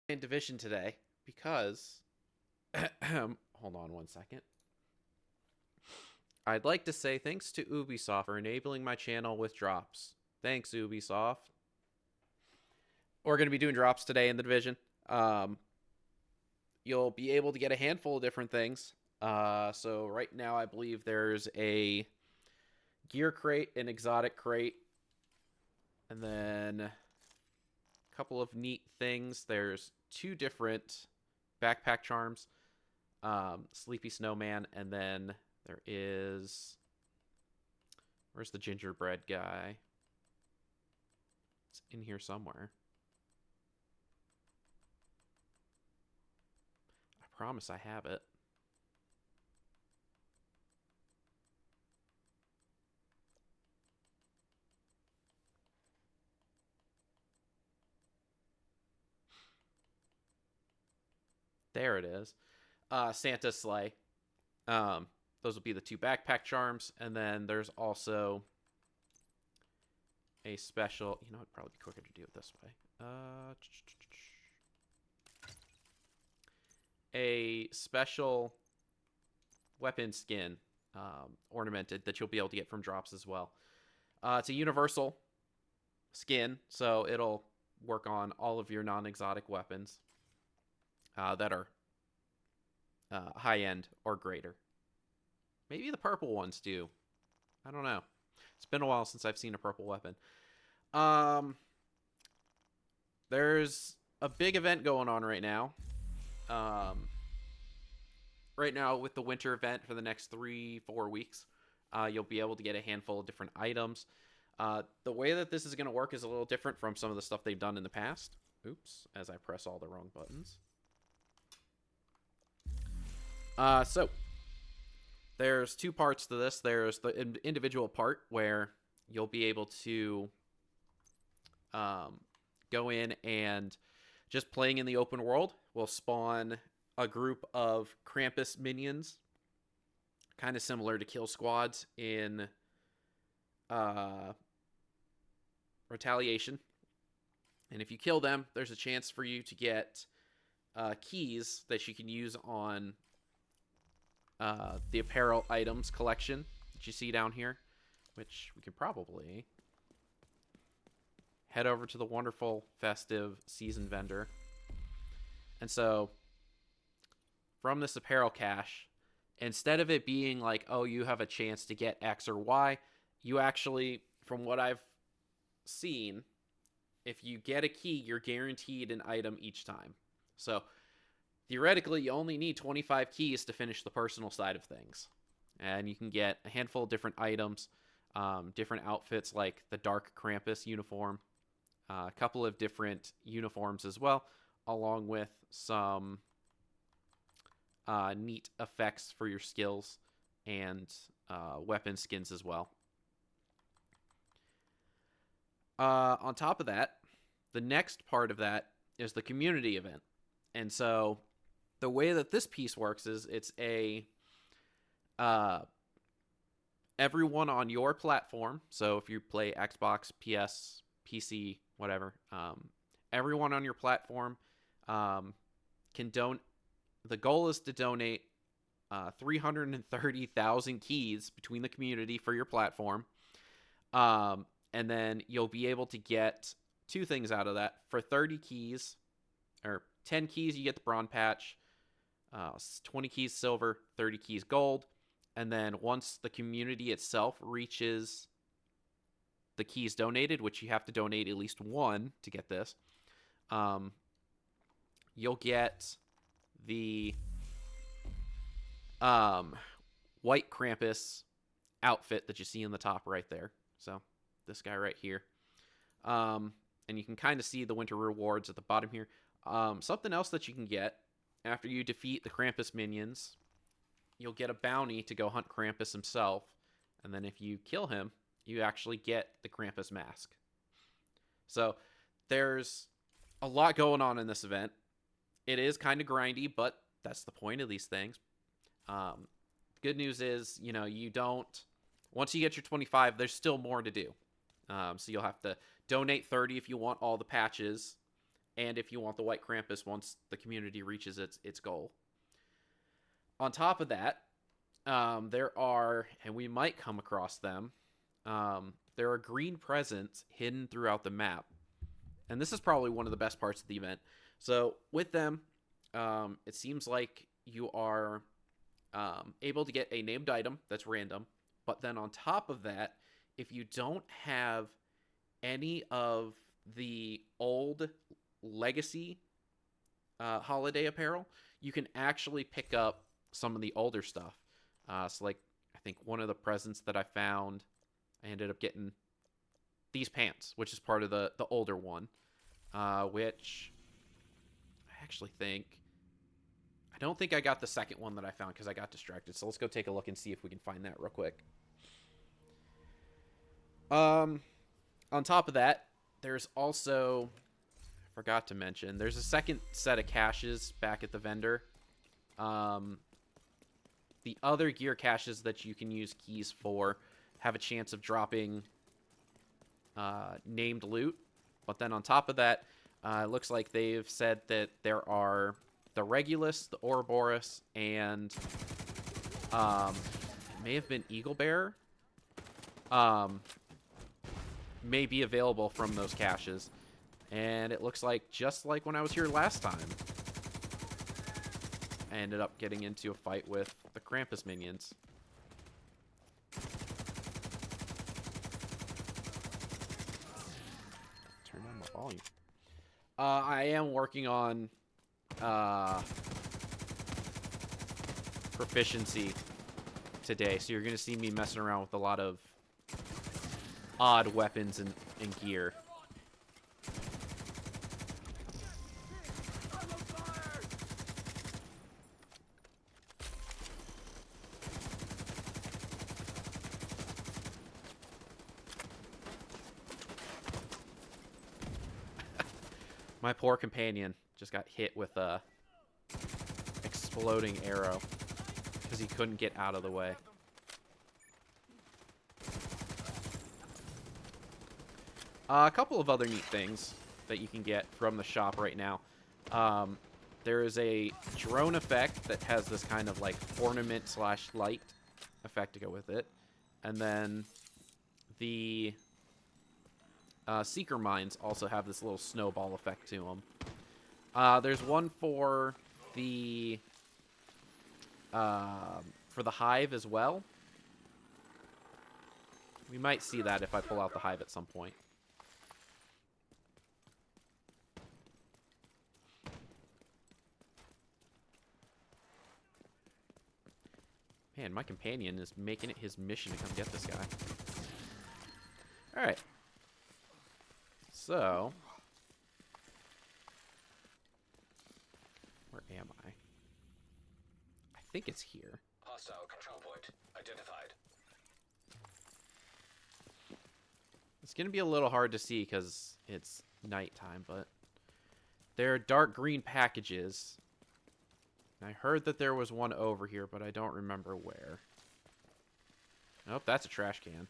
in Division today because hold on one second. I'd like to say thanks to Ubisoft for enabling my channel with drops. Thanks, Ubisoft. We're going to be doing drops today in the Division. Um, you'll be able to get a handful of different things. So right now, I believe there's a gear crate, an exotic crate, and then a couple of neat things. There's two different backpack charms, Sleepy Snowman, and then there is... Where's the gingerbread guy? It's in here somewhere. I promise I have it. There it is. Santa's sleigh. Um, those will be the two backpack charms, and then there's also a special. You know, it'd probably be quicker to do it this way. A special weapon skin, ornamented, that you'll be able to get from drops as well. It's a universal skin, so it'll work on all of your non-exotic weapons that are high end or greater. Maybe the purple ones do. I don't know. It's been a while since I've seen a purple weapon. There's a big event going on right now. Right now, with the winter event for the next 3-4 weeks, you'll be able to get a handful of different items. The way that this is going to work is a little different from some of the stuff they've done in the past. Oops, as I press all the wrong buttons. So there's two parts to this. There's the individual part where you'll be able to go in and just playing in the open world will spawn a group of Krampus minions, kind of similar to kill squads in Retaliation. And if you kill them, there's a chance for you to get keys that you can use on the apparel items collection that you see down here, which we can probably head over to the wonderful festive season vendor. And so from this apparel cache, instead of it being like, oh, you have a chance to get X or Y, you actually, from what I've seen, if you get a key, you're guaranteed an item each time. So theoretically, you only need 25 keys to finish the personal side of things. And you can get a handful of different items, different outfits like the Dark Krampus uniform, a couple of different uniforms as well, along with some neat effects for your skills and weapon skins as well. On top of that, the next part of that is the community event. And so the way that this piece works is it's a everyone on your platform. So if you play Xbox, PS, PC, whatever, everyone on your platform can donate. The goal is to donate 330,000 keys between the community for your platform. And then you'll be able to get two things out of that. For 30 keys, or 10 keys, you get the bronze patch. 20 keys silver, 30 keys gold. And then once the community itself reaches the keys donated, which you have to donate at least one to get this, you'll get the white Krampus outfit that you see in the top right there. So this guy right here. And you can kind of see the winter rewards at the bottom here. Something else that you can get after you defeat the Krampus minions, you'll get a bounty to go hunt Krampus himself. And then if you kill him, you actually get the Krampus mask. So there's a lot going on in this event. It is kind of grindy, but that's the point of these things. Good news is, you know, you don't... Once you get your 25, there's still more to do. So you'll have to donate 30 if you want all the patches. and if you want the White Krampus once the community reaches its goal. On top of that, there are, and we might come across them, there are green presents hidden throughout the map. And this is probably one of the best parts of the event. So with them, it seems like you are able to get a named item that's random. But then on top of that, if you don't have any of the old legacy holiday apparel, you can actually pick up some of the older stuff. So like, I think one of the presents that I found, I ended up getting these pants, which is part of the older one, which I actually think, I don't think I got the second one that I found because I got distracted. So let's go take a look and see if we can find that real quick. On top of that, there's also, I forgot to mention, there's a second set of caches back at the vendor. The other gear caches that you can use keys for have a chance of dropping named loot. But then on top of that, it looks like they've said that there are the Regulus, the Ouroboros, and it may have been Eagle Bearer. May be available from those caches. And it looks like, just like when I was here last time, I ended up getting into a fight with the Krampus minions. Turn on my volume. I am working on proficiency today, so you're going to see me messing around with a lot of odd weapons and gear. My poor companion just got hit with a exploding arrow because he couldn't get out of the way. A couple of other neat things that you can get from the shop right now. There is a drone effect that has this kind of like ornament / light effect to go with it. And then the Seeker Mines also have this little snowball effect to them. There's one for the hive as well. We might see that if I pull out the hive at some point. Man, my companion is making it his mission to come get this guy. Alright. So, where am I? I think it's here. Hostile control point identified. It's going to be a little hard to see because it's nighttime, but there are dark green packages. I heard that there was one over here, but I don't remember where. Nope, that's a trash can.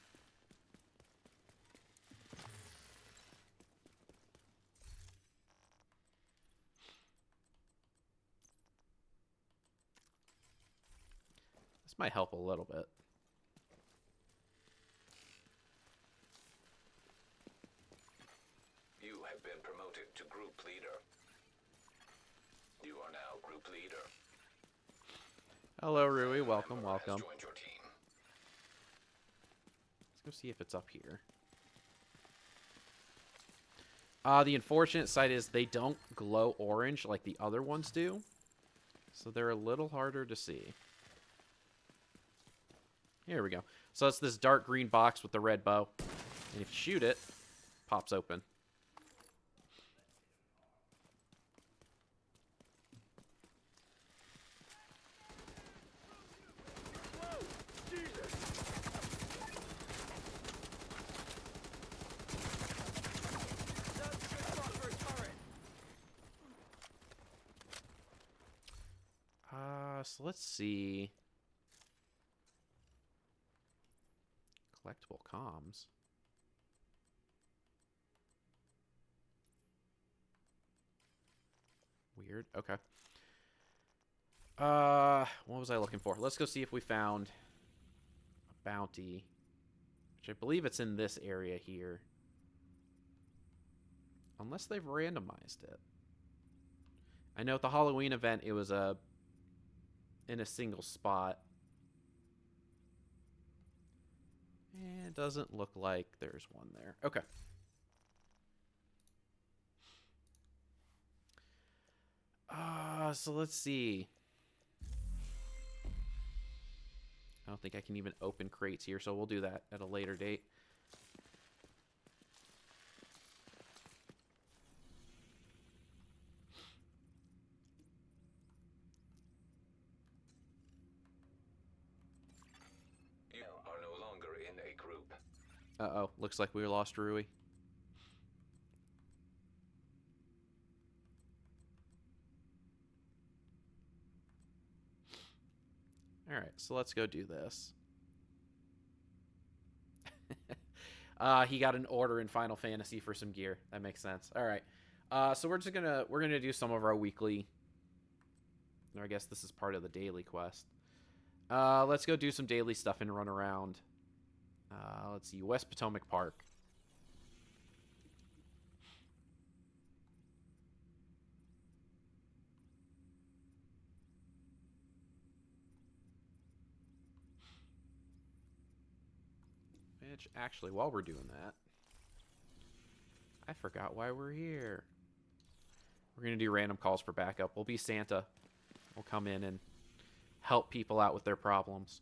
This might help a little bit. You have been promoted to group leader. You are now group leader. Hello, Rui. Welcome, welcome. Joined your team. Let's go see if it's up here. The unfortunate side is they don't glow orange like the other ones do. So they're a little harder to see. Here we go. So it's this dark green box with the red bow. And if you shoot it, it pops open. So let's see. Collectible comms. Weird. Okay. What was I looking for? Let's go see if we found a bounty, which I believe it's in this area here. Unless they've randomized it. I know at the Halloween event it was in a single spot. And it doesn't look like there's one there. Okay. So let's see. I don't think I can even open crates here, so we'll do that at a later date. You are no longer in a group. Uh-oh. Looks like we lost Rui. Alright, so let's go do this. He got an order in Final Fantasy for some gear. That makes sense. Alright. So we're gonna do some of our weekly, or I guess this is part of the daily quest. Let's go do some daily stuff and run around. Let's see, West Potomac Park. Which, actually, while we're doing that, I forgot why we're here. We're going to do random calls for backup. We'll be Santa. We'll come in and help people out with their problems.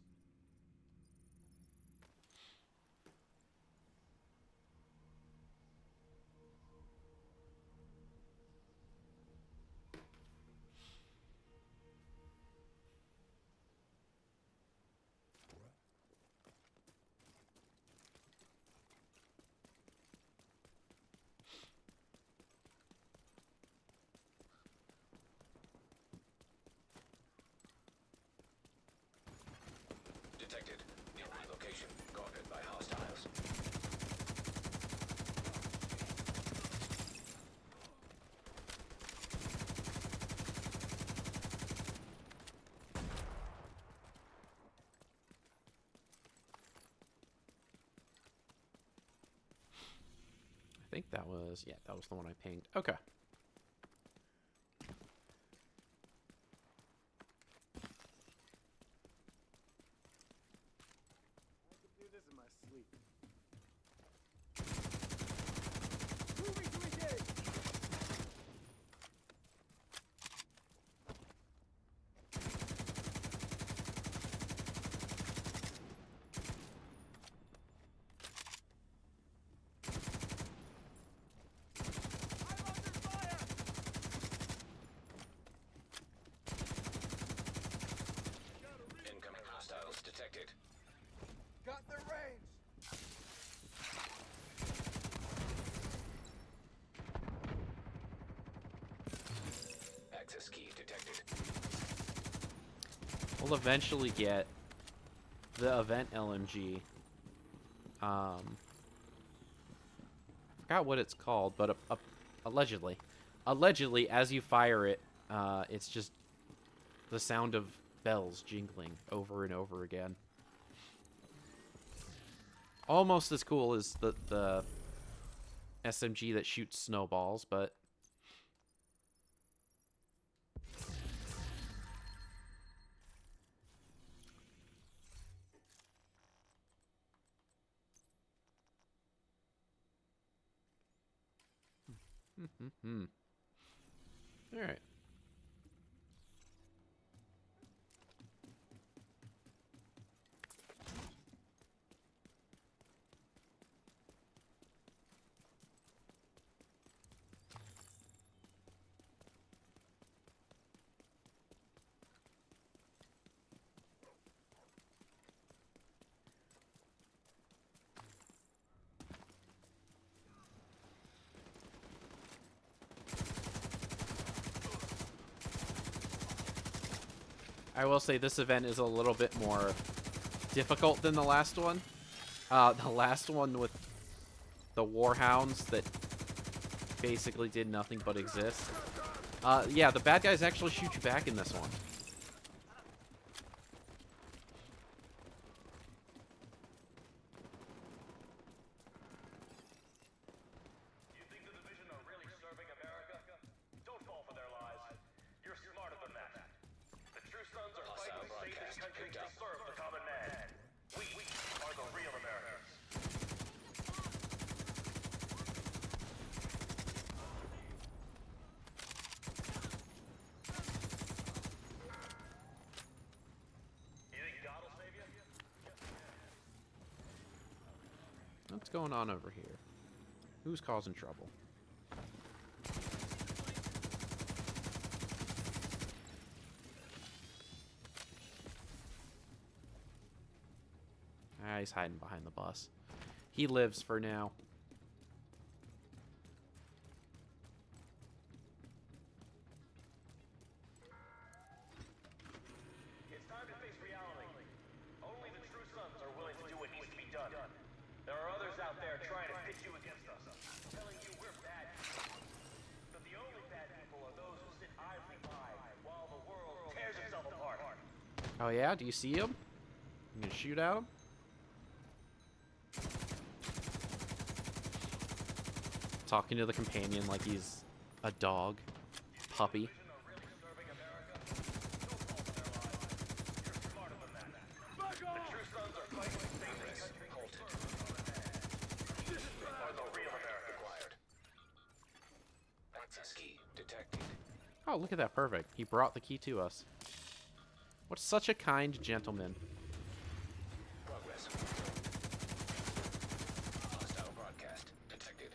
Detected. Nearby location. Guarded by hostiles. I think that was, yeah, that was the one I pinged. Okay. I could do this in my sleep. Moving to engage! I'm under fire! Incoming hostiles detected. Got their range! Access key detected. We'll eventually get the event LMG. Forgot what it's called, but allegedly, as you fire it, it's just the sound of bells jingling over and over again. Almost as cool as the SMG that shoots snowballs, but all right. I will say this event is a little bit more difficult than the last one. The last one with the warhounds that basically did nothing but exist. Yeah, the bad guys actually shoot you back in this one. You think the division are really serving America? Don't fall for their lies. You're smarter than that. The true sons are fighting to save this country to serve the common man. We are the real Americans. You think God will save you? What's going on over here? Who's causing trouble? Ah, he's hiding behind the bus. He lives for now. It's time to face reality. Only the true sons are willing to do what needs to be done. There are others out there trying to pit you against us, telling you we're bad people. But the only bad people are those who sit idly by while the world tears itself apart. Oh yeah? Do you see him? You gonna shoot at him? Talking to the companion like he's a dog. Puppy. Access key detected. Oh, look at that. Perfect. He brought the key to us. What such a kind gentleman. Progress. Hostile broadcast detected.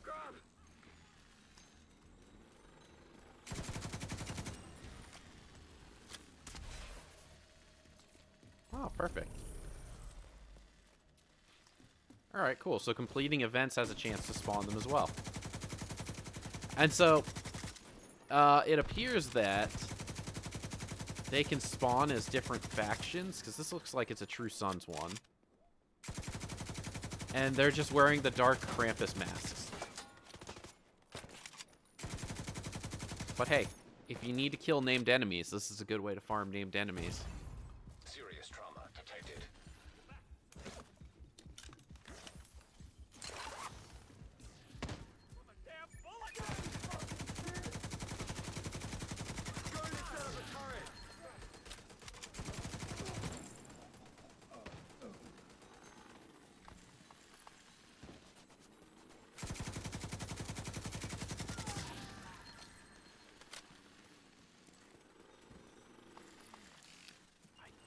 Grab! Oh, perfect. Alright, cool. So completing events has a chance to spawn them as well. And so, it appears that they can spawn as different factions, because this looks like it's a True Sons one. And they're just wearing the dark Krampus masks. But hey, if you need to kill named enemies, this is a good way to farm named enemies. Serious trauma detected. Damn bullet! Going instead of the turret!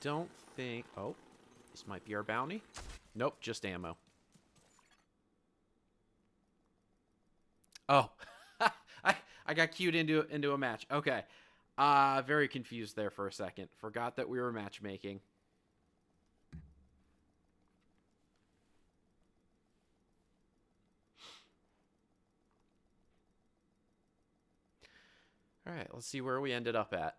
Don't think... Oh, this might be our bounty. Nope, just ammo. Oh, I got cued into a match. Okay, very confused there for a second. Forgot that we were matchmaking. All right, let's see where we ended up at.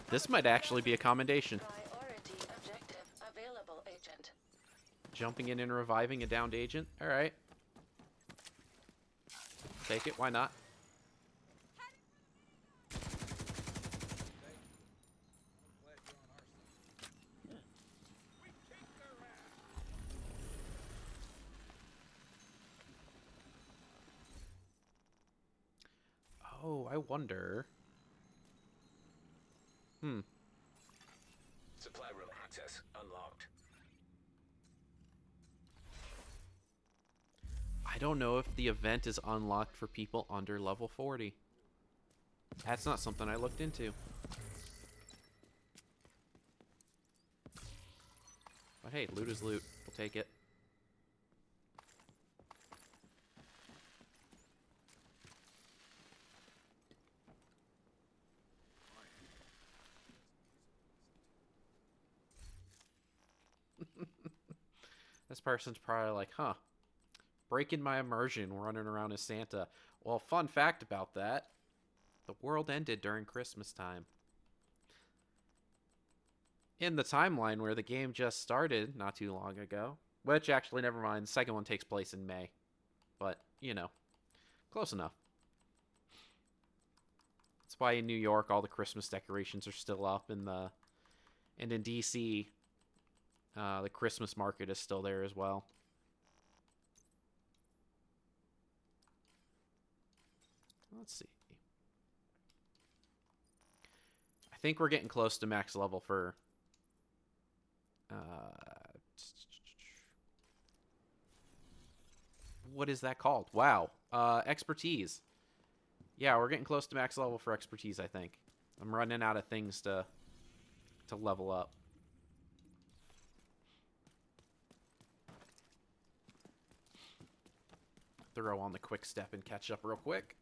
This might actually be a commendation. Priority objective available, Agent. Jumping in and reviving a downed agent. All right. Take it. Why not? Oh, I wonder. Supply room access unlocked. I don't know if the event is unlocked for people under level 40. That's not something I looked into. But hey, loot is loot. We'll take it. This person's probably like, huh, breaking my immersion running around as Santa. Well, fun fact about that, the world ended during Christmas time. In the timeline where the game just started not too long ago, which actually, never mind, the second one takes place in May. But, you know, close enough. That's why in New York all the Christmas decorations are still up, and in DC, the Christmas market is still there as well. Let's see. I think we're getting close to max level for... what is that called? Wow. Expertise. Yeah, we're getting close to max level for expertise, I think. I'm running out of things to level up. Throw on the quick step and catch up real quick.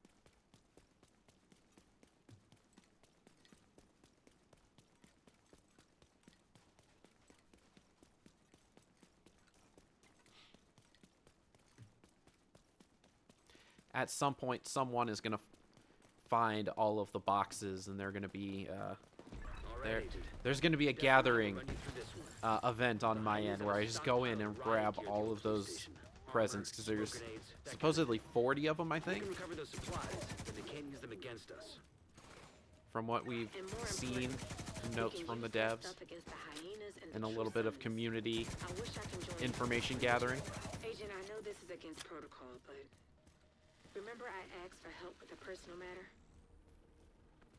At some point, someone is going to find all of the boxes, and they're going to be... there's going to be a gathering event on my end where I just go in and grab all of those presents, because there's supposedly 40 of them, I think. From what we've seen, notes from the devs, and a little bit of community information gathering. Agent, I know this is against protocol, but remember I asked for help with a personal matter?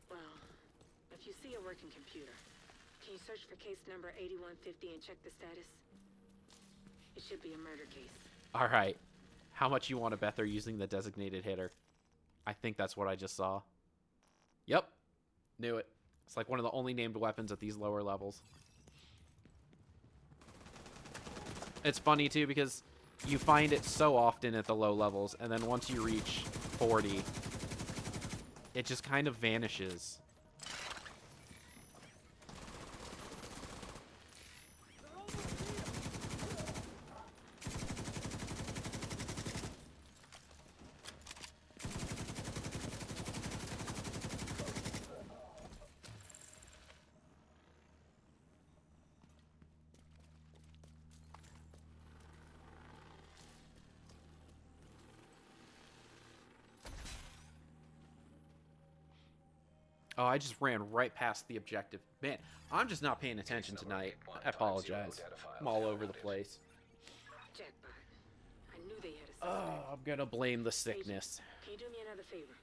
Well, if you see a working computer, can you search for case number 8150 and check the status? It should be a murder case. All right. How much you want to bet they're using the designated hitter? I think that's what I just saw. Yep. Knew it. It's like one of the only named weapons at these lower levels. It's funny, too, because you find it so often at the low levels, and then once you reach 40, it just kind of vanishes. Oh, I just ran right past the objective. Man, I'm just not paying attention tonight. I apologize. I'm all over the place. Jackpot. I knew they had a suspect. Oh, I'm gonna blame the sickness. Can you do me another favor?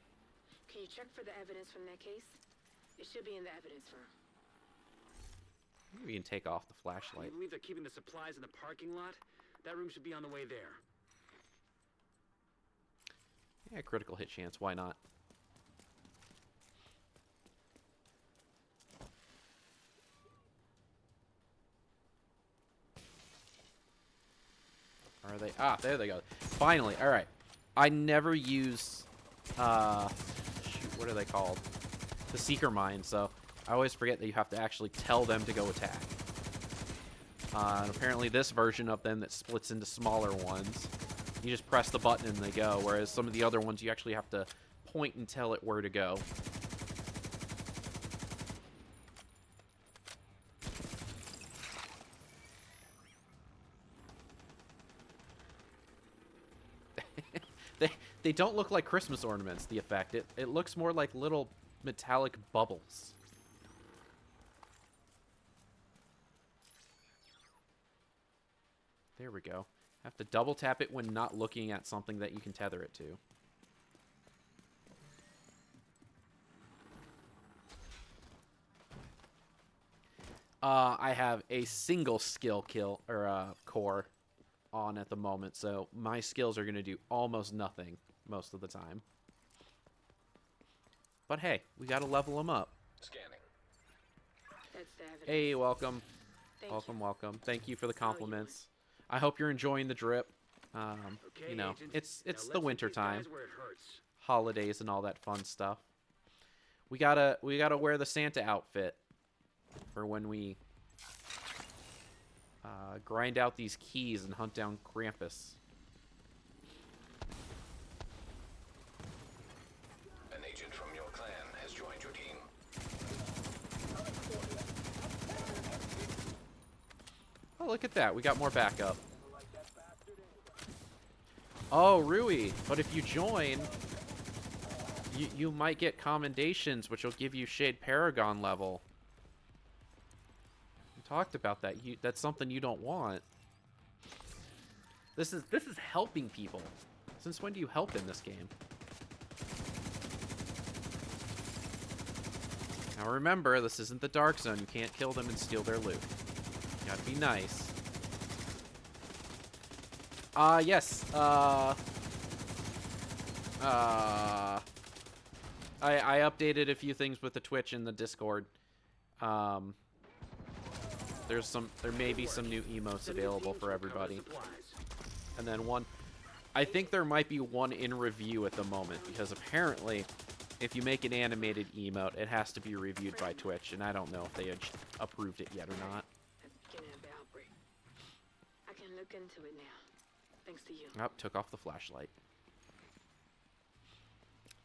Can you check for the evidence from that case? It should be in the evidence room. We can take off the You flashlight. believe they're keeping the supplies in the parking lot? That room should be on the way there. Yeah, critical hit chance. Why not? Are they? Ah, there they go. Finally. All right. I never use, shoot, what are they called? The seeker mine. So I always forget that you have to actually tell them to go attack. And apparently this version of them that splits into smaller ones, you just press the button and they go. Whereas some of the other ones, you actually have to point and tell it where to go. They don't look like Christmas ornaments, the effect. It looks more like little metallic bubbles. There we go. Have to double tap it when not looking at something that you can tether it to. I have a single skill kill, or core. on at the moment, so my skills are going to do almost nothing most of the time. But hey, we got to level them up. Scanning. That's the evidence. Hey, welcome. Thank Welcome, you. welcome. Thank you for the That's all you compliments. I hope you're enjoying the drip. Okay, You know, Agent. it's Now the let's hit winter these time, guys where it hurts. holidays and all that fun stuff. We gotta wear the Santa outfit for when we grind out these keys and hunt down Krampus. An agent from your clan has joined your team. Oh, look at that. We got more backup. Oh, Rui. But if you join, you might get commendations, which will give you Shade Paragon level. We talked about that. That's something you don't want. This is helping people. Since when do you help in this game? Now remember, this isn't the Dark Zone. You can't kill them and steal their loot. You gotta be nice. Yes. I updated a few things with the Twitch and the Discord. There may be some new emotes available for everybody. And then I think there might be one in review at the moment, because apparently if you make an animated emote, it has to be reviewed by Twitch, and I don't know if they had approved it yet or not. At the beginning of the outbreak. I can look into it now. Thanks to you. Oh, took off the flashlight.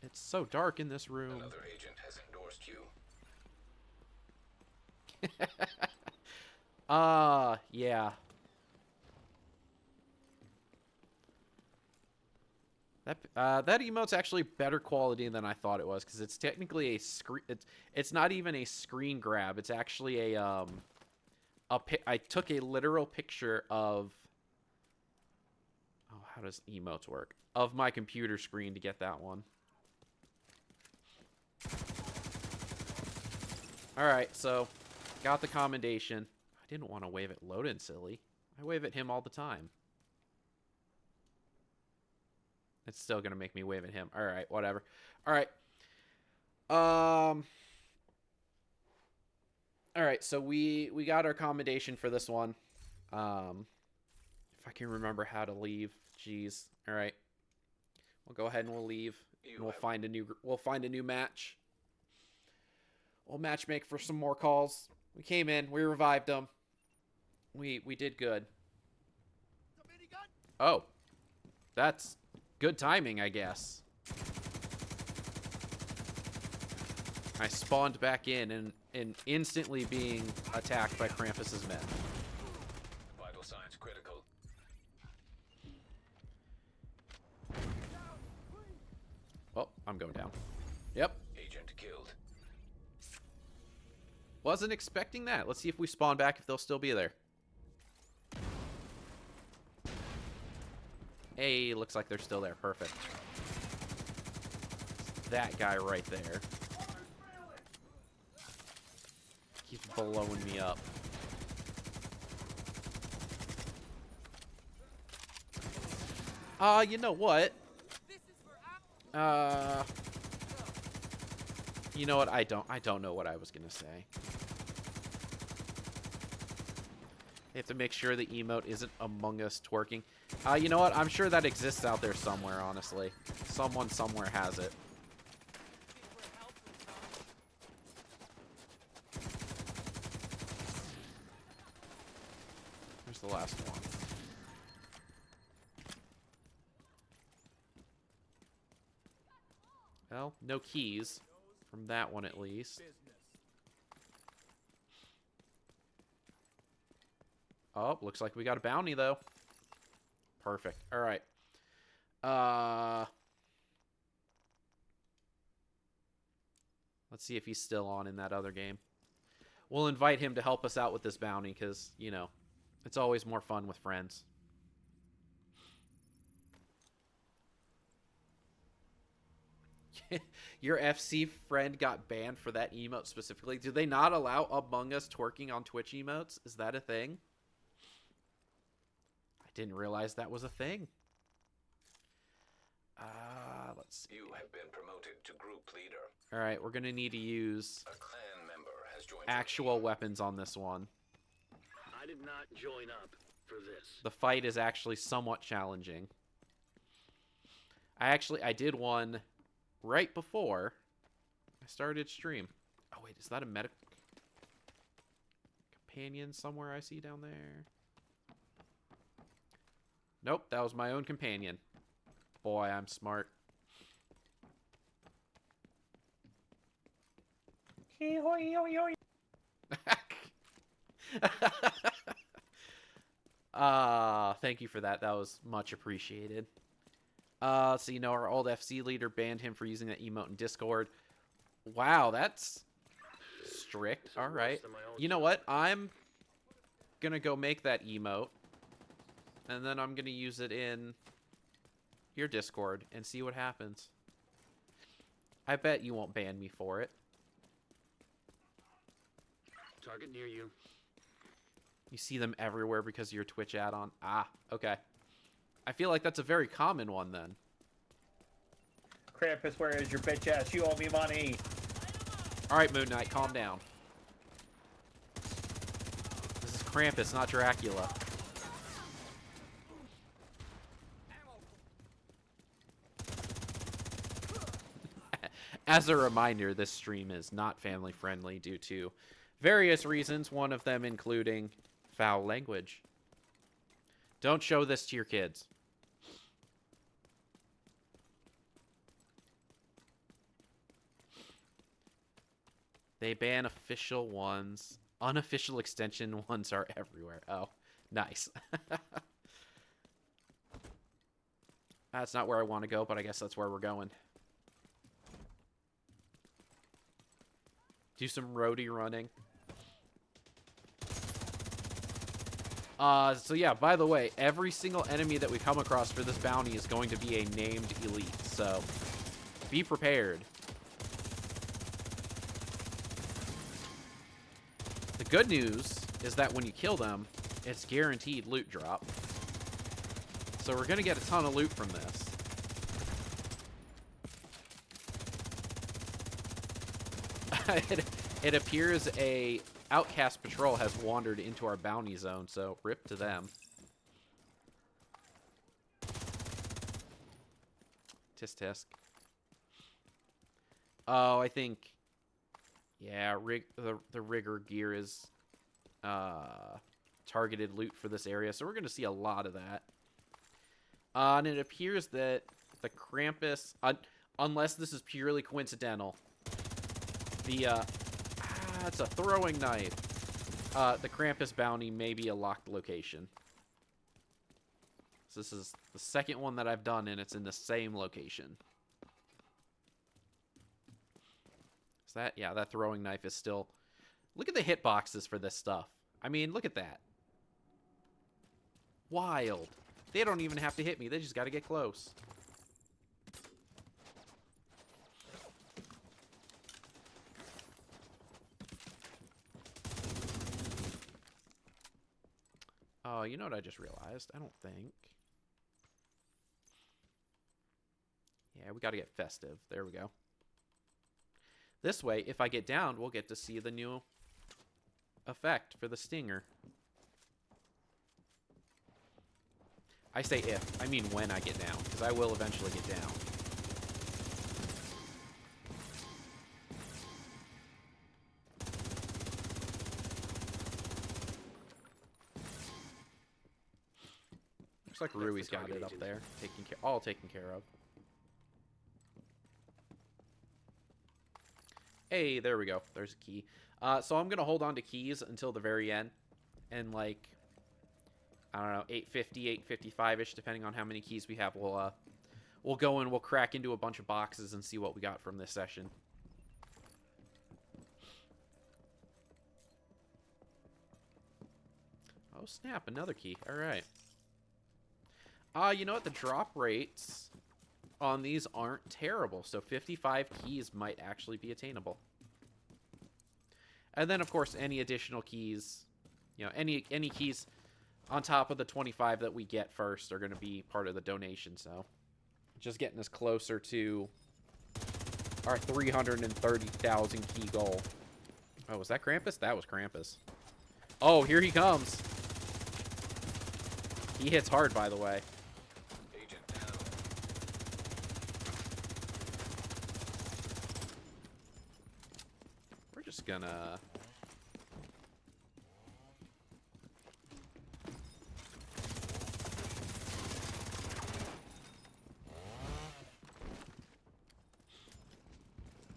It's so dark in this room. Another agent has endorsed you. Yeah. That emote's actually better quality than I thought it was, because it's technically a screen. It's not even a screen grab. It's actually I took a literal picture of. Oh, how does emotes work? Of my computer screen to get that one. All right, so got the commendation. I didn't want to wave at Loden, silly. I wave at him all the time. It's still going to make me wave at him. All right, whatever. All right. All right, so we got our commendation for this one. If I can remember how to leave. Jeez. All right. We'll go ahead and we'll leave. And we'll find a new match. We'll matchmake for some more calls. We came in, we revived them. We did good. Oh. That's good timing, I guess. I spawned back in and instantly being attacked by Krampus's men. Vital signs critical. Oh, I'm going down. Yep. Agent killed. Wasn't expecting that. Let's see if we spawn back, if they'll still be there. Hey, looks like they're still there. Perfect. That guy right there. Keeps blowing me up. You know what? You know what? I don't know what I was gonna say. You have to make sure the emote isn't Among Us twerking. You know what? I'm sure that exists out there somewhere, honestly. Someone somewhere has it. Where's the last one? Well, no keys. From that one, at least. Oh, looks like we got a bounty, though. Perfect. All right. Let's see if he's still on in that other game. We'll invite him to help us out with this bounty, because, you know, it's always more fun with friends. Your FC friend got banned for that emote specifically. Do they not allow Among Us twerking on Twitch emotes? Is that a thing? I Didn't realize that was a thing. Let's see. You have been promoted to group leader. All right, we're going to need to use A clan member has joined actual weapons on this one. I did not join up for this. The fight is actually somewhat challenging. I did one right before I started stream. Oh, wait, is that a medic companion somewhere I see down there? Nope, that was my own companion. Boy, I'm smart. Thank you for that. That was much appreciated. So, you know, our old FC leader banned him for using that emote in Discord. Wow, that's strict. All right. You know what? I'm gonna go make that emote, and then I'm gonna use it in your Discord and see what happens. I bet you won't ban me for it. Target near you. You see them everywhere because of your Twitch add-on. Ah, okay. I feel like that's a very common one then. Krampus, where is your bitch ass? You owe me money. All right, Moon Knight, calm down. This is Krampus, not Dracula. As a reminder, this stream is not family friendly due to various reasons, one of them including foul language. Don't show this to your kids. They ban official ones. Unofficial extension ones are everywhere. Oh, nice. That's not where I want to go, but I guess that's where we're going. Do some roadie running. So yeah, by the way, every single enemy that we come across for this bounty is going to be a named elite, so be prepared. The good news is that when you kill them, it's guaranteed loot drop. So we're going to get a ton of loot from this. It appears a outcast patrol has wandered into our bounty zone, so rip to them. Tisk tisk. Oh, I think, yeah, the rigger gear is targeted loot for this area, so we're going to see a lot of that. And it appears that the Krampus, unless this is purely coincidental, it's a throwing knife. The Krampus bounty may be a locked location. So this is the second one that I've done, and it's in the same location. So that, yeah, that throwing knife is still... Look at the hitboxes for this stuff. I mean, look at that. Wild. They don't even have to hit me. They just got to get close. Oh, you know what I just realized? I don't think. Yeah, we got to get festive. There we go. This way, if I get down, we'll get to see the new effect for the stinger. I say if. I mean when I get down, because I will eventually get down. Looks like Rui's got it up there, all taken care of. Hey, there we go. There's a key. So I'm gonna hold on to keys until the very end, and like, I don't know, 850, 855-ish, depending on how many keys we have. We'll go and we'll crack into a bunch of boxes and see what we got from this session. Oh snap! Another key. All right. You know what? The drop rates on these aren't terrible, so 55 keys might actually be attainable. And then, of course, any additional keys, you know, any keys on top of the 25 that we get first are going to be part of the donation, so just getting us closer to our 330,000 key goal. Oh, was that Krampus? That was Krampus. Oh, here he comes. He hits hard, by the way. Agent down. We're just gonna...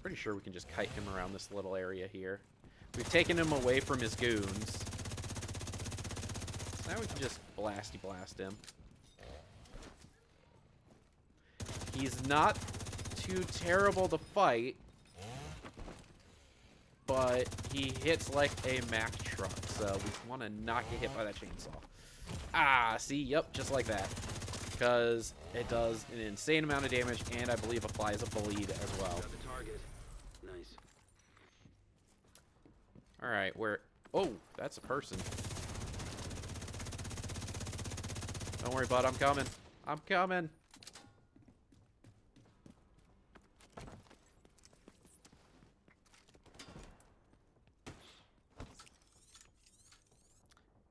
Pretty sure we can just kite him around this little area here. We've taken him away from his goons. Now we can just blasty blast him. He's not too terrible to fight, but he hits like a Mack truck, so we want to not get hit by that chainsaw. Ah, see? Yep, just like that. Because it does an insane amount of damage, and I believe applies a bleed as well. Got the target. Nice. Alright, where... Oh, that's a person. Don't worry, bud. I'm coming. I'm coming.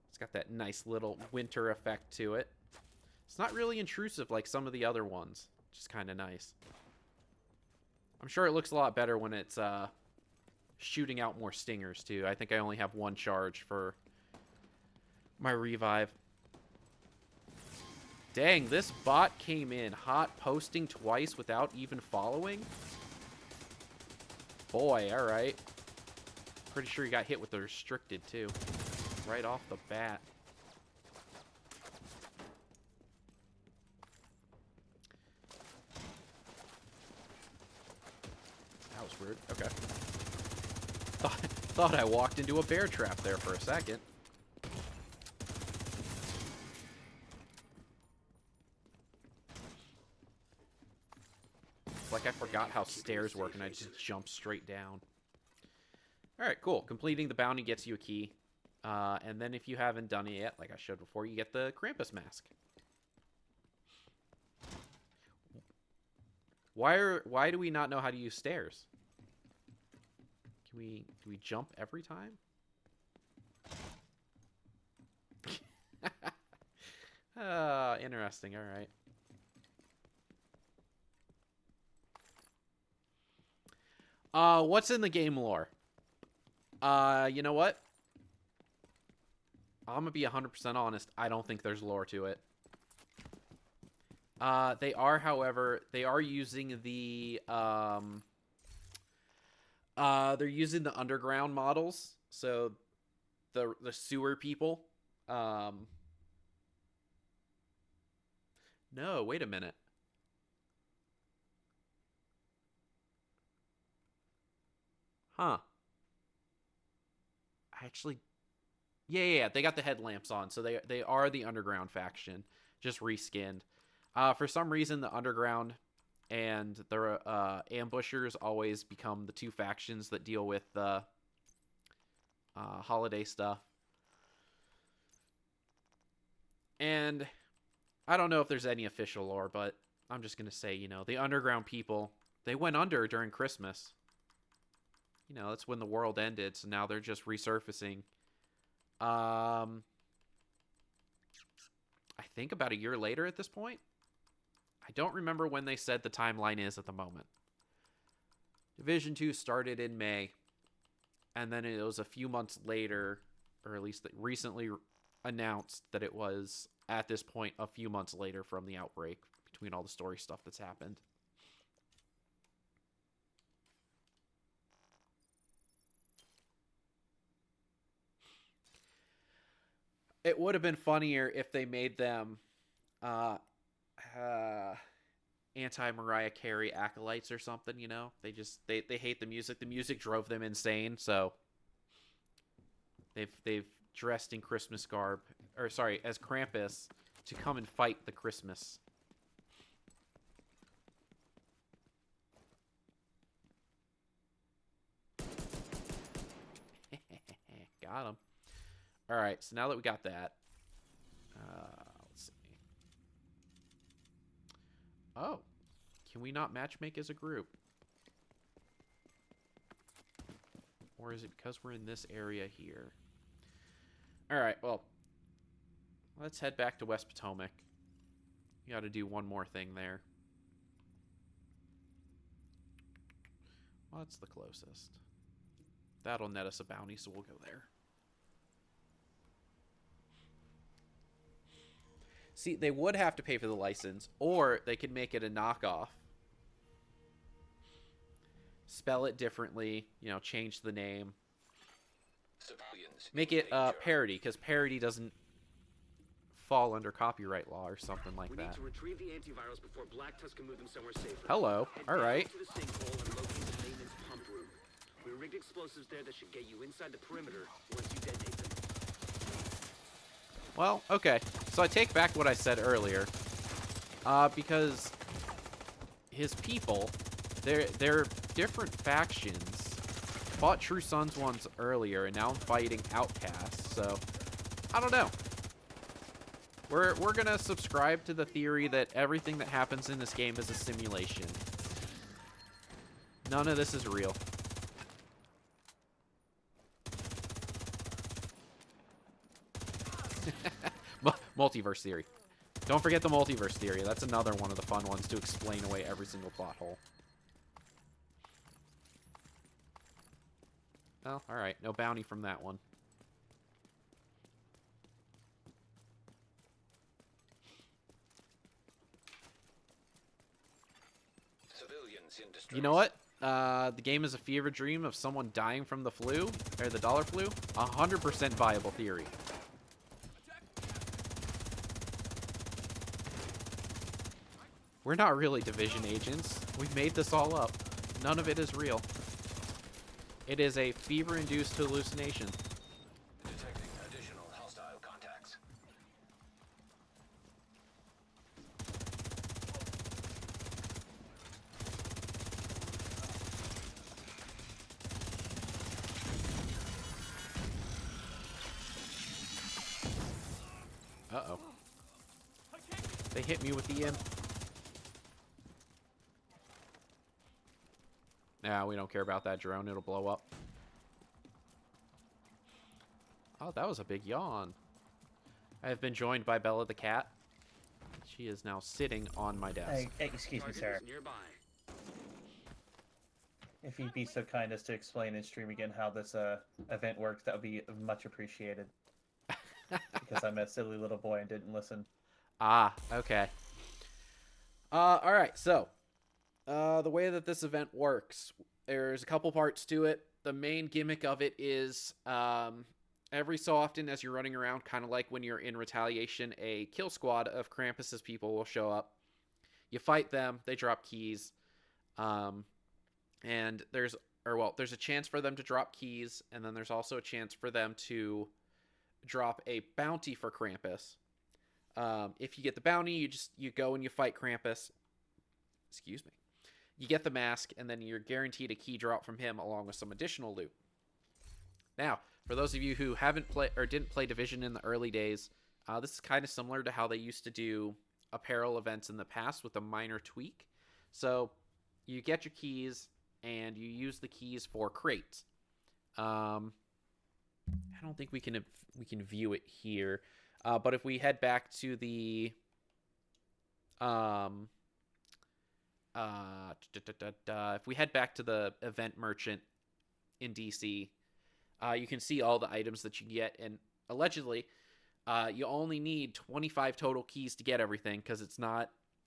It's got that nice little winter effect to it. It's not really intrusive like some of the other ones. Which is kind of nice. I'm sure it looks a lot better when it's shooting out more stingers, too. I think I only have one charge for my revive. Dang, this bot came in hot, posting twice without even following. Boy, alright. Pretty sure he got hit with the restricted, too. Right off the bat. That was weird. Okay. Thought I walked into a bear trap there for a second. It's like I forgot how stairs work and I just jumped straight down. Alright, cool. Completing the bounty gets you a key. And then if you haven't done it yet, like I showed before, you get the Krampus mask. Why do we not know how to use stairs? Do we jump every time? Interesting. All right. What's in the game lore? You know what? I'm gonna be 100% honest. I don't think there's lore to it. They are, however, they are using the they're using the underground models, so the sewer people. No, wait a minute. Huh. Actually, yeah, they got the headlamps on, so they are the underground faction, just reskinned. For some reason, the underground and the ambushers always become the two factions that deal with the holiday stuff. And I don't know if there's any official lore, but I'm just going to say, you know, the underground people, they went under during Christmas. You know, that's when the world ended, so now they're just resurfacing. I think about a year later at this point. I don't remember when they said the timeline is at the moment. Division 2 started in May, and then it was a few months later, or at least recently announced that it was, at this point, a few months later from the outbreak, between all the story stuff that's happened. It would have been funnier if they made them anti-Mariah Carey acolytes or something, you know? They hate the music. The music drove them insane, so they've dressed in Christmas garb, or sorry, as Krampus to come and fight the Christmas. Got him. All right, so now that we got that, Let's see. Oh, can we not matchmake as a group? Or is it because we're in this area here? Alright, well, let's head back to West Potomac. You gotta do one more thing there. What's the closest? That'll net us a bounty, so we'll go there. See, they would have to pay for the license, or they could make it a knockoff. Spell it differently, you know, change the name. Civilians Make in it danger. parody, because parody doesn't fall under copyright law or something like We need that. to retrieve the antivirals before Black Tusk can move them somewhere safer. Hello. Head All down right. to the sinkhole and locate the maintenance pump room. We rigged explosives there that should get you inside the perimeter once you detonate them. Well, okay. So I take back what I said earlier. Because his people, they're different factions. Fought True Sons ones earlier, and now I'm fighting Outcasts. So I don't know. We're gonna subscribe to the theory that everything that happens in this game is a simulation. None of this is real. Multiverse theory. Don't forget the multiverse theory. That's another one of the fun ones to explain away every single plot hole. Well, alright. No bounty from that one. Civilians in distress. You know what? The game is a fever dream of someone dying from the flu, or the dollar flu. 100% viable theory. We're not really Division agents. We've made this all up. None of it is real. It is a fever-induced hallucination. Detecting additional hostile contacts. Uh-oh. They hit me with the imp. Nah, we don't care about that drone. It'll blow up. Oh, that was a big yawn. I have been joined by Bella the cat. She is now sitting on my desk. Hey, excuse me, Target sir. is nearby. If you'd be so kind as to explain in stream again how this event works, that would be much appreciated. Because I'm a silly little boy and didn't listen. Ah, okay. Alright, so the way that this event works, there's a couple parts to it. The main gimmick of it is every so often as you're running around, kind of like when you're in Retaliation, a kill squad of Krampus's people will show up. You fight them, they drop keys. And there's a chance for them to drop keys, and then there's also a chance for them to drop a bounty for Krampus. If you get the bounty, you go and you fight Krampus. Excuse me. You get the mask, and then you're guaranteed a key drop from him along with some additional loot. Now, for those of you who haven't played or didn't play Division in the early days, this is kind of similar to how they used to do apparel events in the past with a minor tweak. So you get your keys, and you use the keys for crates. I don't think we can view it here, but if we head back to the if we head back to the event merchant in DC, you can see all the items that you get, and allegedly, you only need 25 total keys to get everything, because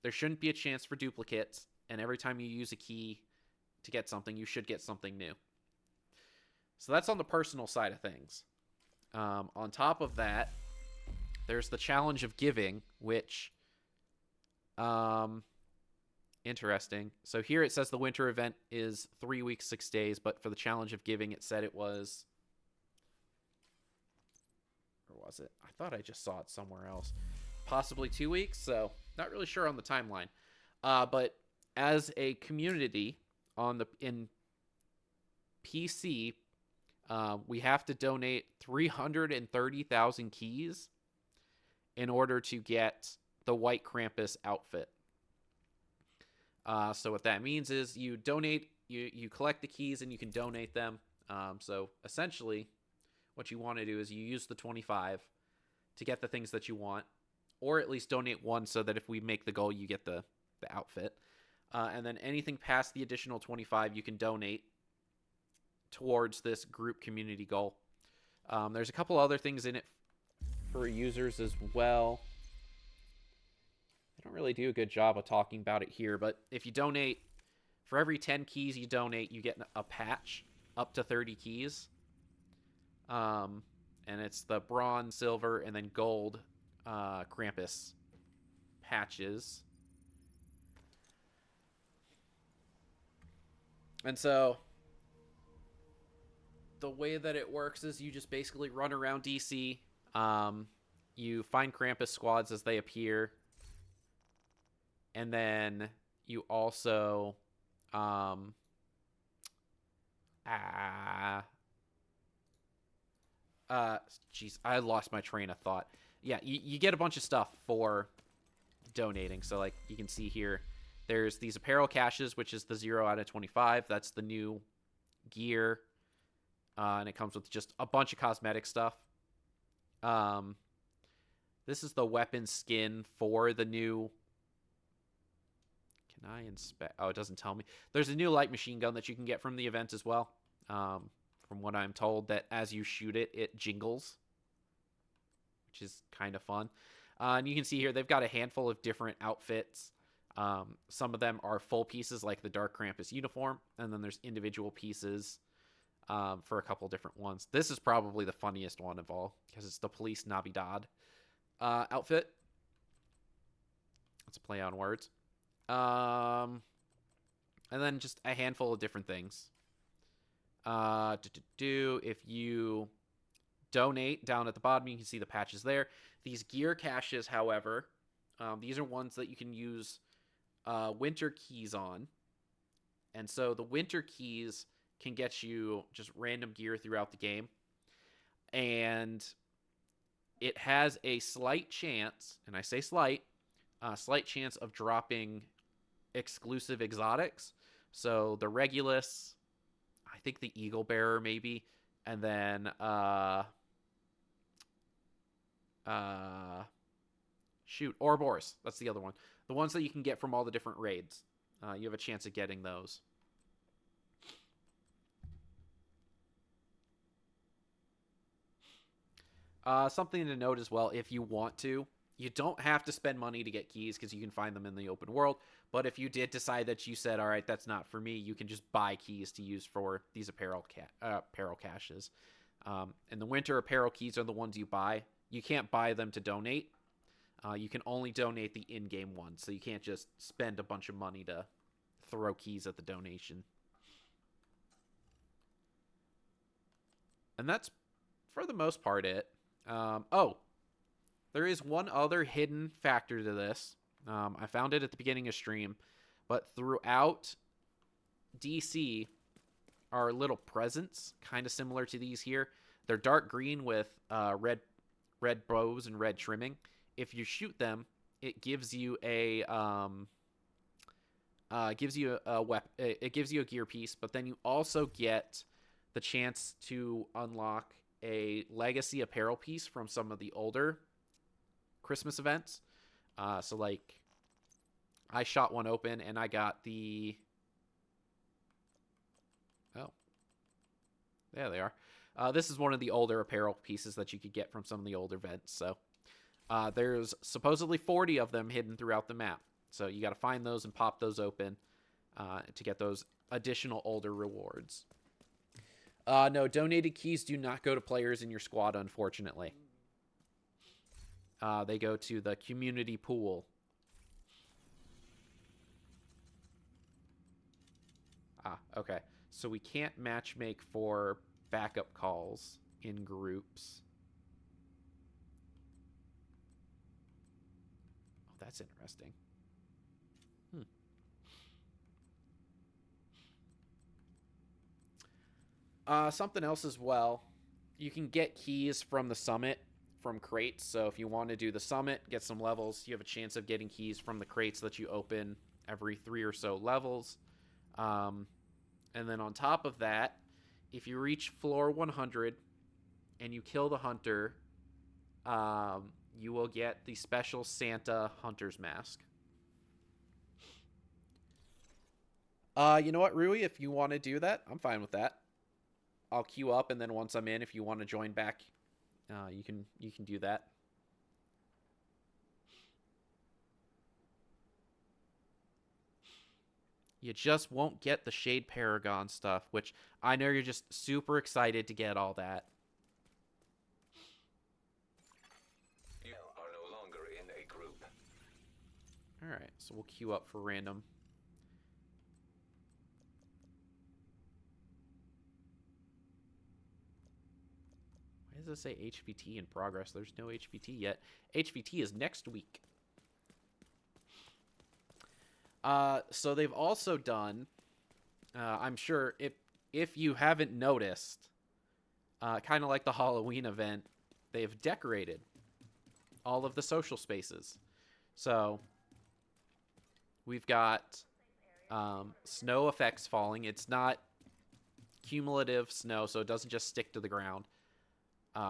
there shouldn't be a chance for duplicates, and every time you use a key to get something, you should get something new. So that's on the personal side of things. On top of that, there's the challenge of giving, which interesting. So here it says the winter event is 3 weeks, 6 days, but for the challenge of giving, it said it was, or was it? I thought I just saw it somewhere else. Possibly 2 weeks, so not really sure on the timeline. But as a community in PC, we have to donate 330,000 keys in order to get the white Krampus outfit. So what that means is you donate, you collect the keys and you can donate them. So essentially, what you want to do is you use the 25 to get the things that you want, or at least donate one so that if we make the goal, you get the outfit. And then anything past the additional 25, you can donate towards this group community goal. There's a couple other things in it for users as well. I don't really do a good job of talking about it here, but if you donate, for every 10 keys you donate, you get a patch up to 30 keys. And it's the bronze, silver, and then gold Krampus patches. And so the way that it works is you just basically run around DC. You find Krampus squads as they appear. And then you also jeez, I lost my train of thought. Yeah, you get a bunch of stuff for donating. So like you can see here, there's these apparel caches, which is the 0 out of 25. That's the new gear. And it comes with just a bunch of cosmetic stuff. This is the weapon skin for the new... Can I inspect? Oh, it doesn't tell me. There's a new light machine gun that you can get from the event as well. From what I'm told, that as you shoot it, it jingles, which is kind of fun. And you can see here, they've got a handful of different outfits. Some of them are full pieces like the Dark Krampus uniform, and then there's individual pieces for a couple different ones. This is probably the funniest one of all, because it's the Police Navidad outfit. That's a play on words. And then just a handful of different things. If you donate down at the bottom, you can see the patches there. These gear caches, however, these are ones that you can use winter keys on. And so the winter keys can get you just random gear throughout the game. And it has a slight chance, and I say slight chance of dropping exclusive exotics. So the Regulus, I think the Eagle Bearer maybe, and then Ouroboros. That's the other one. The ones that you can get from all the different raids. You have a chance of getting those. Something to note as well, if you want to, you don't have to spend money to get keys because you can find them in the open world. But if you did decide that you said, all right, that's not for me, you can just buy keys to use for these apparel caches. And the winter apparel keys are the ones you buy. You can't buy them to donate. You can only donate the in-game ones. So you can't just spend a bunch of money to throw keys at the donation. And that's, for the most part, it. There is one other hidden factor to this. I found it at the beginning of stream, but throughout DC are little presents, kind of similar to these here. They're dark green with red bows and red trimming. If you shoot them, it gives you a it gives you a gear piece, but then you also get the chance to unlock a legacy apparel piece from some of the older Christmas events. So like I shot one open and I got the, oh, there they are. This is one of the older apparel pieces that you could get from some of the older events. So there's supposedly 40 of them hidden throughout the map. So you got to find those and pop those open to get those additional older rewards. No, donated keys do not go to players in your squad, unfortunately. They go to the community pool. Okay. So we can't matchmake for backup calls in groups. Oh, that's interesting. Something else as well. You can get keys from the summit from crates. So if you want to do the summit, get some levels, you have a chance of getting keys from the crates that you open every 3 or so levels. And then on top of that, if you reach floor 100 and you kill the hunter, you will get the special Santa Hunter's Mask. You know what, Rui? If you want to do that, I'm fine with that. I'll queue up, and then once I'm in, if you want to join back, you can do that. You just won't get the Shade Paragon stuff, which I know you're just super excited to get all that. You are no longer in a group. Alright, so we'll queue up for random. Why does it say HVT in progress? There's no HVT yet. HVT is next week. So they've also done, I'm sure if you haven't noticed, kind of like the Halloween event, they've decorated all of the social spaces. So we've got snow effects falling. It's not cumulative snow, so it doesn't just stick to the ground.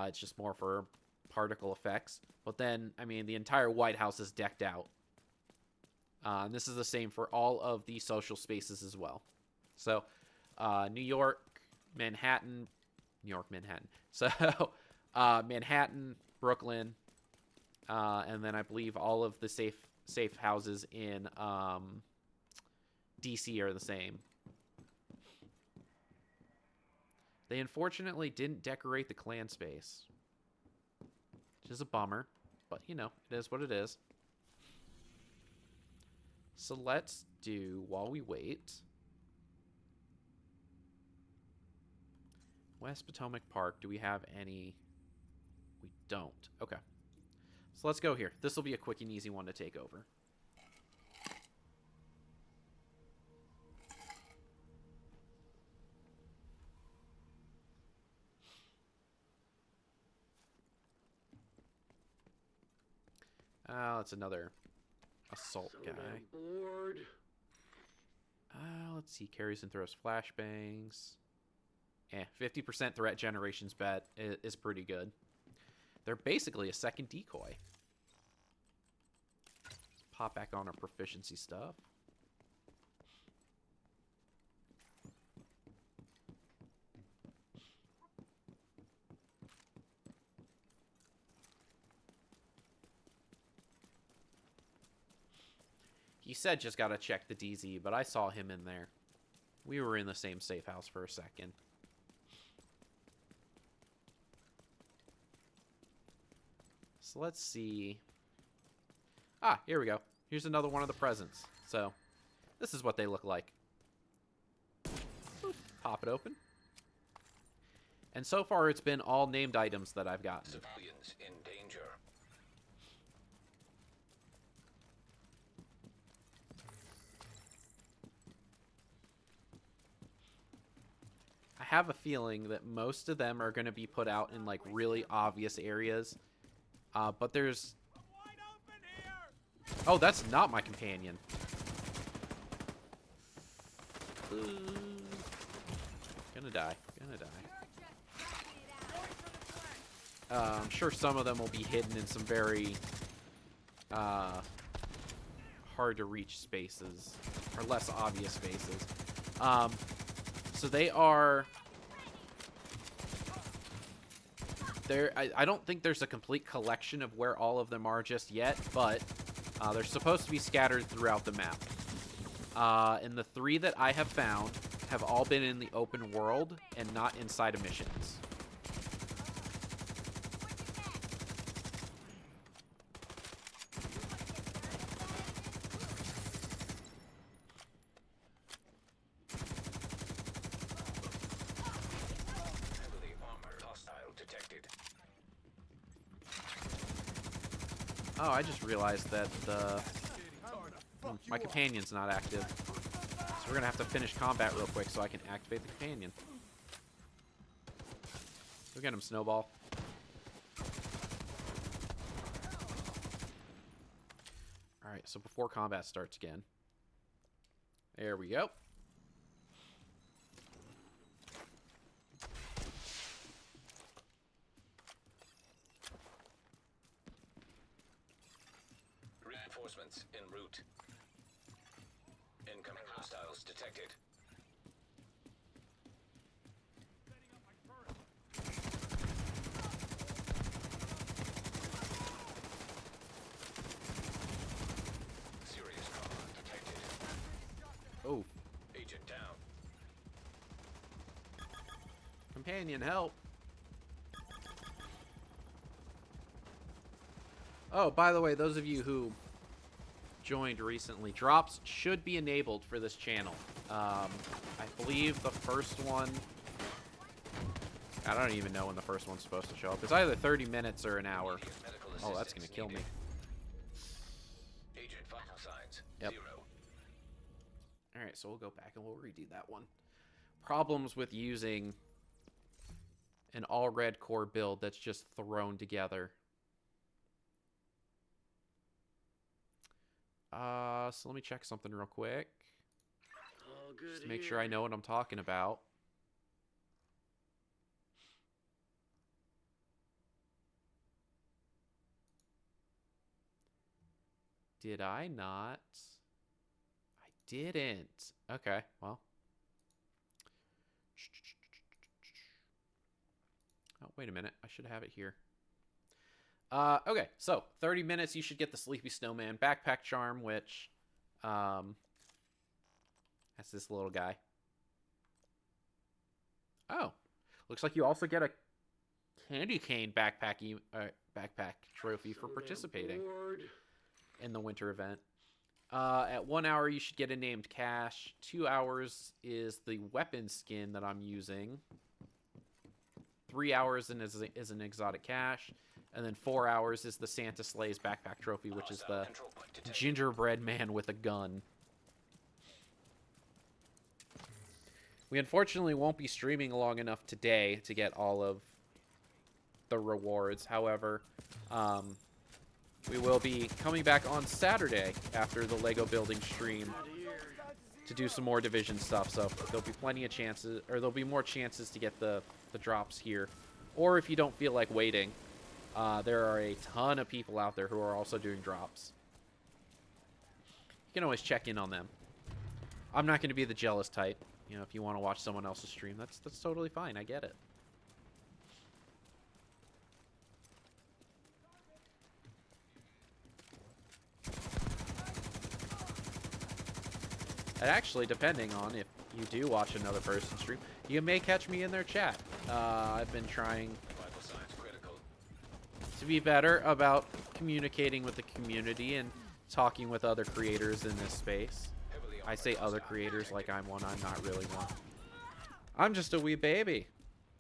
It's just more for particle effects. But then, I mean, the entire White House is decked out. And this is the same for all of the social spaces as well. So, New York, Manhattan. So, Manhattan, Brooklyn, and then I believe all of the safe houses in DC are the same. They unfortunately didn't decorate the clan space, which is a bummer, but you know, it is what it is. So let's do, while we wait, West Potomac Park. Do we have any? We don't. Okay. So let's go here. This will be a quick and easy one to take over. That's another assault guy. Bored. Let's see. Carries and throws flashbangs. 50% threat generation's bet is pretty good. They're basically a second decoy. Let's pop back on our proficiency stuff. He said just gotta check the DZ, but I saw him in there. We were in the same safe house for a second. So let's see. Ah, here we go. Here's another one of the presents. So, this is what they look like. Boop. Pop it open. And so far, it's been all named items that I've gotten. Civilians in danger. I have a feeling that most of them are going to be put out in, like, really obvious areas. But there's... Oh, that's not my companion. Gonna die. I'm sure some of them will be hidden in some very hard to reach spaces, or less obvious spaces. So they are... I don't think there's a complete collection of where all of them are just yet, but they're supposed to be scattered throughout the map. And the 3 that I have found have all been in the open world and not inside of missions. Heavily armored hostile detected. Oh, I just realized that my companion's not active. So we're going to have to finish combat real quick so I can activate the companion. Go get him, Snowball. Alright, so before combat starts again. There we go. Reinforcements en route. Incoming hostiles detected. Serious trauma detected. Oh, Agent down. companion, help. Oh, by the way, those of you who joined recently, drops should be enabled for this channel. I believe the first one... I don't even know when the first one's supposed to show up. It's either 30 minutes or an hour. Immediate medical Oh, that's going assistance to kill me. needed. Agent vital signs. Yep. 0. Alright, so we'll go back and we'll redo that one. Problems with using an all-red core build that's just thrown together. So let me check something real quick. All good Just to make sure I know what I'm talking about. Did I not? I didn't. Okay, well. Oh, wait a minute. I should have it here. Okay, so 30 minutes, you should get the Sleepy Snowman backpack charm, which, that's this little guy. Oh, looks like you also get a candy cane backpack trophy for participating in the winter event. At 1 hour, you should get a named cache. 2 hours is the weapon skin that I'm using. 3 hours is an exotic cache. And then 4 hours is the Santa Sleigh's backpack trophy, which is the gingerbread man with a gun. We unfortunately won't be streaming long enough today to get all of the rewards. However, we will be coming back on Saturday after the Lego building stream to do some more Division stuff. So there'll be plenty of chances, or there'll be more chances to get the drops here. Or if you don't feel like waiting, there are a ton of people out there who are also doing drops. You can always check in on them. I'm not going to be the jealous type. You know, if you want to watch someone else's stream, that's totally fine. I get it. And actually, depending on if you do watch another person's stream, you may catch me in their chat. I've been trying Vital signs critical. to be better about communicating with the community and talking with other creators in this space. Heavily I say armored other hostile creators like detected. I'm one. I'm not really one. I'm just a wee baby.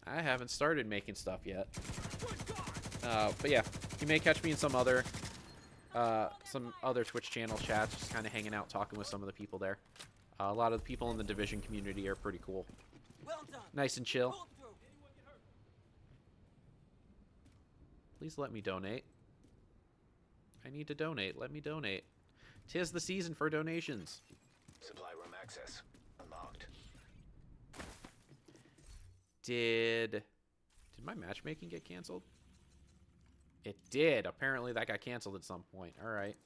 I haven't started making stuff yet. But yeah, you may catch me in some other Twitch channel chats, just kind of hanging out, talking with some of the people there. A lot of the people in the Division community are pretty cool. Nice and chill. Please let me donate. I need to donate. Let me donate. 'Tis the season for donations. Supply room access unlocked. Did my matchmaking get canceled? It did. Apparently that got canceled at some point. All right.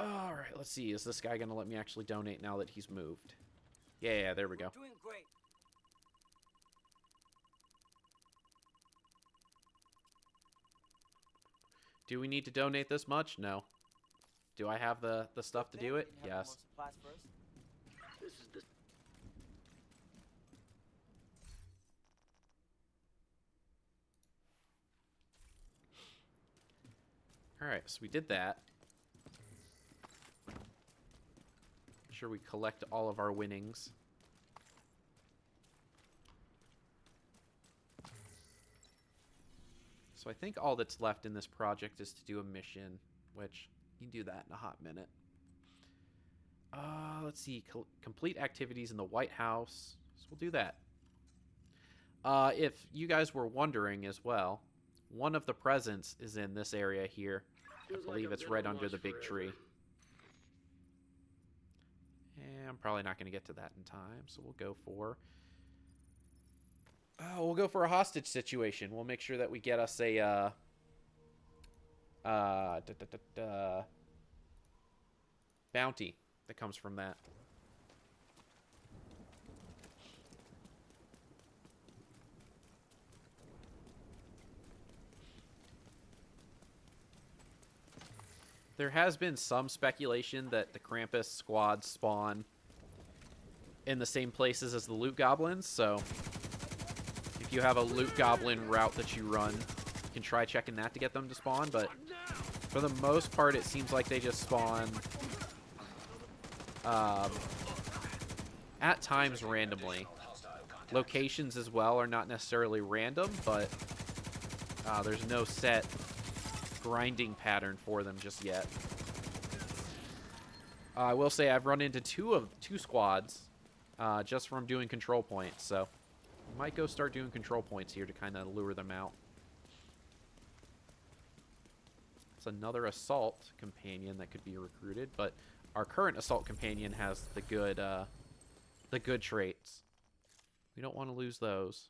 All right, let's see. Is this guy going to let me actually donate now that he's moved? Yeah, there we go. Doing great. Do we need to donate this much? No. Do I have the stuff to do it? Yes. This is the Alright, so we did that. Make sure we collect all of our winnings. So I think all that's left in this project is to do a mission, which you can do that in a hot minute. Let's see. Complete activities in the White House. So we'll do that. If you guys were wondering as well, one of the presents is in this area here. I Feels like believe I'm it's gonna right under watch the big forever. tree. And I'm probably not going to get to that in time, so we'll go for... we'll go for a hostage situation. We'll make sure that we get us a... bounty that comes from that. There has been some speculation that the Krampus squad spawn in the same places as the loot goblins, so if you have a loot goblin route that you run, you can try checking that to get them to spawn, but for the most part it seems like they just spawn at times randomly. Locations as well are not necessarily random, but there's no set grinding pattern for them just yet. I will say I've run into two squads just from doing control points, so I might go start doing control points here to kind of lure them out. It's another assault companion that could be recruited, but our current assault companion has the good traits. We don't want to lose those.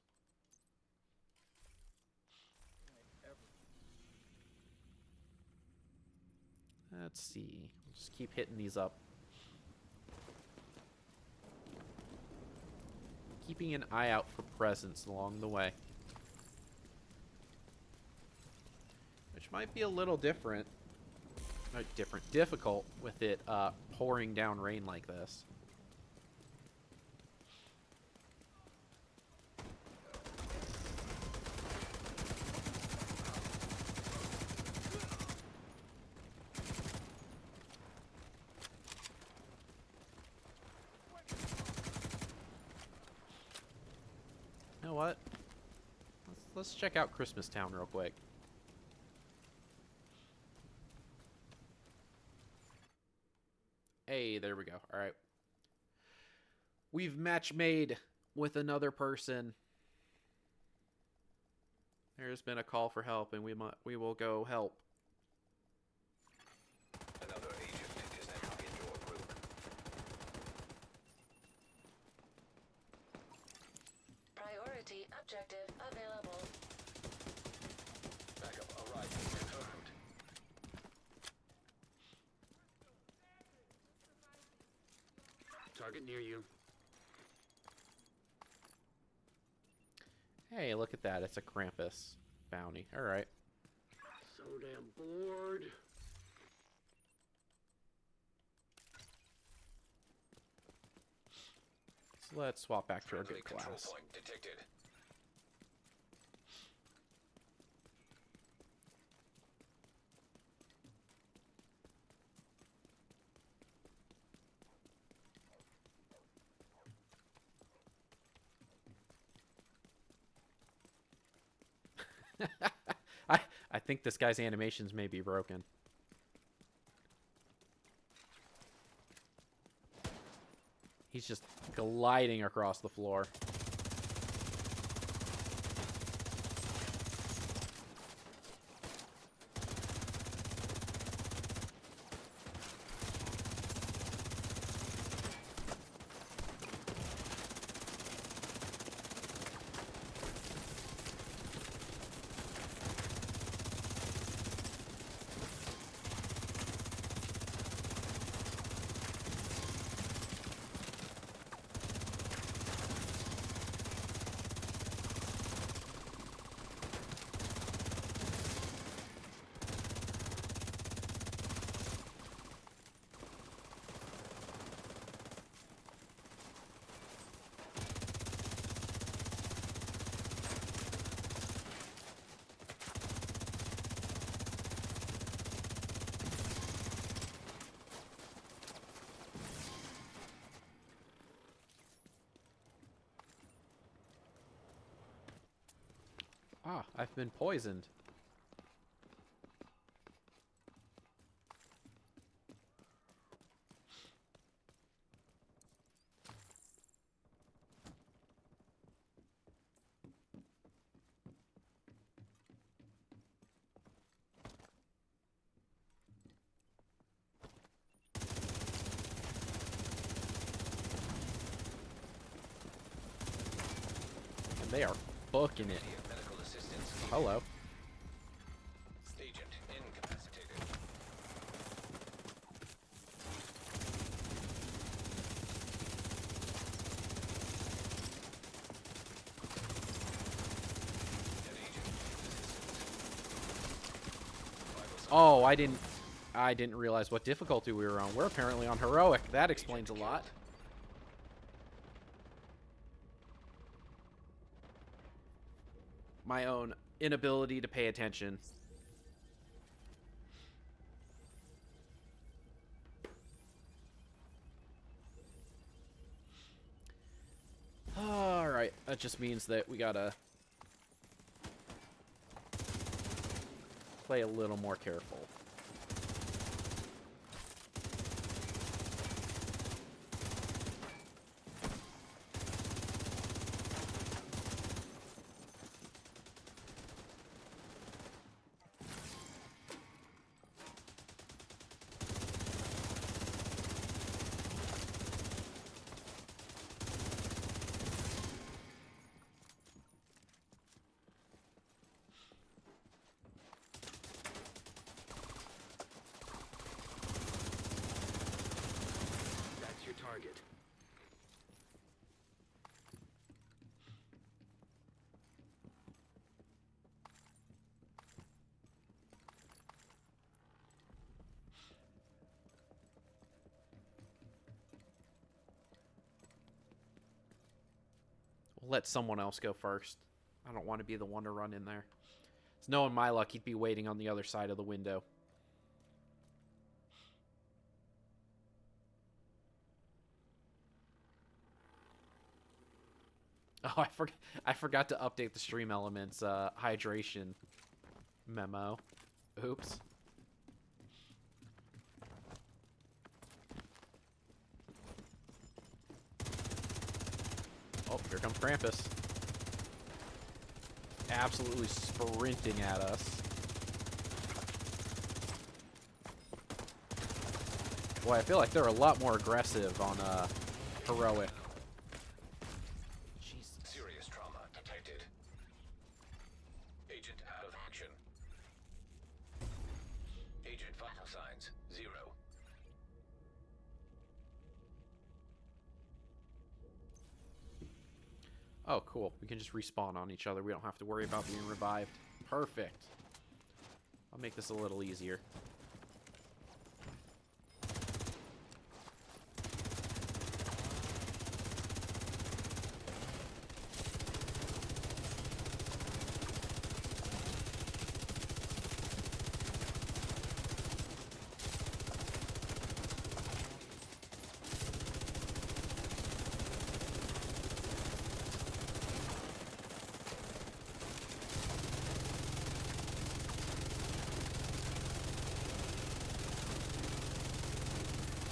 Let's see. We'll just keep hitting these up. Keeping an eye out for presents along the way. Which might be a little different. Difficult with it pouring down rain like this. You know what? Let's check out Christmas Town real quick. Hey, there we go. All right. We've match made with another person. There's been a call for help, and we will go help. Another agent is now in your group. Priority objective available. Backup arrival confirmed. Target near you. Hey, look at that. It's a Krampus bounty. All right. So damn bored. So let's swap back to our Friendly good control class. point detected. I think this guy's animations may be broken. He's just gliding across the floor. Ah, I've been poisoned. They are booking it. Medical assistance. Hello. Agent incapacitated. Oh, I didn't realize what difficulty we were on. We're apparently on heroic. That explains a lot. My own inability to pay attention. Alright, that just means that we gotta play a little more careful. That's your target. We'll let someone else go first. I don't want to be the one to run in there. It's knowing my luck, he'd be waiting on the other side of the window. Oh, I forgot to update the stream elements hydration memo. Oops. Oh, here comes Krampus. Absolutely sprinting at us. Boy, I feel like they're a lot more aggressive on heroic. Jesus. Serious trauma detected. Agent out of action. Agent vital signs 0. Oh, cool. We can just respawn on each other. We don't have to worry about being revived. Perfect. I'll make this a little easier.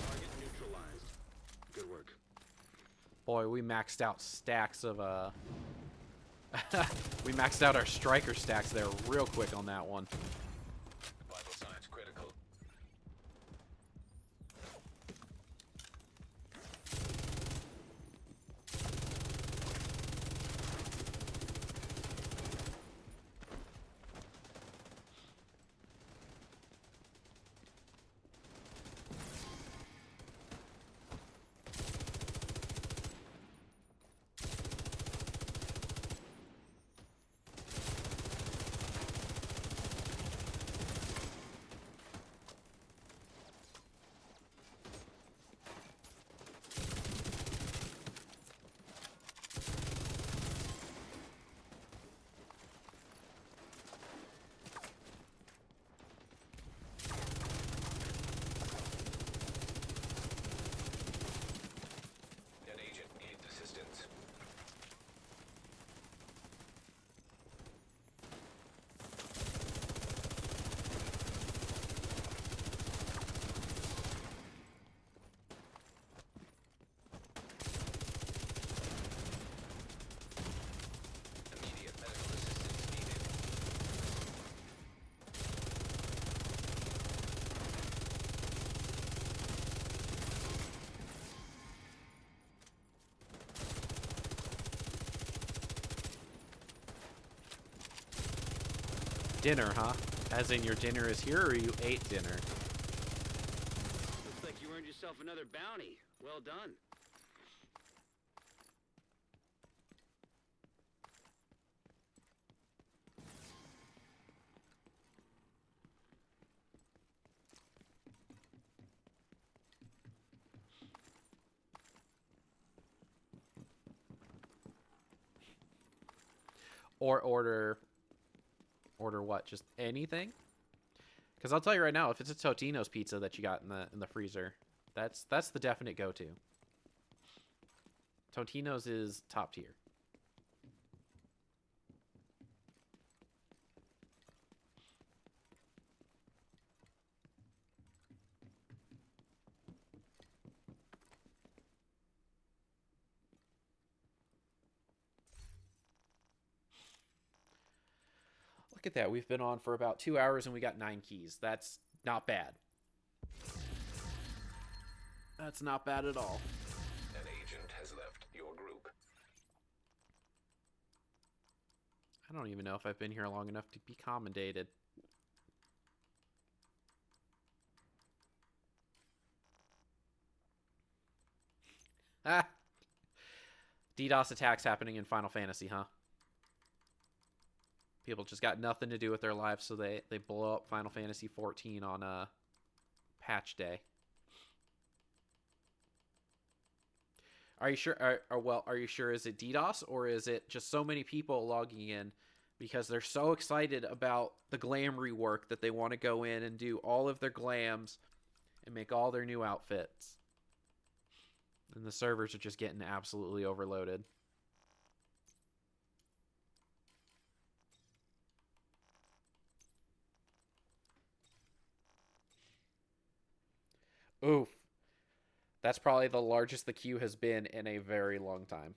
Target neutralized. Good work. Boy, we maxed out stacks of we maxed out our striker stacks there real quick on that one. Vital signs critical. Dinner, huh? As in your dinner is here, or you ate dinner? Looks like you earned yourself another bounty. Well done. Or order what? Just anything? Because I'll tell you right now, if it's a Totino's pizza that you got in the freezer, that's the definite go-to. Totino's is top tier. Look at that. We've been on for about 2 hours and we got 9 keys. That's not bad. That's not bad at all. An agent has left your group. I don't even know if I've been here long enough to be commendated. Ah! DDoS attacks happening in Final Fantasy, huh? People just got nothing to do with their lives, so they blow up Final Fantasy 14 on patch day. Are you sure? Are you sure? Is it DDoS, or is it just so many people logging in because they're so excited about the glam rework that they want to go in and do all of their glams and make all their new outfits, and the servers are just getting absolutely overloaded. Oof. That's probably the largest the queue has been in a very long time.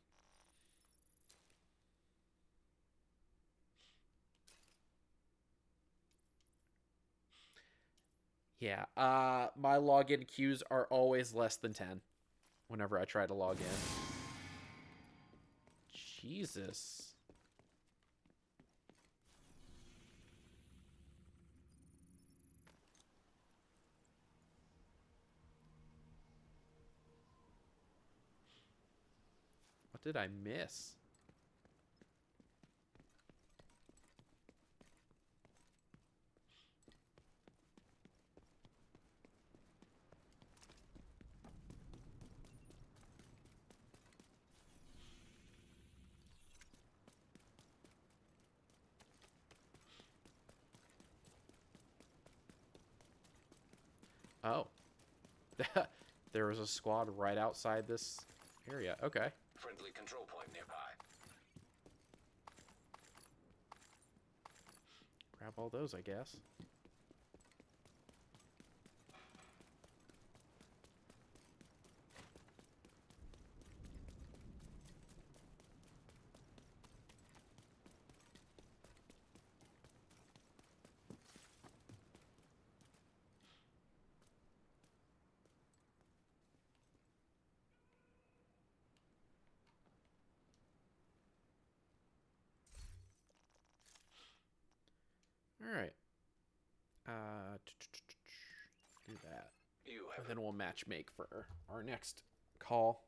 Yeah, my login queues are always less than 10 whenever I try to log in. Jesus. What did I miss? Oh. There was a squad right outside this area. Okay. Friendly control point nearby. Grab all those, I guess. All right. Do that. You And have then we'll match make for our next call.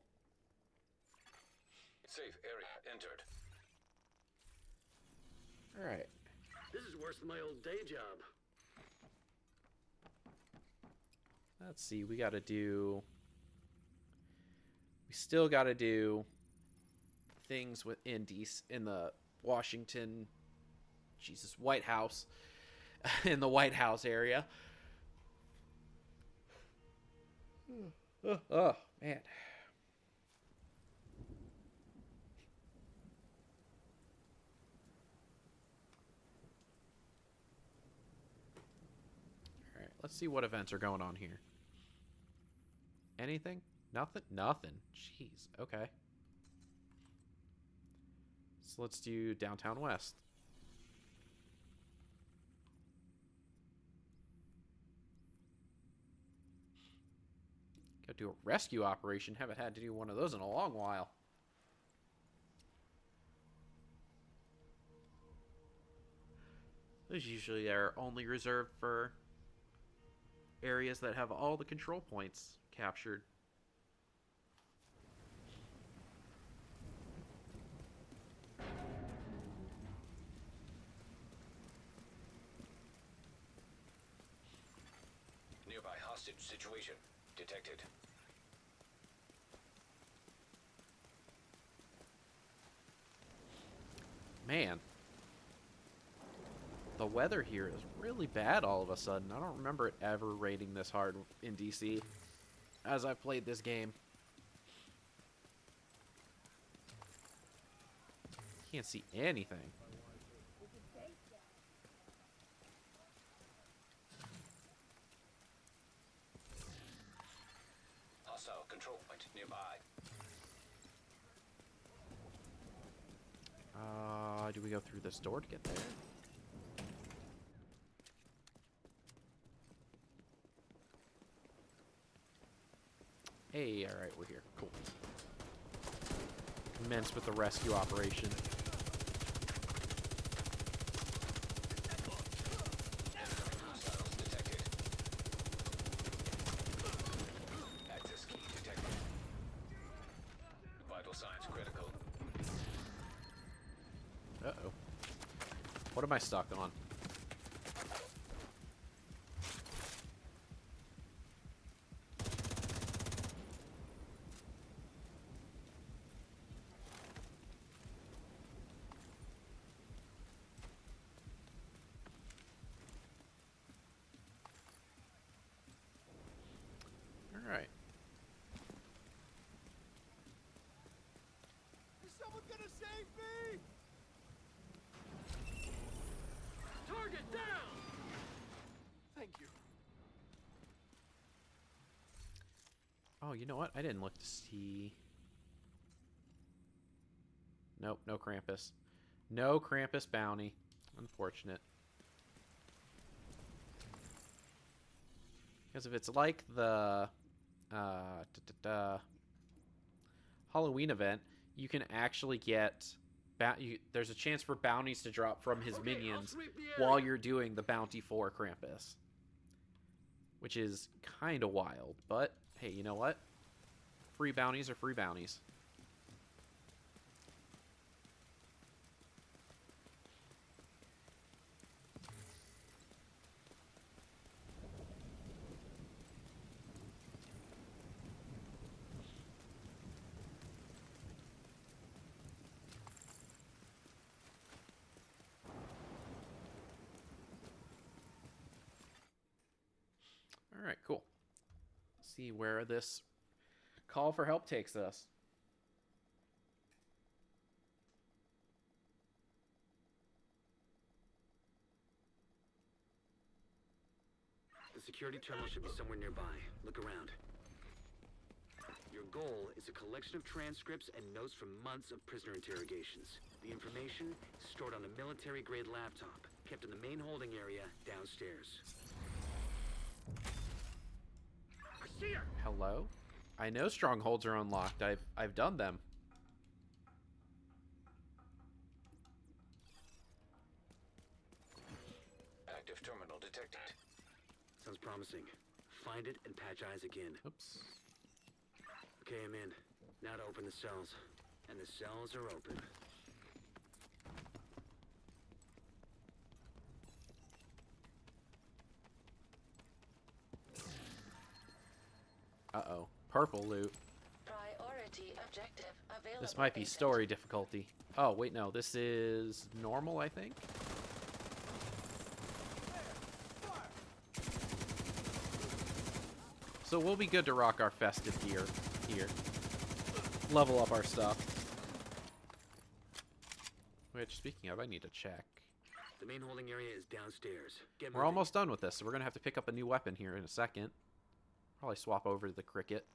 safe area entered. All right. This is worse than my old day job. Let's see. We still got to do things within in the Washington, White House, in the White House area. Oh, man. All right, let's see what events are going on here. Anything? Nothing? Nothing. Jeez. Okay. So let's do Downtown West. Gotta do a rescue operation. Haven't had to do one of those in a long while. Those usually are only reserved for areas that have all the control points captured. Nearby hostage situation detected. Man, the weather here is really bad all of a sudden. I don't remember it ever raining this hard in DC as I've played this game. Can't see anything. Hostile control point nearby. Do we go through this door to get there? Hey, alright, we're here. Cool. Commence with the rescue operation. Hostiles detected. Access key detected. Vital signs critical. Uh-oh. What am I stuck on? Alright. Is someone gonna save me? Target down! Thank you. Oh, you know what? I didn't look to see... Nope, no Krampus. No Krampus bounty. Unfortunate. Because if it's like the Halloween event, you can actually get... there's a chance for bounties to drop from his minions while you're doing the bounty for Krampus. Which is kind of wild, but hey, you know what? Free bounties are free bounties. Alright, cool. See where this call for help takes us. The security terminal should be somewhere nearby. Look around. Your goal is a collection of transcripts and notes from months of prisoner interrogations. The information is stored on a military-grade laptop, kept in the main holding area downstairs. I see her! Hello? I know strongholds are unlocked. I've done them. Active terminal detected. Sounds promising. Find it and patch eyes again. Oops. Okay, I'm in. Now to open the cells. And the cells are open. Uh-oh. Purple loot. Priority objective available. This might be agent. story difficulty. Oh, wait, no. This is normal, I think. So we'll be good to rock our festive gear here. Level up our stuff. Which, speaking of, I need to check. The main holding area is downstairs. Get We're moving. almost done with this, so we're going to have to pick up a new weapon here in a second. Probably swap over to the cricket.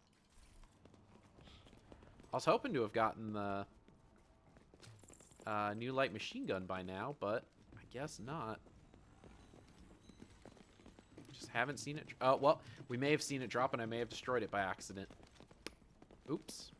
I was hoping to have gotten the new light machine gun by now, but I guess not. Just haven't seen it. Oh, well, we may have seen it drop and I may have destroyed it by accident. Oops.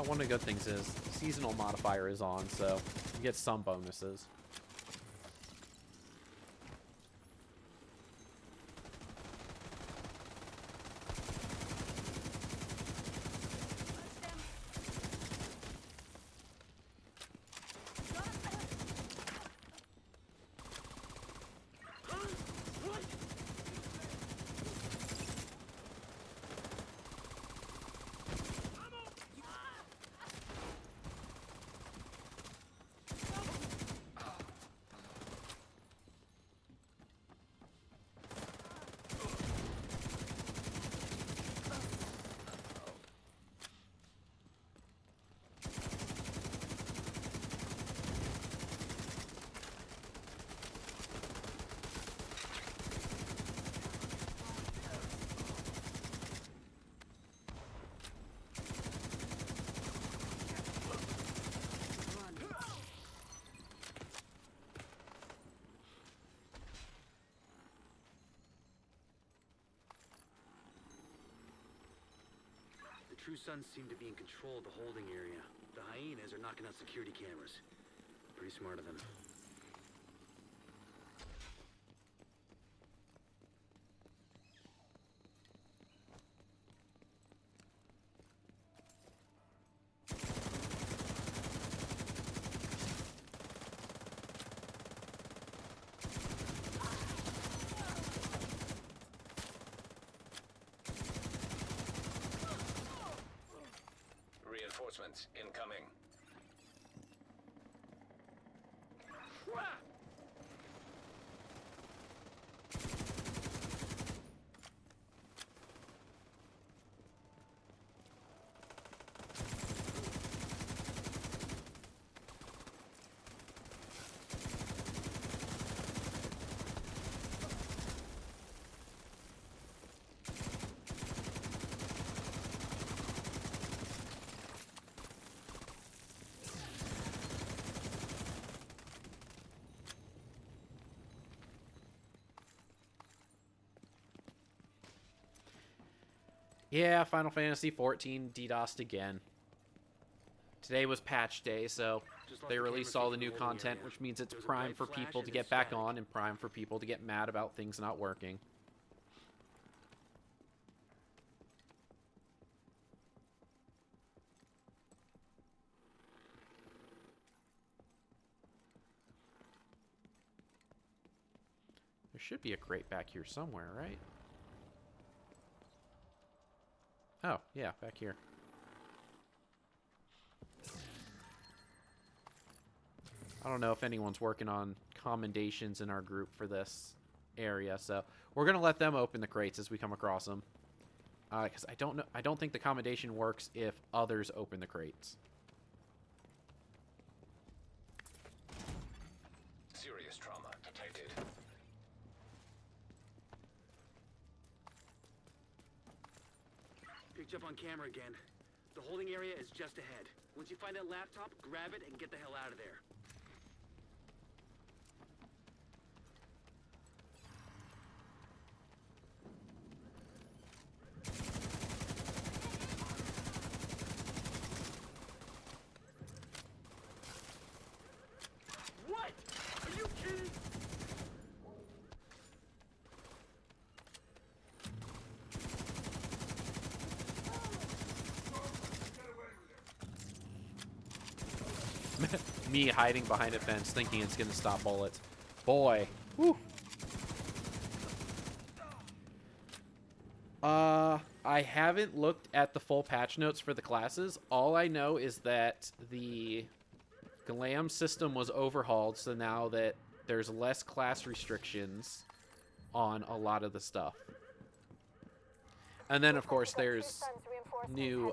one of the good things is seasonal modifier is on, so you get some bonuses. True Sons seem to be in control of the holding area. The hyenas are knocking out security cameras. Pretty smart of them. Reinforcements incoming. Yeah, Final Fantasy 14 DDoSed again. Today was patch day, so they released all the new content, which means it's prime for people to get back on and prime for people to get mad about things not working. There should be a crate back here somewhere, right? Oh, yeah, back here. I don't know if anyone's working on commendations in our group for this area, so we're gonna let them open the crates as we come across them. Because I don't think the commendation works if others open the crates. Serious trauma detected. Picked up on camera again. The holding area is just ahead. Once you find that laptop, grab it and get the hell out of there. What? Are you kidding? Me hiding behind a fence thinking it's gonna stop bullets. Boy. Whew. I haven't looked at the full patch notes for the classes. All I know is that the glam system was overhauled, so now that there's less class restrictions on a lot of the stuff. And then, of course, there's new,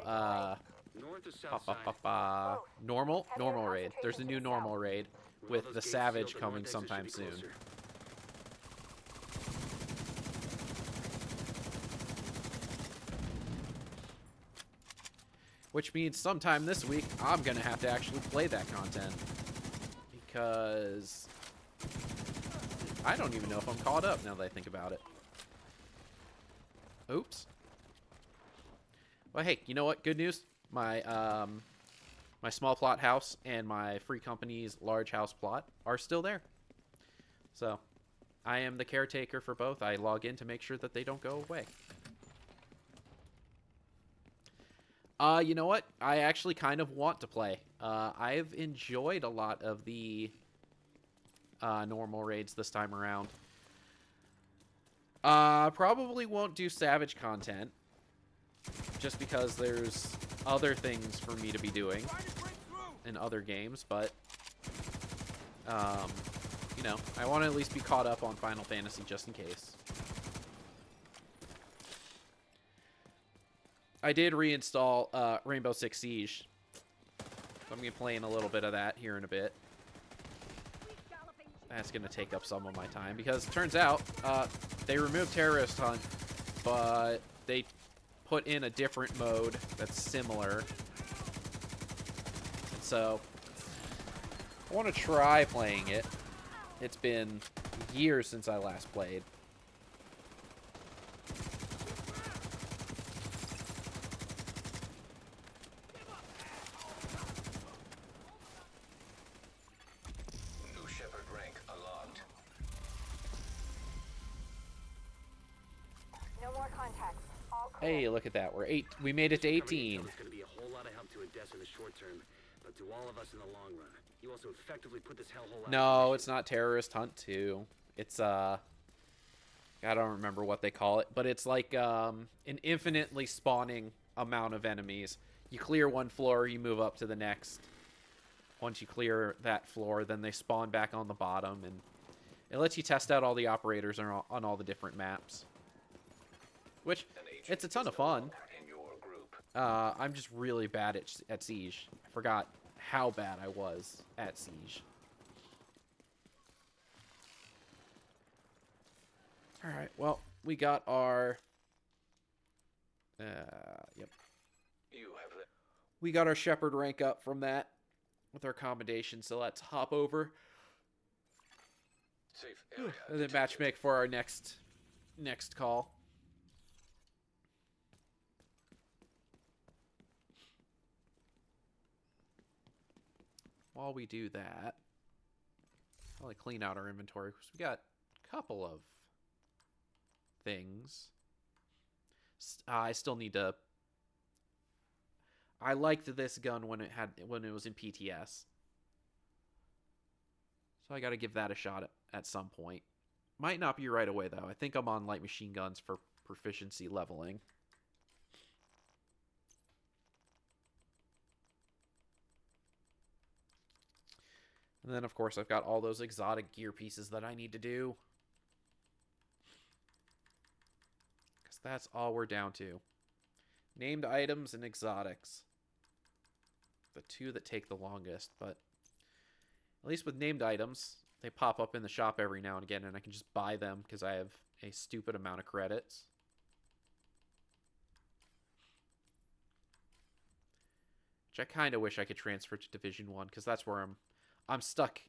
North or south side? normal raid. There's a new normal raid with the Savage coming sometime soon. Which means sometime this week, I'm going to have to actually play that content. Because I don't even know if I'm caught up now that I think about it. Oops. Well, hey, you know what? Good news. My My small plot house and my free company's large house plot are still there. So I am the caretaker for both. I log in to make sure that they don't go away. You know what? I actually kind of want to play. I've enjoyed a lot of the normal raids this time around. Probably won't do Savage content, just because there's other things for me to be doing in other games, but, you know, I want to at least be caught up on Final Fantasy just in case. I did reinstall Rainbow Six Siege. So I'm going to be playing a little bit of that here in a bit. That's going to take up some of my time because it turns out they removed Terrorist Hunt, but they put in a different mode that's similar. And so I want to try playing it. It's been years since I last played. New Shepard rank unlocked. No more contacts. All clear. Hey, look at that. We made it to 18. It's going to be a whole lot of help to Odessa in the short term, but to all of us in the long run. You also effectively put this hellhole out. No, it's not Terrorist Hunt 2. It's I don't remember what they call it, but it's like an infinitely spawning amount of enemies. You clear one floor, you move up to the next. Once you clear that floor, then they spawn back on the bottom, and it lets you test out all the operators on all the different maps. Which, it's a ton of fun. In your group. I'm just really bad at Siege. I forgot how bad I was at Siege. Alright, well, we got our... yep. You have the We got our Shepherd rank up from that with our commendation, so let's hop over safe area. and then matchmake for our next call. While we do that, probably clean out our inventory because we got a couple of things. I still need to. I liked this gun when it was in PTS, so I got to give that a shot at some point. Might not be right away though. I think I'm on light machine guns for proficiency leveling. And then, of course, I've got all those exotic gear pieces that I need to do. Because that's all we're down to. Named items and exotics. The two that take the longest, but at least with named items, they pop up in the shop every now and again, and I can just buy them because I have a stupid amount of credits. Which I kind of wish I could transfer to Division 1, because that's where I'm stuck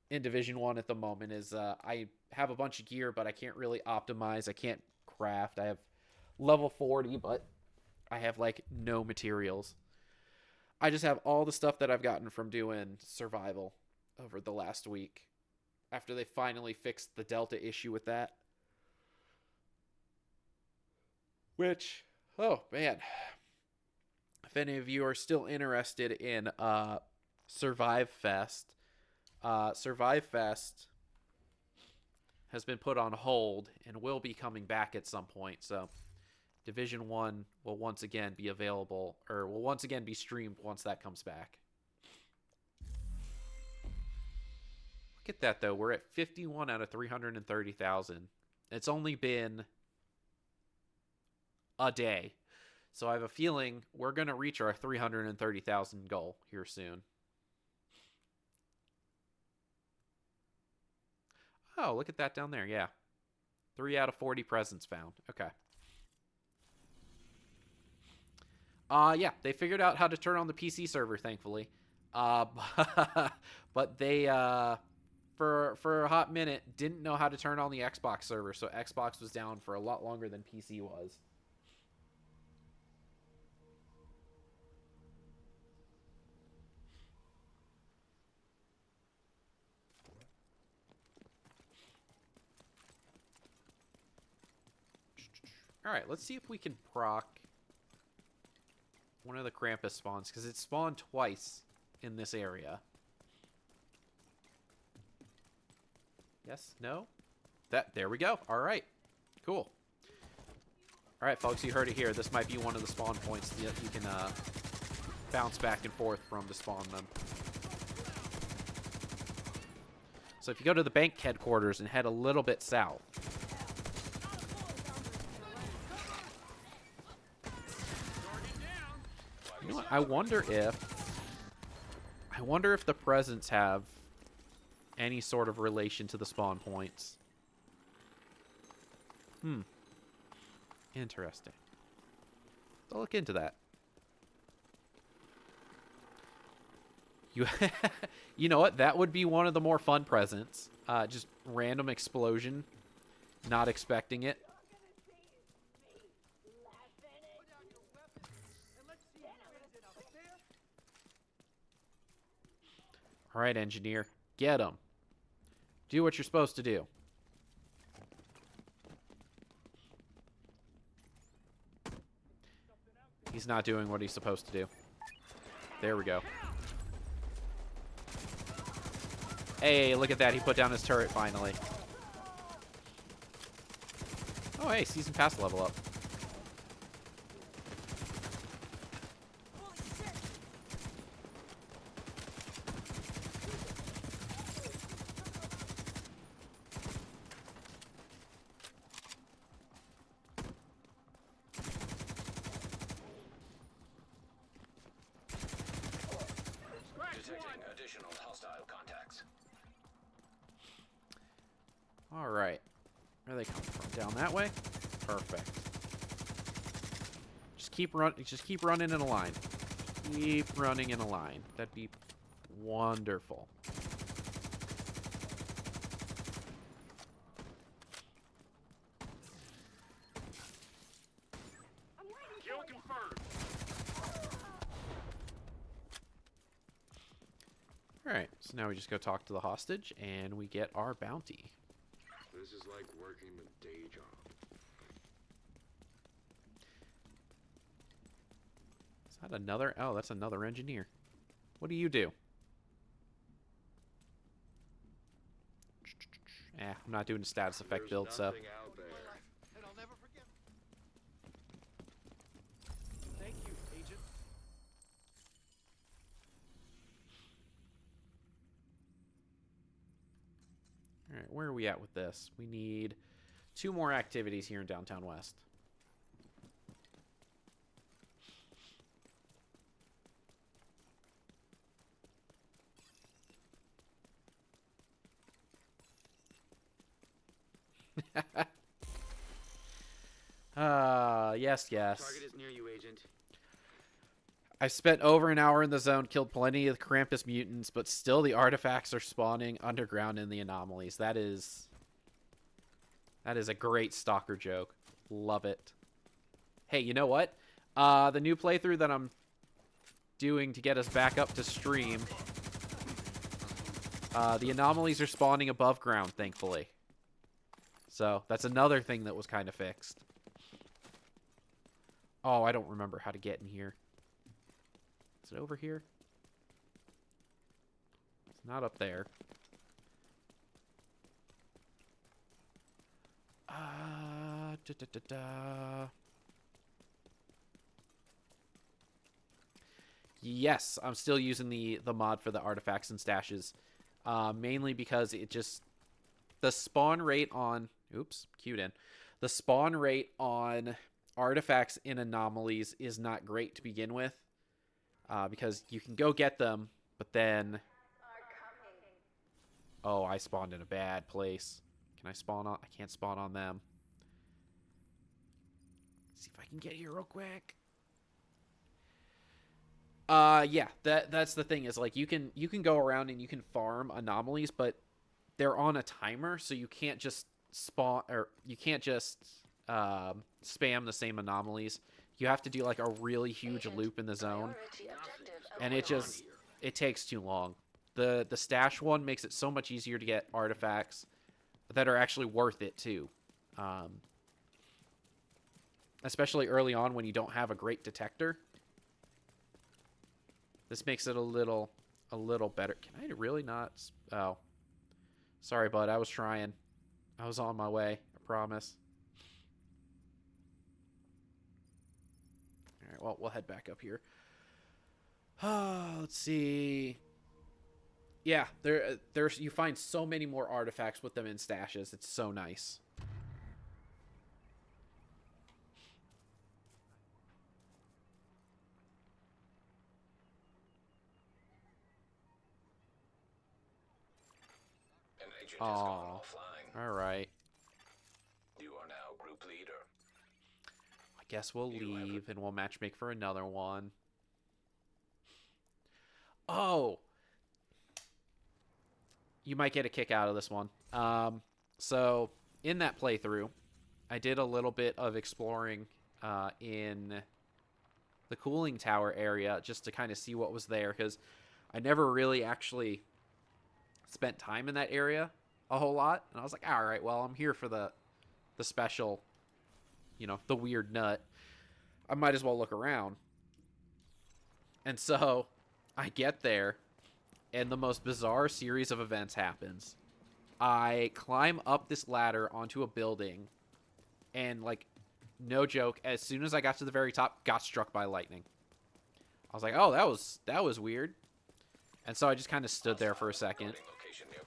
in Division 1 at the moment. Is I have a bunch of gear, but I can't really optimize. I can't craft. I have level 40, but I have like no materials. I just have all the stuff that I've gotten from doing survival over the last week, after they finally fixed the Delta issue with that. Which, oh man, if any of you are still interested in Survive Fest. Survive Fest has been put on hold and will be coming back at some point. So Division 1 will once again be available, or will once again be streamed once that comes back. Look at that, though. We're at 51 out of 330,000. It's only been a day. So I have a feeling we're going to reach our 330,000 goal here soon. Oh, look at that down there. Yeah. 3 out of 40 presents found. Okay. Yeah, they figured out how to turn on the PC server, thankfully. But they, for a hot minute, didn't know how to turn on the Xbox server, so Xbox was down for a lot longer than PC was. Alright, let's see if we can proc one of the Krampus spawns, because it spawned twice in this area. Yes? No? There we go. Alright. Cool. Alright, folks, you heard it here. This might be one of the spawn points that you can bounce back and forth from to spawn them. So if you go to the bank headquarters and head a little bit south. You know what? I wonder if the presents have any sort of relation to the spawn points. Interesting. I'll look into that. You know what? That would be one of the more fun presents. Just random explosion. Not expecting it. Alright, engineer. Get him. Do what you're supposed to do. He's not doing what he's supposed to do. There we go. Hey, look at that. He put down his turret finally. Oh, hey, season pass level up. Detecting additional hostile contacts. All right. Where are they coming from? Down that way? Perfect. Just keep running in a line. Keep running in a line. That'd be wonderful. Kill confirmed. Alright, so now we just go talk to the hostage, and we get our bounty. This is like working a day job. Is that another? Oh, that's another engineer. What do you do? I'm not doing a status effect build, so... Out there. And I'll never forget. Thank you, Agent. Alright, where are we at with this? We need 2 more activities here in Downtown West. Yes. Target is near you, Agent. I've spent over an hour in the zone, killed plenty of the Krampus mutants, but still the artifacts are spawning underground in the anomalies. That is a great stalker joke. Love it. Hey, you know what? The new playthrough that I'm doing to get us back up to stream, the anomalies are spawning above ground, thankfully. So that's another thing that was kind of fixed. Oh, I don't remember how to get in here. Is it over here? It's not up there. Yes, I'm still using the mod for the artifacts and stashes. Mainly because it just... The spawn rate on... Oops, queued in. The spawn rate on artifacts in anomalies is not great to begin with. Because you can go get them, but then... Oh, I spawned in a bad place. Can I spawn on... I can't spawn on them. Let's see if I can get here real quick. Yeah, that's the thing is, like, you can go around and you can farm anomalies, but they're on a timer, so you can't just spawn, or you can't just spam the same anomalies. You have to do like a really huge loop in the zone, and it takes too long. The stash one makes it so much easier to get artifacts that are actually worth it too. especially early on when you don't have a great detector. This makes it a little better. Can I really not? Oh, sorry, bud. I was trying. I was on my way. I promise. All right. Well, we'll head back up here. Let's see. Yeah, there's you find so many more artifacts with them in stashes. It's so nice. An agent has gone Oh, offline. all right. You are now group leader. I guess we'll leave and we'll matchmake for another one. Oh, you might get a kick out of this one. So in that playthrough, I did a little bit of exploring in the cooling tower area just to kind of see what was there, because I never really actually spent time in that area a whole lot. And I was like, all right, well, I'm here for the special, the weird nut. I might as well look around. And so I get there, and the most bizarre series of events happens. I climb up this ladder onto a building, and, like, no joke, as soon as I got to the very top, got struck by lightning. I was like, oh, that was weird. And so I just kind of stood there for a second.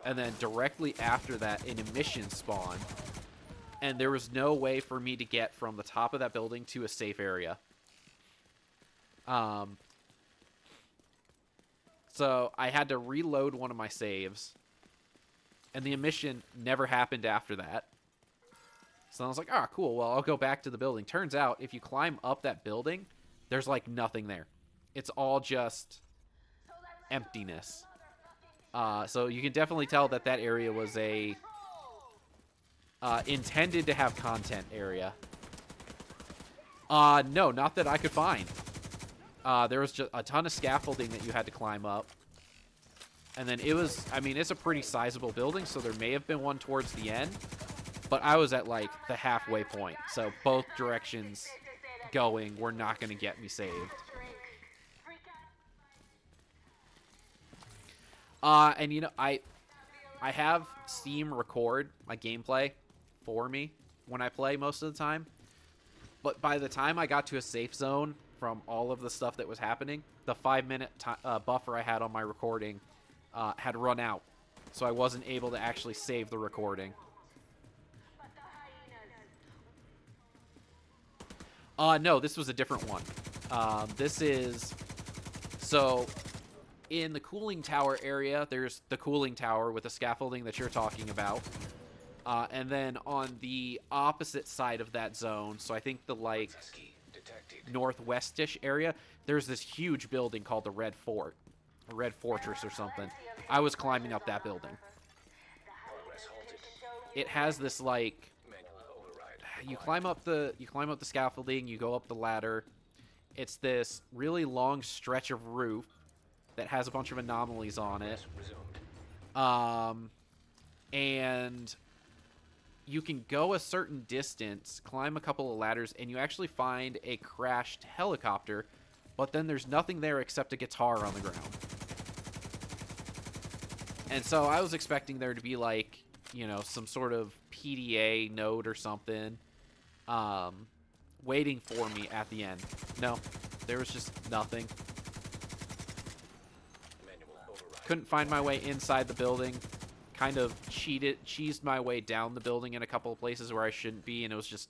And then directly after that, an emission spawned. And there was no way for me to get from the top of that building to a safe area. So I had to reload one of my saves. And the emission never happened after that. So I was like, ah, cool. Well, I'll go back to the building. Turns out, if you climb up that building, there's, like, nothing there. It's all just emptiness. So you can definitely tell that that area was a intended to have content area. No, not that I could find. There was just a ton of scaffolding that you had to climb up. And then it was, I mean, it's a pretty sizable building, so there may have been one towards the end. But I was at, like, the halfway point. So both directions going were not going to get me saved. And, I have Steam record my gameplay for me when I play most of the time. But by the time I got to a safe zone from all of the stuff that was happening, the 5-minute buffer I had on my recording had run out. So I wasn't able to actually save the recording. No, this was a different one. This is... So, in the cooling tower area, there's the cooling tower with the scaffolding that you're talking about. And then on the opposite side of that zone, so I think the, like, northwestish area, there's this huge building called the Red Fort. Or Red Fortress or something. I was climbing up that building. It has this, like... You climb up the scaffolding, you go up the ladder. It's this really long stretch of roof that has a bunch of anomalies on it. And you can go a certain distance, climb a couple of ladders, and you actually find a crashed helicopter, but then there's nothing there except a guitar on the ground. And so I was expecting there to be, like, some sort of PDA node or something waiting for me at the end. No, there was just nothing. Couldn't find my way inside the building. Kind of cheesed my way down the building in a couple of places where I shouldn't be, and it was just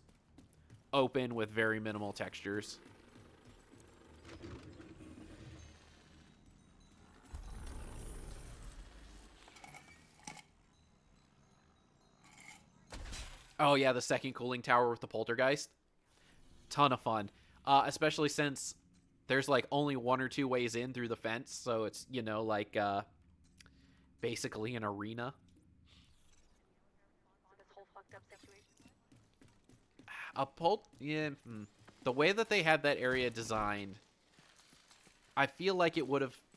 open with very minimal textures. Oh yeah, the second cooling tower with the poltergeist. Ton of fun. Especially since there's, like, only one or two ways in through the fence, so it's, like, basically an arena. The way that they had that area designed, I feel like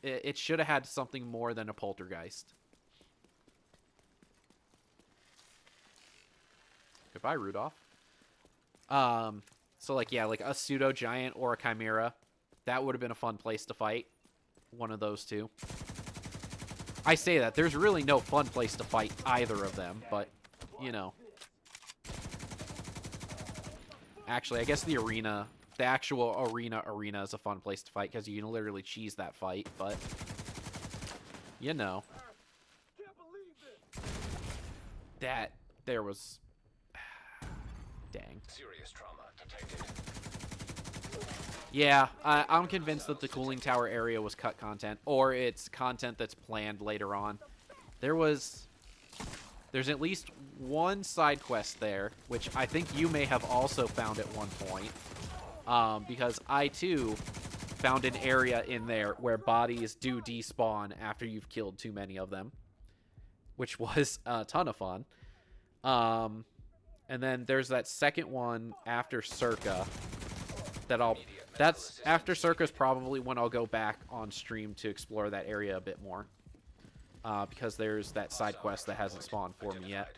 it should have had something more than a poltergeist. Goodbye, Rudolph. So, like, yeah, like a pseudo giant or a chimera. That would have been a fun place to fight. One of those two. I say that. There's really no fun place to fight either of them, but, you know. Actually, I guess the actual arena is a fun place to fight because you can literally cheese that fight, but, you know. There was... Dang. Serious trauma detected. Yeah, I'm convinced that the cooling tower area was cut content, or it's content that's planned later on. There's at least one side quest there, which I think you may have also found at one point, because I too found an area in there where bodies do despawn after you've killed too many of them, which was a ton of fun. And then there's that second one after Circa that's after Circa's probably when I'll go back on stream to explore that area a bit more. Because there's that side quest that hasn't spawned for me yet.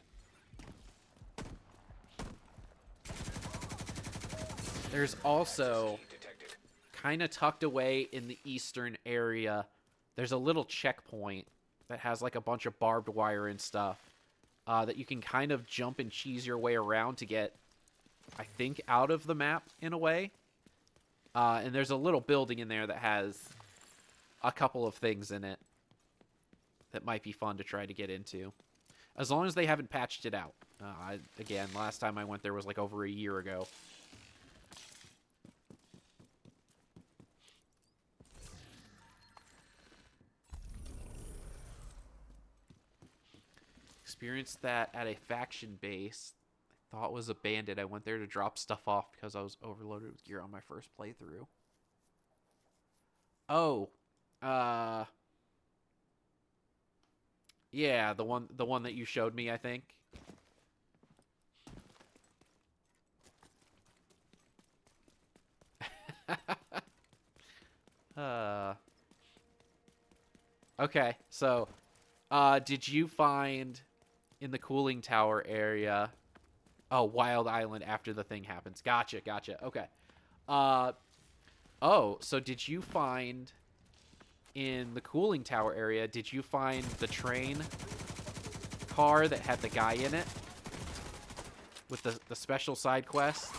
There's also, kind of tucked away in the eastern area, there's a little checkpoint that has like a bunch of barbed wire and stuff that you can kind of jump and cheese your way around to get, I think, out of the map in a way. And there's a little building in there that has a couple of things in it that might be fun to try to get into. As long as they haven't patched it out. Again, last time I went there was like over a year ago. Experienced that at a faction base. I thought was a bandit. I went there to drop stuff off because I was overloaded with gear on my first playthrough. Oh, yeah, the one that you showed me, I think. Okay, so, did you find in the cooling tower area? Oh, Wild Island after the thing happens. Gotcha, gotcha. Okay. Oh, so did you find in the cooling tower area, did you find the train car that had the guy in it? With the special side quest?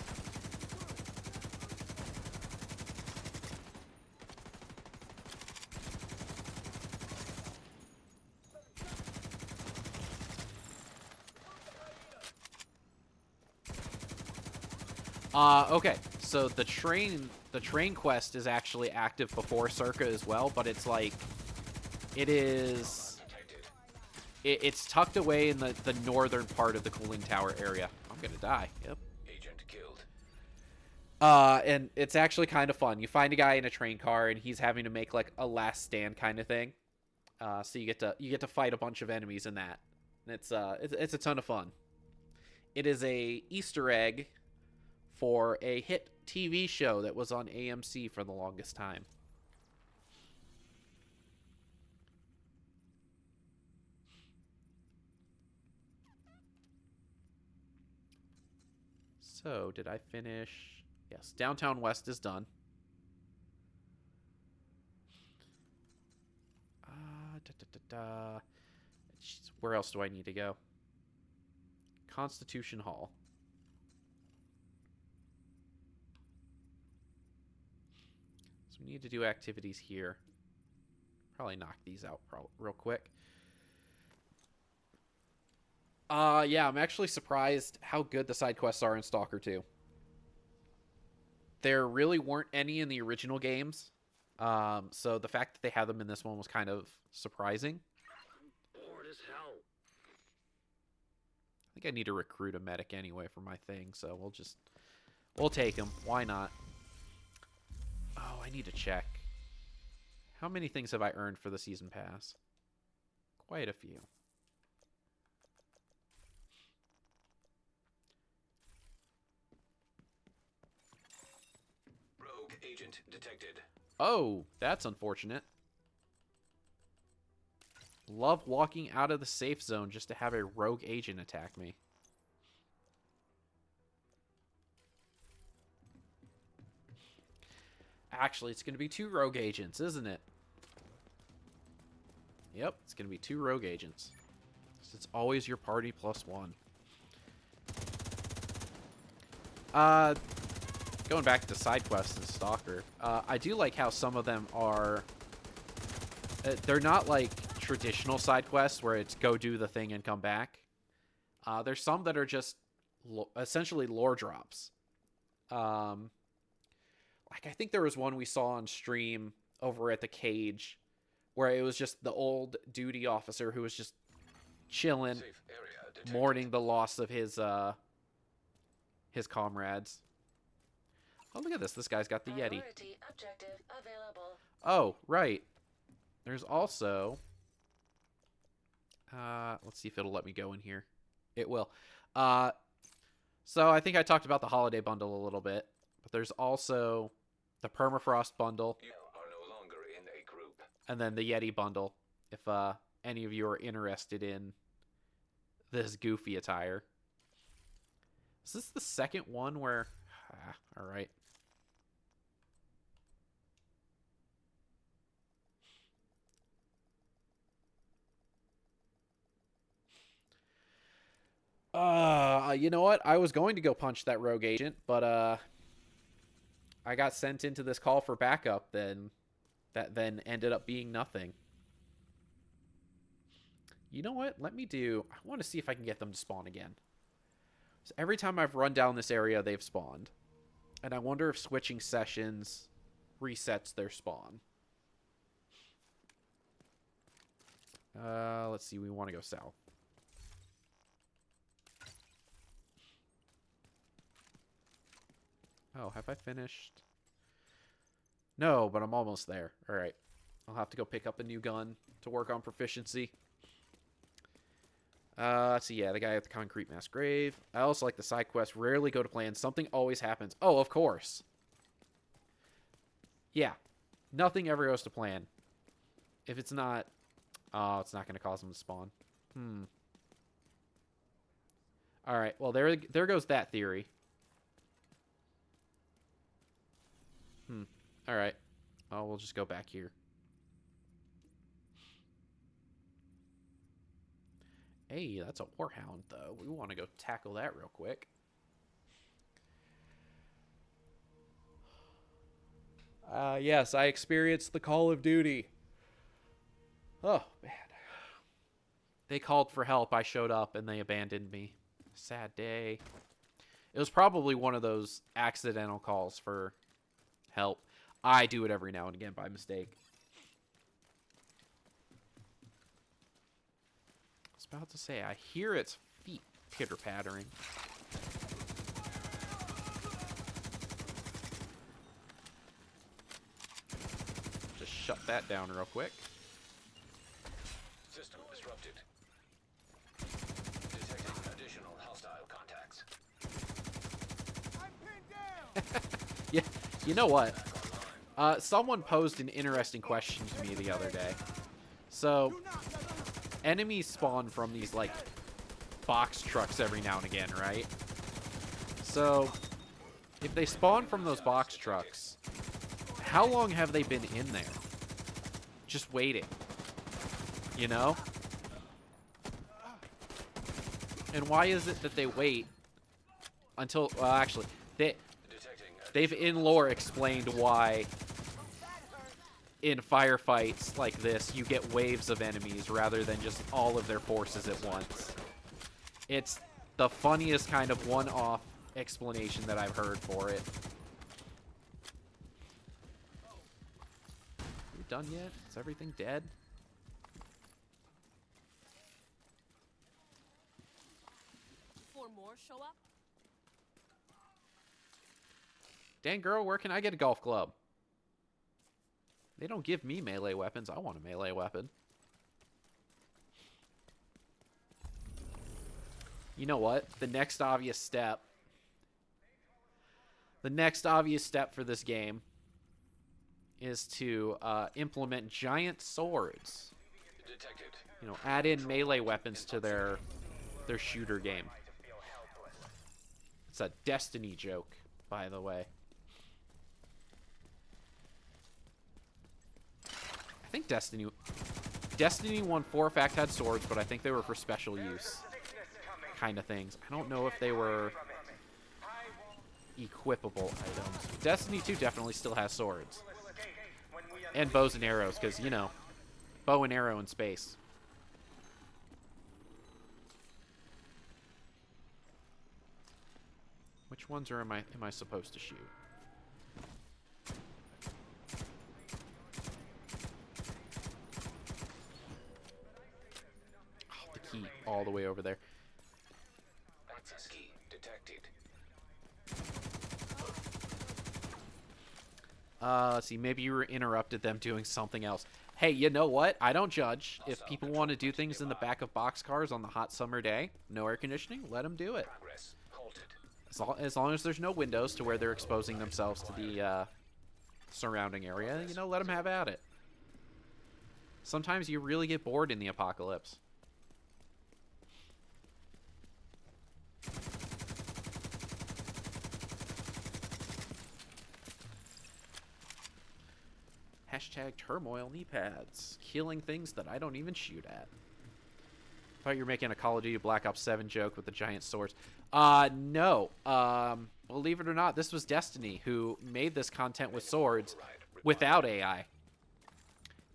Okay, so the train quest is actually active before Circa as well, but it's like, it's tucked away in the northern part of the cooling tower area. I'm gonna die, yep. Agent killed. And it's actually kind of fun. You find a guy in a train car, and he's having to make like a last stand kind of thing. So you get to fight a bunch of enemies in that. And it's a ton of fun. It is a Easter egg for a hit TV show that was on AMC for the longest time. So, did I finish? Yes, Downtown West is done. Where else do I need to go? Constitution Hall. So we need to do activities here. Probably knock these out real quick. Yeah, I'm actually surprised how good the side quests are in Stalker 2. There really weren't any in the original games. So the fact that they had them in this one was kind of surprising. I'm bored as hell. I think I need to recruit a medic anyway for my thing, so we'll take him. Why not? Oh, I need to check. How many things have I earned for the season pass? Quite a few. Rogue agent detected. Oh, that's unfortunate. Love walking out of the safe zone just to have a rogue agent attack me. Actually, it's going to be 2 rogue agents, isn't it? Yep, it's going to be 2 rogue agents. It's always your party plus 1. Going back to side quests and Stalker, I do like how some of them are... they're not like traditional side quests where it's go do the thing and come back. There's some that are just essentially lore drops. Like, I think there was one we saw on stream over at the Cage where it was just the old duty officer who was just chilling, mourning the loss of his comrades. Oh, look at this. This guy's got the Yeti. Priority objective available. Oh, right. There's also... let's see if it'll let me go in here. It will. So I think I talked about the holiday bundle a little bit, but there's also the permafrost bundle. You are no longer in a group. And then the Yeti bundle, if any of you are interested in this goofy attire. Is this the second one where... alright. You know what? I was going to go punch that rogue agent, but I got sent into this call for backup that then ended up being nothing. You know what? I want to see if I can get them to spawn again. So every time I've run down this area, they've spawned. And I wonder if switching sessions resets their spawn. Let's see. We want to go south. Oh, have I finished? No, but I'm almost there. All right. I'll have to go pick up a new gun to work on proficiency. Let's see. Yeah, the guy at the concrete mass grave. I also like the side quests. Rarely go to plan. Something always happens. Oh, of course. Yeah. Nothing ever goes to plan. If it's not... Oh, it's not going to cause them to spawn. All right. Well, there goes that theory. All right. Oh, we'll just go back here. Hey, that's a warhound, though. We want to go tackle that real quick. Yes, I experienced the Call of Duty. Oh, man. They called for help. I showed up, and they abandoned me. Sad day. It was probably one of those accidental calls for help. I do it every now and again by mistake. I was about to say, I hear its feet pitter-pattering. Just shut that down real quick. System disrupted. Detecting additional hostile contacts. Yeah, you know what? Someone posed an interesting question to me the other day. So, enemies spawn from these, like, box trucks every now and again, right? So, if they spawn from those box trucks, how long have they been in there? Just waiting. You know? And why is it that they wait until... Well, actually, they've in lore explained why in firefights like this you get waves of enemies rather than just all of their forces at once. It's the funniest kind of one-off explanation that I've heard for it. Are we done yet? Is everything dead? Four more show up? Dang girl, where can I get a golf club? They don't give me melee weapons. I want a melee weapon. You know what? The next obvious step for this game is to implement giant swords. Detected. You know, add in melee weapons to their shooter game. It's a Destiny joke, by the way. think Destiny 1 for a fact had swords, but I think they were for special use kind of things. I don't know if they were equipable items. Destiny 2 definitely still has swords. And bows and arrows, because, you know, bow and arrow in space. Which ones am I supposed to shoot? Oh, the key all the way over there. Access key detected. Let's see, maybe you interrupted them doing something else. Hey, you know what? I don't judge. If people want to do things in the back of boxcars on the hot summer day, no air conditioning, let them do it. Progress halted. As long as there's no windows to where they're exposing themselves to the surrounding area, you know, let them have at it. Sometimes you really get bored in the apocalypse. Hashtag turmoil knee pads. Killing things that I don't even shoot at. Thought you were making a Call of Duty Black Ops 7 joke with the giant swords. No. Believe it or not, this was Destiny who made this content with swords without AI.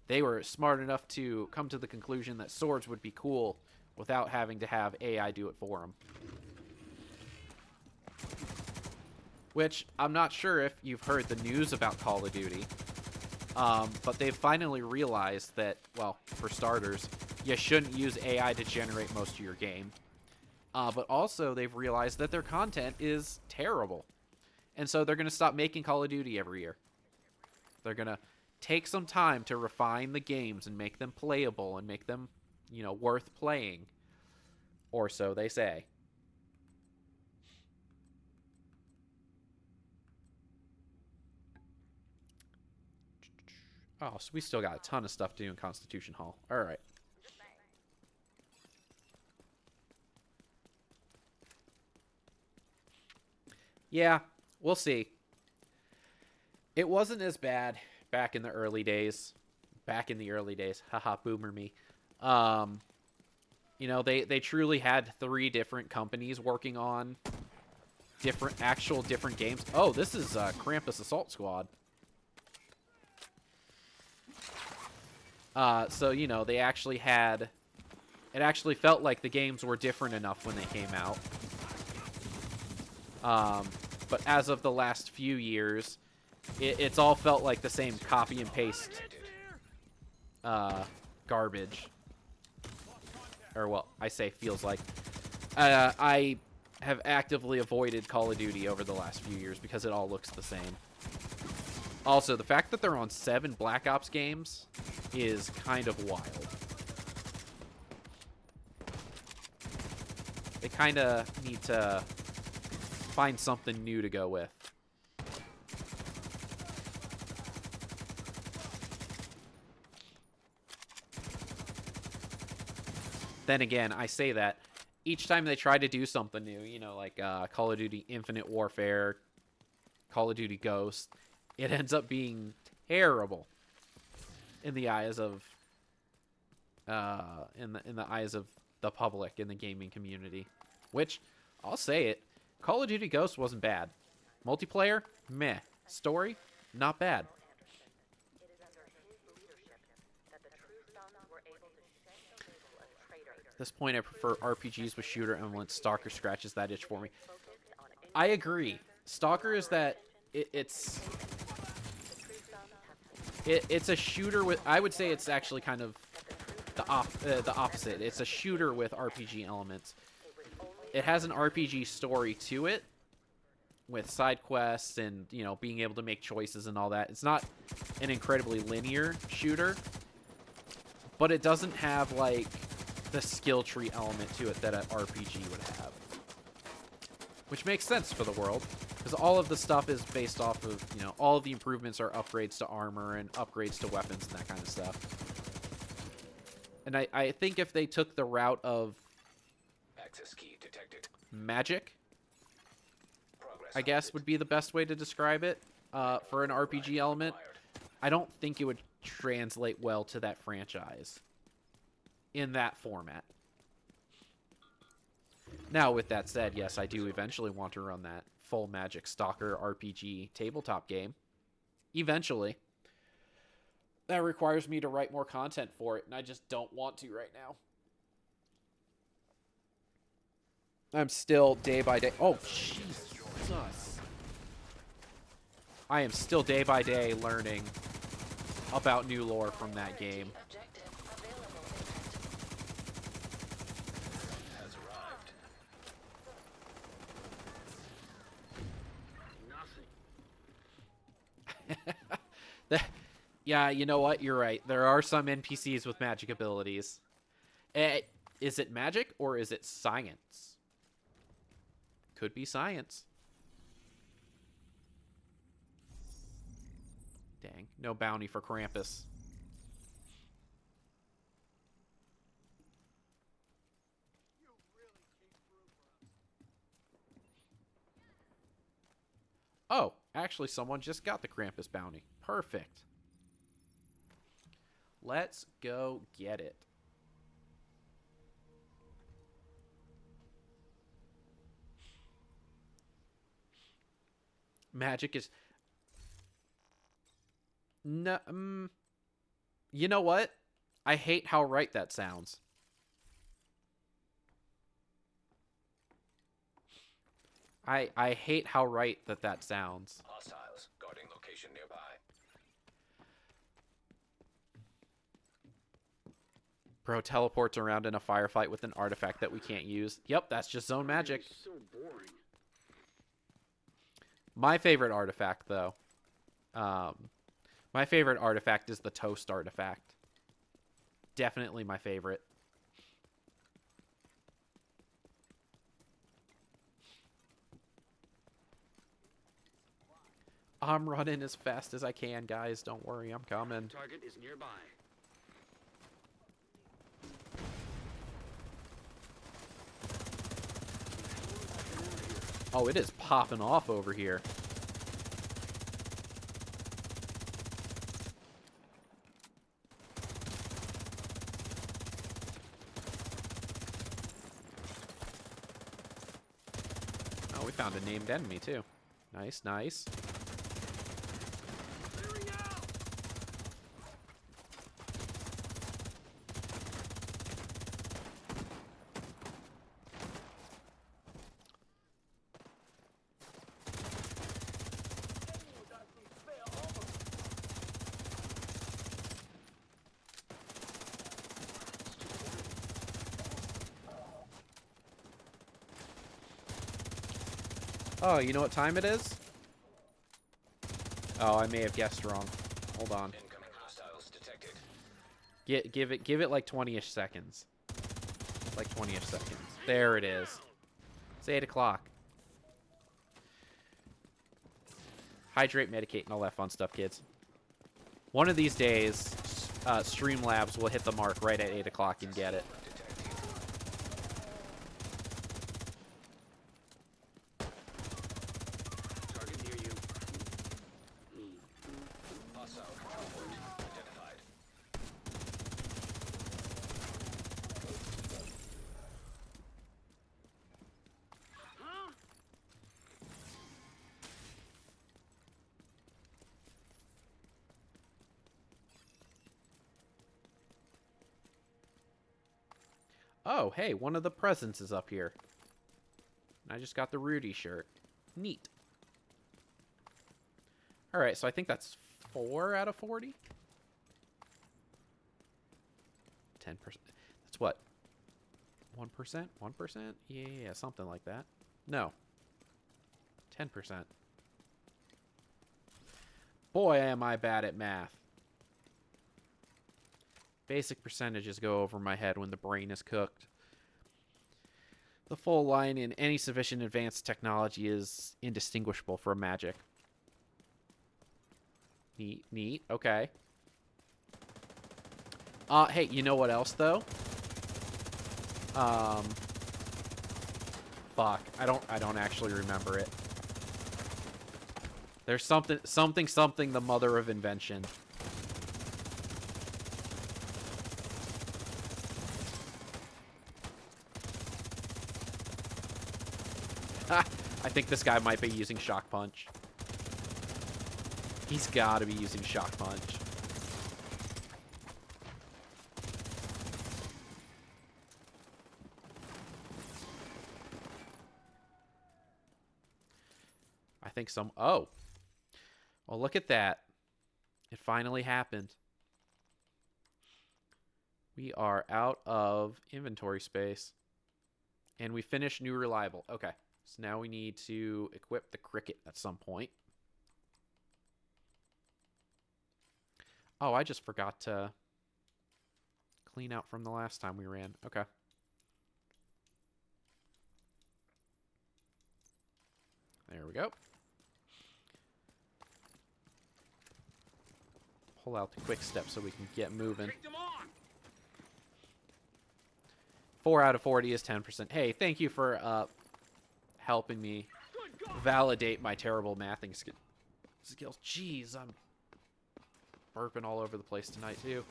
They were smart enough to come to the conclusion that swords would be cool without having to have AI do it for them. Which, I'm not sure if you've heard the news about Call of Duty. But they've finally realized that, well, for starters, you shouldn't use AI to generate most of your game. But also, they've realized that their content is terrible. And so they're going to stop making Call of Duty every year. They're going to take some time to refine the games and make them playable and make them, you know, worth playing. Or so they say. Oh, so we still got a ton of stuff to do in Constitution Hall. All right. Yeah, we'll see. It wasn't as bad back in the early days. Back in the early days. Haha, boomer me. You know, they truly had 3 different companies working on different games. Oh, this is Krampus Assault Squad. So, you know, they actually had... It actually felt like the games were different enough when they came out. But as of the last few years, it's all felt like the same copy and paste garbage. Or, well, I say feels like. I have actively avoided Call of Duty over the last few years because it all looks the same. Also, the fact that they're on 7 Black Ops games is kind of wild. They kind of need to find something new to go with. Then again, I say that each time they try to do something new, you know, like Call of Duty Infinite Warfare, Call of Duty Ghost, it ends up being terrible in the eyes of in the eyes of the public in the gaming community. Which, I'll say it, Call of Duty Ghost wasn't bad. Multiplayer, meh. Story, not bad. At this point, I prefer RPGs with shooter elements. Stalker scratches that itch for me. I agree. Stalker is that it's a shooter with... I would say it's actually kind of the opposite. It's a shooter with RPG elements. It has an RPG story to it, with side quests and, you know, being able to make choices and all that. It's not an incredibly linear shooter, but it doesn't have, like, the skill tree element to it that an RPG would have. Which makes sense for the world, because all of the stuff is based off of, you know, all of the improvements are upgrades to armor and upgrades to weapons and that kind of stuff. And I think if they took the route of Access key detected. magic, Progress I guess would be the best way to describe it, for an RPG element. I don't think it would translate well to that franchise in that format. Now, with that said, yes, I do eventually want to run that full Magic Stalker RPG tabletop game. Eventually. That requires me to write more content for it, and I just don't want to right now. I'm still day by day. Oh, Jesus. I am still day by day learning about new lore from that game. Objective available. Has arrived. Nothing. Yeah, you know what? You're right. There are some NPCs with magic abilities. Is it magic or is it science? Could be science. Dang, no bounty for Krampus. Oh, actually someone just got the Krampus bounty. Perfect. Let's go get it. Magic is... No, you know what? I hate how right that sounds. I hate how right that sounds. Hostiles guarding location nearby. Bro teleports around in a firefight with an artifact that we can't use. Yep, that's just zone magic. So boring. My favorite artifact, though. My favorite artifact is the toast artifact. Definitely my favorite. I'm running as fast as I can, guys. Don't worry, I'm coming. Target is nearby. Oh, it is popping off over here. Oh, we found a named enemy, too. Nice, nice. Oh, you know what time it is? Oh, I may have guessed wrong. Hold on. Incoming hostiles detected. Give it like 20-ish seconds. Like 20-ish seconds. There it is. It's 8 o'clock. Hydrate, medicate, and all that fun stuff, kids. One of these days, Streamlabs will hit the mark right at 8 o'clock and get it. Target near you. Hostile control point identified. Oh, hey, one of the presents is up here. I just got the Rudy shirt. Neat. Alright, so I think that's 4 out of 40? 10%. That's what? 1%? 1%? Yeah, something like that. No. 10%. Boy, am I bad at math. Basic percentages go over my head when the brain is cooked. The full line in any sufficient advanced technology is indistinguishable from magic. Neat, neat. Okay. Hey, you know what else though? Fuck. I don't actually remember it. There's something the mother of invention. I think this guy might be using Shock Punch. He's got to be using Shock Punch. I think some... Oh. Well, look at that. It finally happened. We are out of inventory space. And we finished New Reliable. Okay. So now we need to equip the Cricket at some point. Oh, I just forgot to clean out from the last time we ran. Okay. There we go. Pull out the quick step so we can get moving. 4 out of 40 is 10%. Hey, thank you for helping me validate my terrible mathing skills. Jeez, I'm burping all over the place tonight, too.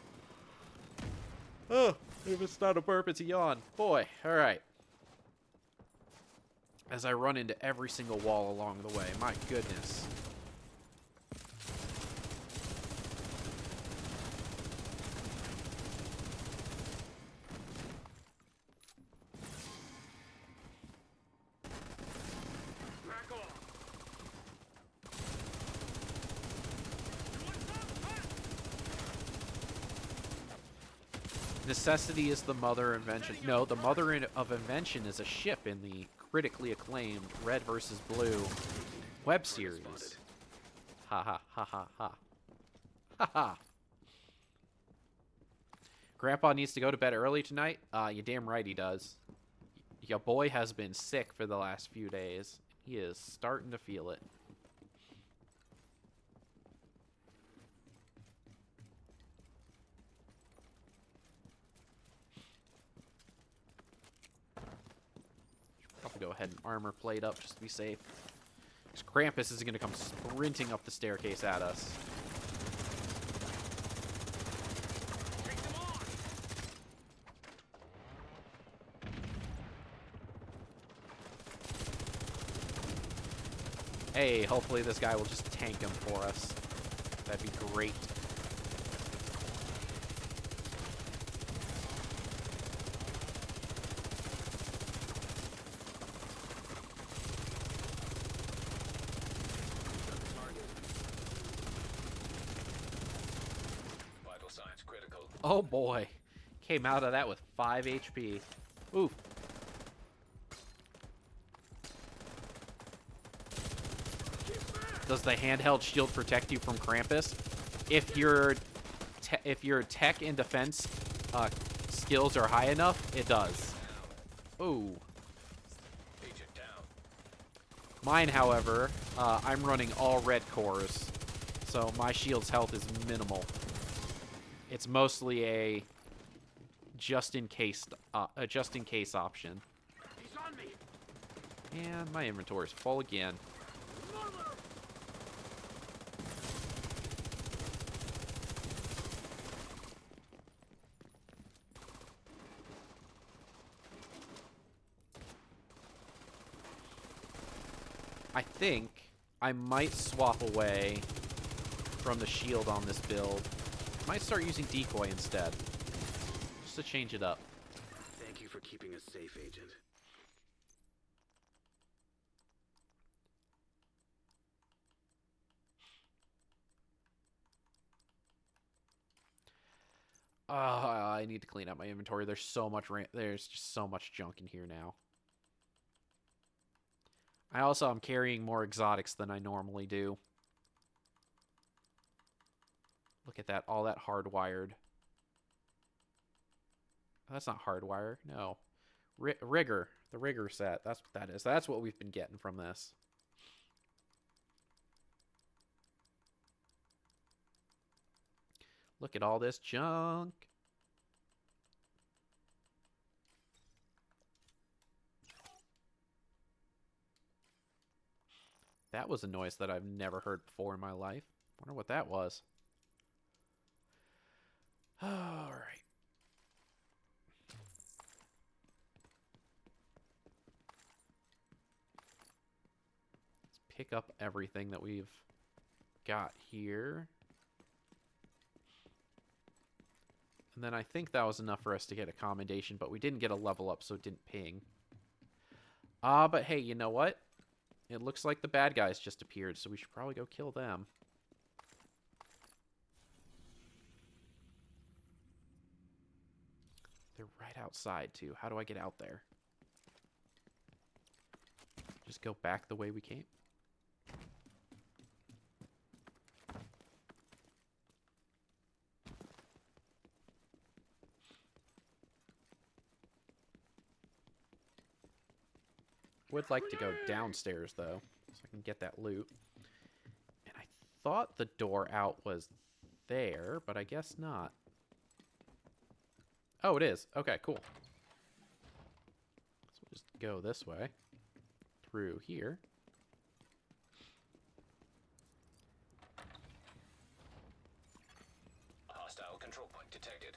Oh, if it's not a burp, it's a yawn. Boy, all right. As I run into every single wall along the way. My goodness. Necessity is the mother of invention. No, the mother of invention is a ship in the critically acclaimed Red vs. Blue web series. Ha ha ha ha ha. Ha ha. Grandpa needs to go to bed early tonight? You damn right he does. Your boy has been sick for the last few days. He is starting to feel it. I'll go ahead and armor plate up just to be safe. Because Krampus is going to come sprinting up the staircase at us. Hey, hopefully this guy will just tank him for us. That'd be great. Oh boy. Came out of that with 5 HP. Oof. Does the handheld shield protect you from Krampus? If your tech and defense skills are high enough, it does. Ooh. Mine, however, I'm running all red cores, so my shield's health is minimal. It's mostly a just in case option. And my inventory is full again. I think I might swap away from the shield on this build. Might start using decoy instead, just to change it up. Thank you for keeping us safe, Agent. I need to clean up my inventory. There's so much there's just so much junk in here now. I also am carrying more exotics than I normally do. Look at that, all that hardwired. That's not hardwire, no. Rigger, the rigger set, that's what that is. That's what we've been getting from this. Look at all this junk. That was a noise that I've never heard before in my life. Wonder what that was. All right. pick up everything that we've got here. And then I think that was enough for us to get a commendation, but we didn't get a level up, so it didn't ping. But hey, you know what? It looks like the bad guys just appeared, so we should probably go kill them. They're right outside, too. How do I get out there? Just go back the way we came? Would like to go downstairs, though, so I can get that loot. And I thought the door out was there, but I guess not. Oh, it is. Okay, cool. So we'll just go this way. Through here. Hostile control point detected.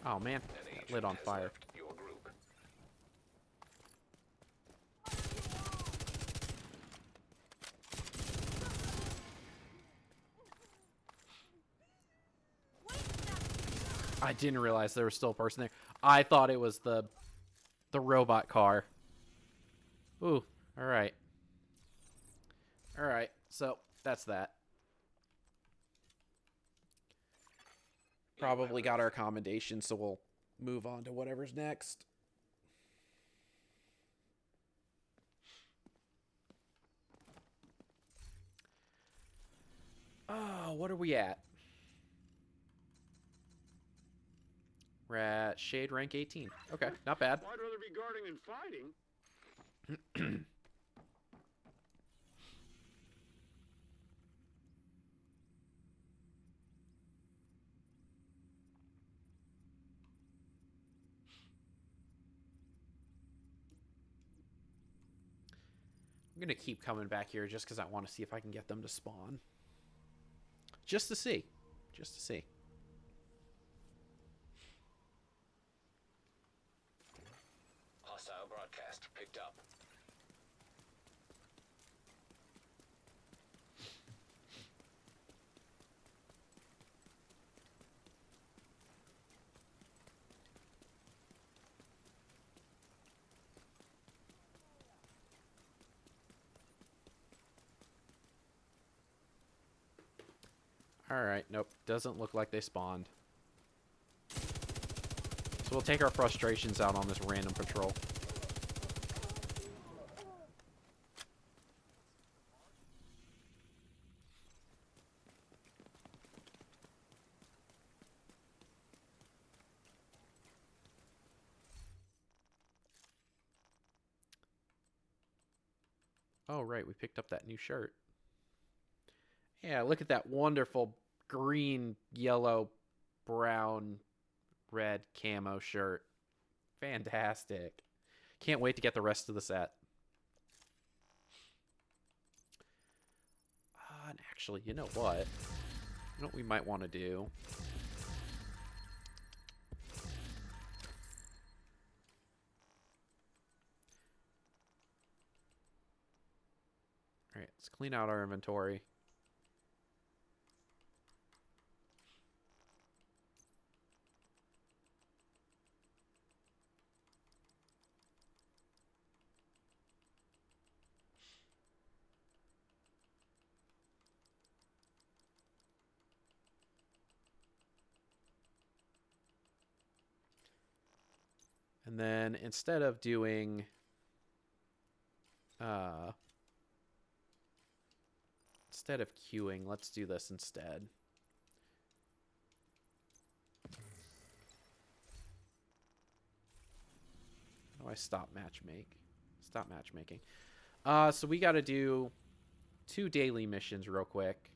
Oh, man. That lit on fire. Your group. I didn't realize there was still a person there. I thought it was the robot car. Ooh, alright. Alright, so that's that. Probably got our accommodation, so we'll move on to whatever's next. Oh, what are we at? We're at Shade rank 18. Okay, not bad. I'd rather be guarding than fighting. I'm going to keep coming back here just because I want to see if I can get them to spawn. Just to see. Just to see. Hostile broadcast picked up. Alright, nope. Doesn't look like they spawned. So we'll take our frustrations out on this random patrol. Oh, right. We picked up that new shirt. Yeah, look at that wonderful green, yellow, brown, red camo shirt. Fantastic. Can't wait to get the rest of the set. And actually, you know what? You know what we might want to do? Alright, let's clean out our inventory. And then instead of doing instead of queuing, let's do this instead. How do I stop matchmaking? So we got to do 2 daily missions real quick.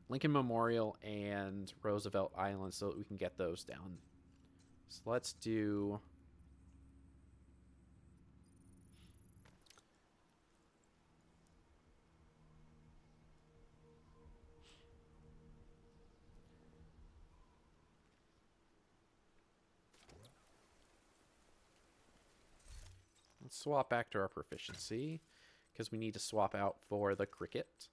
Lincoln Memorial and Roosevelt Island so that we can get those down. So let's do Let's swap back to our proficiency, because we need to swap out for the cricket.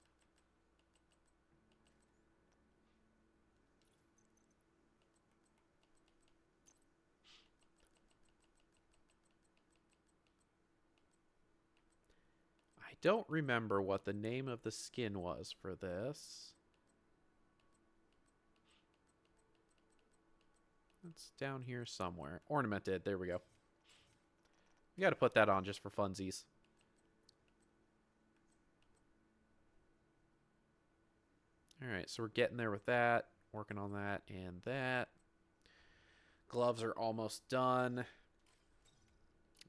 I don't remember what the name of the skin was for this. It's down here somewhere. Ornamented. There we go. We got to put that on just for funsies. Alright, so we're getting there with that. Working on that and that. Gloves are almost done.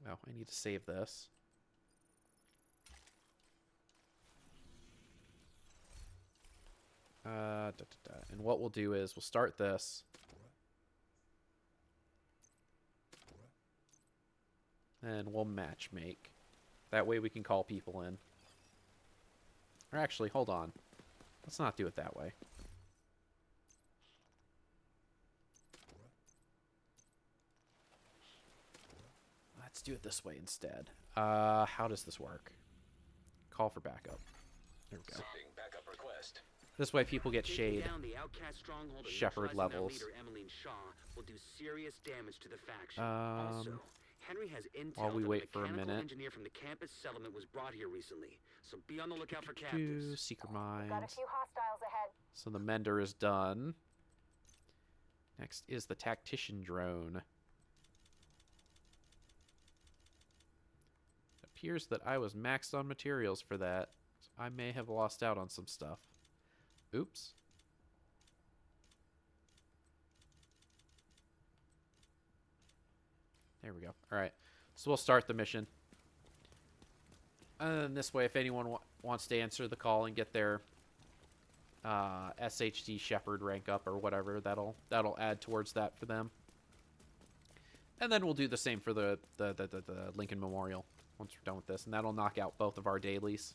Oh, I need to save this. And what we'll do is we'll start this. And we'll match make. That way we can call people in. Or actually, hold on. Let's not do it that way. Let's do it this way instead. How does this work? Call for backup. There we go. Sending backup request. This way people get shade. Down the outcast stronghold and Shepherd neutralizing their levels. leader, Emmeline Shaw, will do serious damage to the faction. Um, Also, Henry has intel while we that wait a for a mechanical minute. engineer from the campus settlement was brought here recently. So be on the lookout for captives. Seeker Got a Mines. few hostiles ahead. So the Mender is done. Next is the Tactician Drone. It appears that I was maxed on materials for that. So I may have lost out on some stuff. Oops. There we go. Alright. So we'll start the mission. And then this way, if anyone wants to answer the call and get their SHD Shepherd rank up or whatever, that'll add towards that for them. And then we'll do the same for the Lincoln Memorial once we're done with this. And that'll knock out both of our dailies.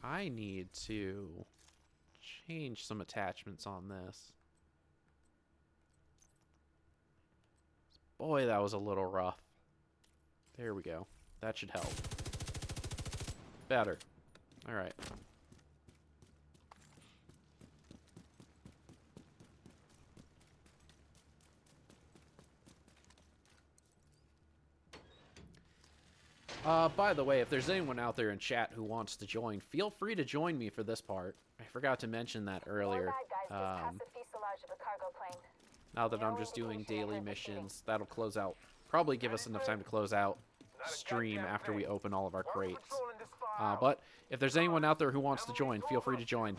I need to change some attachments on this. Boy, that was a little rough. There we go. That should help. Better. All right. By the way, if there's anyone out there in chat who wants to join, feel free to join me for this part. I forgot to mention that earlier. More bad guys just passed the fuselage of a cargo plane. Now that I'm No just doing indication daily of the city. missions, that'll close out. Probably give us enough time to close out stream after we open all of our crates. But if there's anyone out there who wants to join, feel free to join.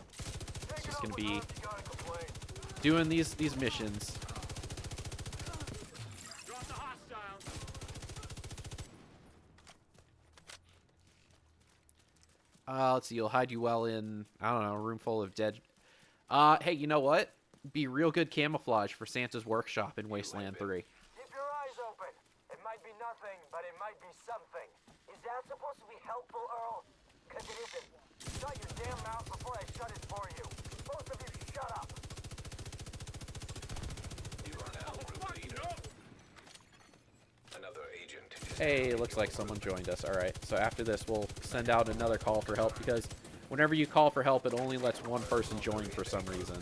It's just gonna be doing these missions. Drop the hostile. Let's see. You'll hide you well in, I don't know, a room full of dead. Hey, you know what? Be real good camouflage for Santa's workshop in Wasteland 3. Keep your eyes open. It might be nothing, but it might be something. Is that supposed to be helpful, Earl? Because it isn't. Shut your damn mouth before I shut it for you. Both of you shut up. You are now group leader. Another agent is Hey, looks like someone joined us. Alright, so after this, we'll send out another call for help, because whenever you call for help, it only lets one person join for some reason.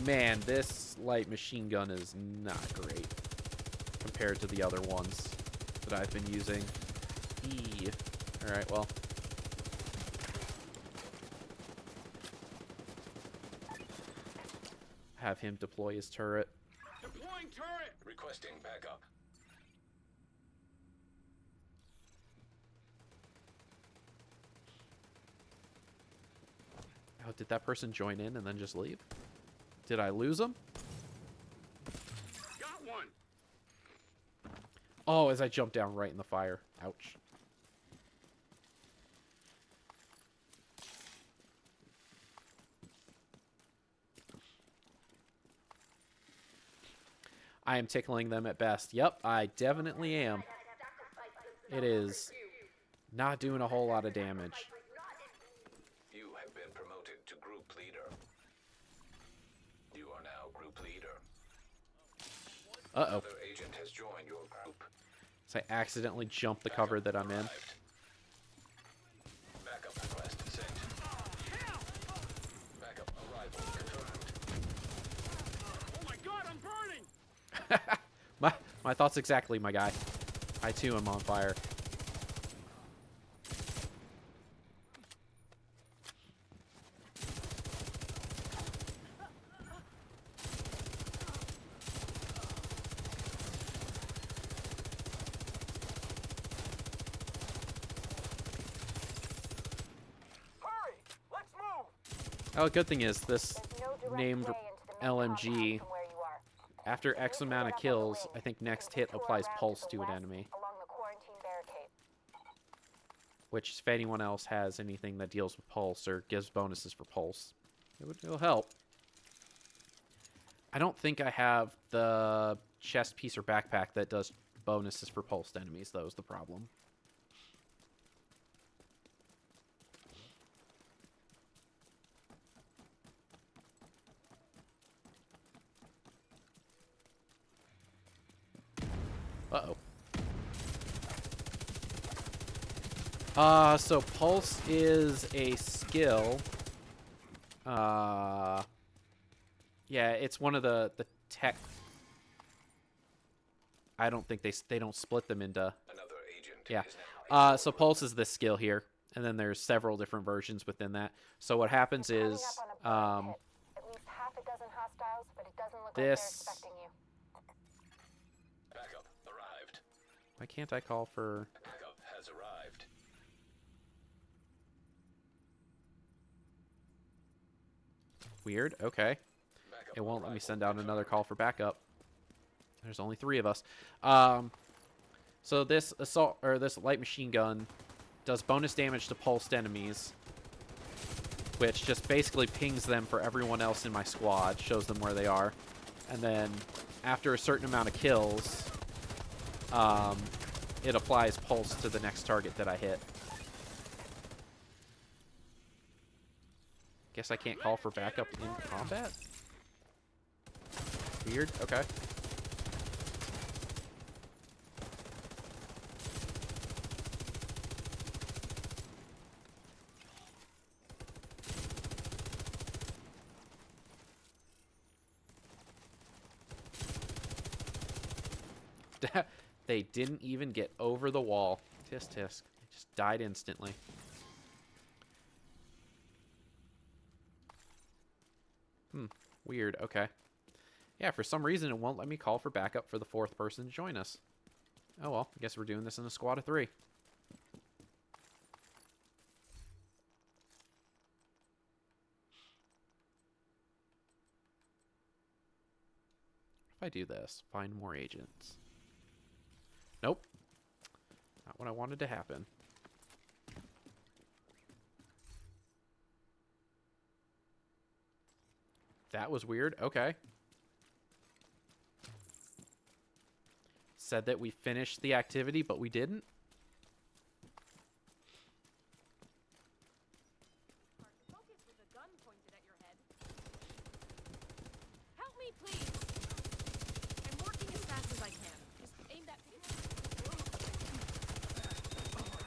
Man, this light machine gun is not great compared to the other ones that I've been using. Alright, well. Have him deploy his turret. Deploying turret. requesting backup. Oh, did that person join in and then just leave? Did I lose him? Got one. Oh, as I jumped down right in the fire. Ouch. I am tickling them at best. Yep, I definitely am. It is not doing a whole lot of damage. You have been promoted to group leader. You are now group leader. Uh-oh. Another agent has joined your group. So I accidentally jumped the cover that I'm in. Backup request sent. Backup arrival confirmed. Oh my god, I'm burning! My thoughts exactly, my guy. I too am on fire. Hurry! Let's move! Oh, good thing is this There's no direct named way into the main LMG, compound from where you are. after X amount of kills, I think next hit applies pulse to an enemy. Along the quarantine barricade. Which, if anyone else has anything that deals with pulse or gives bonuses for pulse, it'll help. I don't think I have the chest piece or backpack that does bonuses for pulsed enemies, though, is the problem. Uh-oh. So pulse is a skill. Yeah, it's one of the tech. I don't think they don't split them into. Another agent Yeah. is now So pulse is this skill here, and then there's several different versions within that. So what happens Coming is, up on a burn pit. At least half a dozen hostiles, but it doesn't look like they're this. expecting you. backup arrived. Why can't I call for? Backup has arrived. Weird. Okay. Backup It won't let me arrival send out another confirmed. call for backup. There's only 3 of us. So this assault or this light machine gun does bonus damage to pulsed enemies, which just basically pings them for everyone else in my squad, shows them where they are, and then after a certain amount of kills, it applies pulse to the next target that I hit. Guess I can't call for backup in combat? Weird. Okay. They didn't even get over the wall. Tisk tisk. They just died instantly. Weird. Okay. Yeah, for some reason it won't let me call for backup for the 4th person to join us. Oh well, I guess we're doing this in a squad of 3. If I do this, find more agents. Nope. Not what I wanted to happen. That was weird. Okay. Said that we finished the activity, but we didn't. Focus with a gun pointed at your head. Help me, please. I'm working as fast as I can. Just aim that.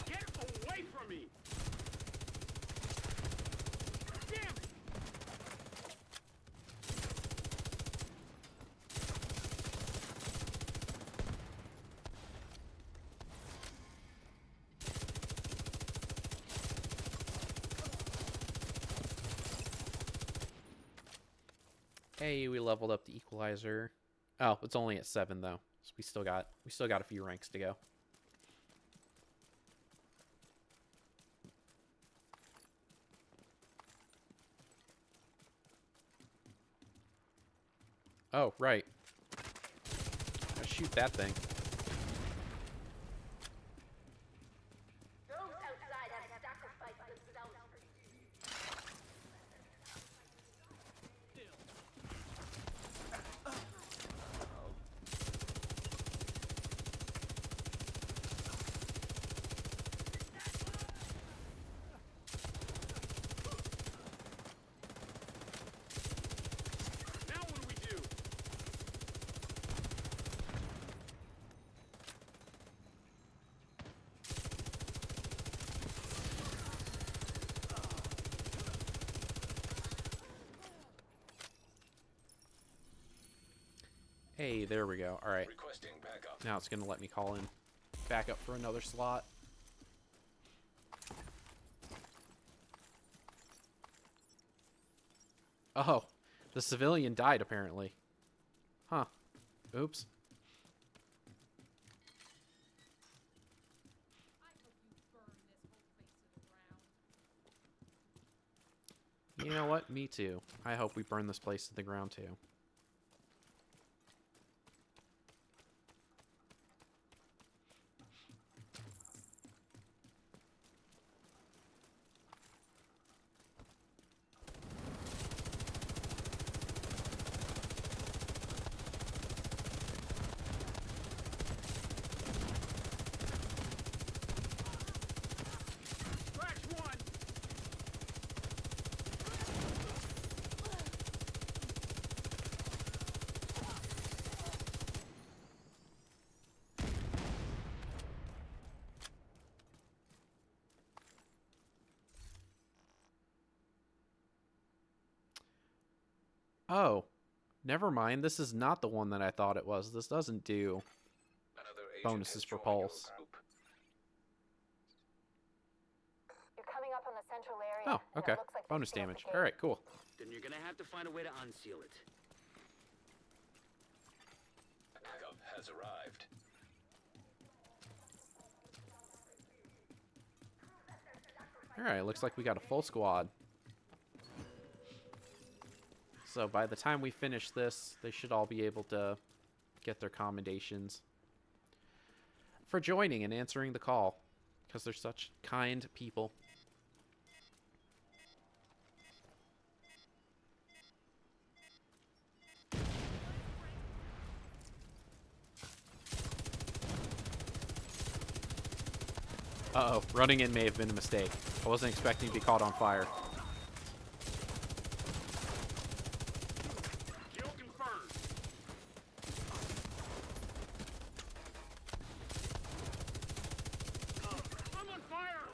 Get away from me! Damn it! Hey, we leveled up the equalizer. Oh, it's only at 7 though. So we still got a few ranks to go. Oh, right. Gotta shoot that thing. Those outside have sacrificed themselves for you. Hey, there we go. All right. Requesting backup. Now it's going to let me call in backup for another slot. Oh, the civilian died apparently. Huh. Oops. You know what? Me too. I hope we burn this place to the ground too. Crash one! Oh, never mind. This is not the one that I thought it was. This doesn't do Another agent bonuses has for joined your pulse. group. You're coming up on the central area. Oh, and okay. it looks like they've Bonus sealed damage. the gate. All right, cool. Then you're gonna have to find a way to unseal it. Backup has arrived. All right, looks like we got a full squad. So by the time we finish this, they should all be able to get their commendations for joining and answering the call, because they're such kind people. Uh-oh, running in may have been a mistake. I wasn't expecting to be caught on fire. Kill confirmed. I'm on fire!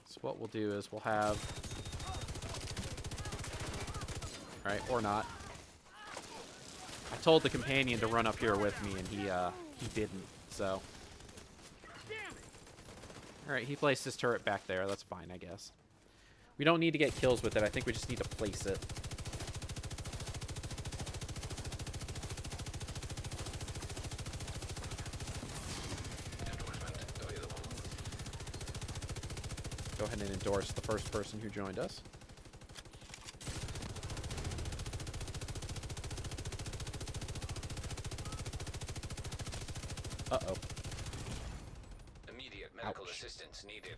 So what we'll do is we'll have... Alright, or not. I told the companion to run up here with me, and he didn't, so... Alright, he placed his turret back there. That's fine, I guess. We don't need to get kills with it. I think we just need to place it. Endorsement available. Go ahead and endorse the first person who joined us. Uh-oh. Immediate medical Ouch. assistance needed.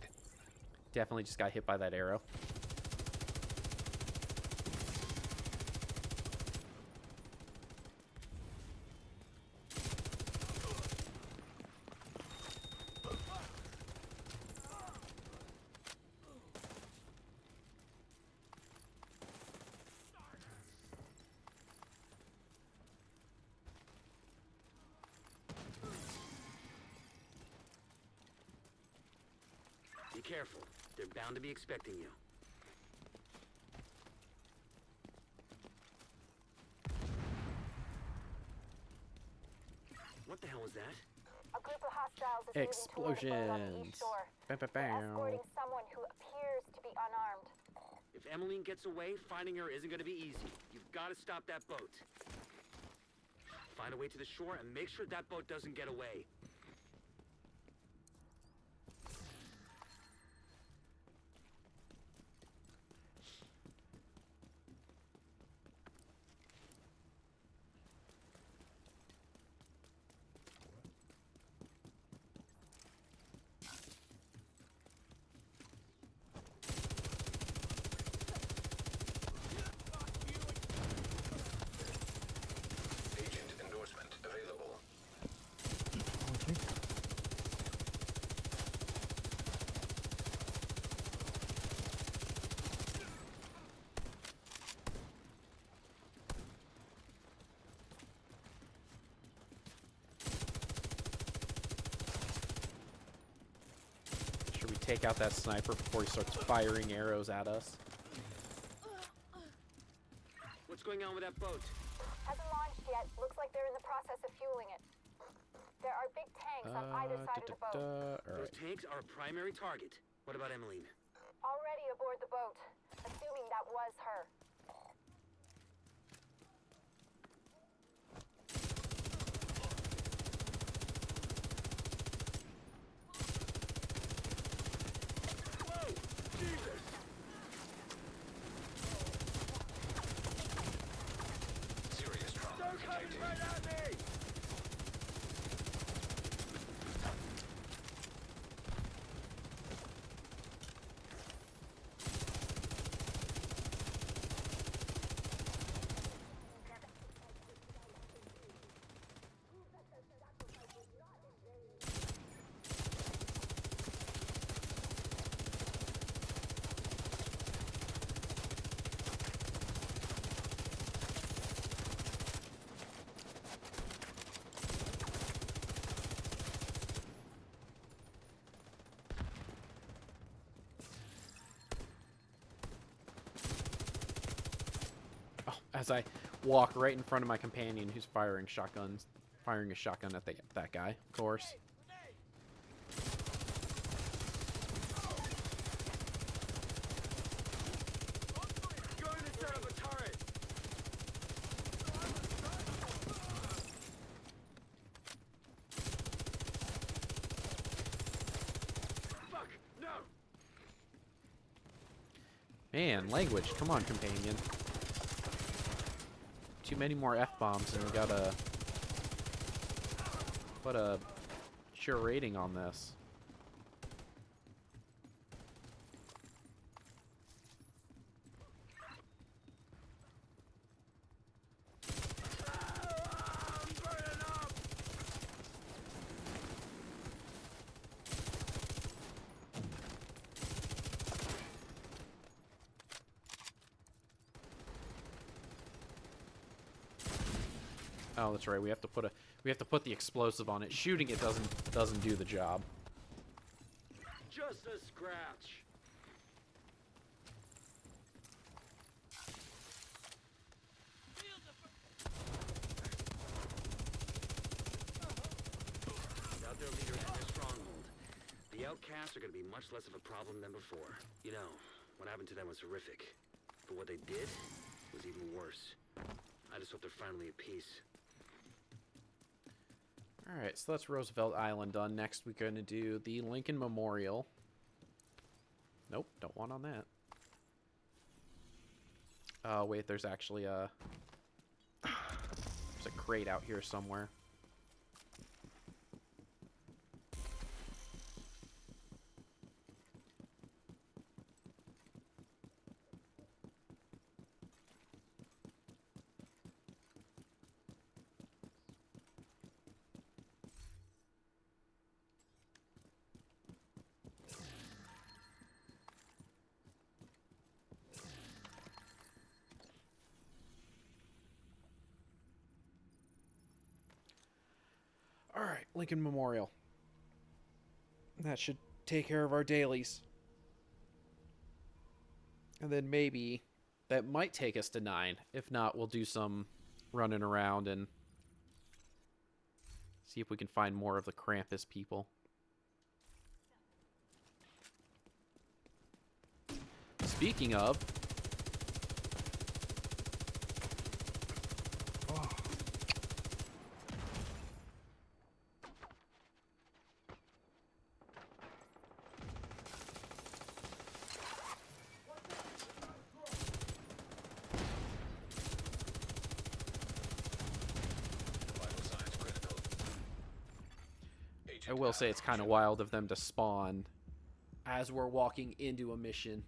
Definitely just got hit by that arrow. Be careful. They're bound to be expecting you. What the hell was that? A group of hostiles is moving towards the bird on the east Explosions. shore. Bam, bam, They're bam. escorting someone who appears to be unarmed. If Emmeline gets away, finding her isn't gonna be easy. You've got to stop that boat. Find a way to the shore and make sure that boat doesn't get away. Agent endorsement available. take out that sniper before he starts firing arrows at us. What's going on with that boat? Hasn't launched yet. Looks like they're in the process of fueling it. There are big tanks on either side of the boat. All Those right. tanks are a primary target. What about Emmeline? Already aboard the boat. Assuming that was her. Serious trauma detected. Oh, as I walk right in front of my companion who's firing a shotgun at that guy, of course. Going to set up a turret! Fuck! No! Man, language. Come on, companion. Too many more F-bombs, and we gotta put a sure rating on this. I'm burning up! Oh, that's right. We have to put the explosive on it. Shooting it doesn't do the job. Just a scratch. Without their leader and their stronghold, the outcasts are going to be much less of a problem than before. You know, what happened to them was horrific. But what they did was even worse. I just hope they're finally at peace. Alright, so that's Roosevelt Island done. Next, we're going to do the Lincoln Memorial. Nope, don't want on that. Oh, wait, there's actually a... There's a crate out here somewhere. Alright, Lincoln Memorial. That should take care of our dailies. And then maybe that might take us to 9. If not, we'll do some running around and see if we can find more of the Krampus people. Speaking of... Vital signs critical. I Agent will say it's kind of malfunction. wild of them to spawn as we're walking into a mission.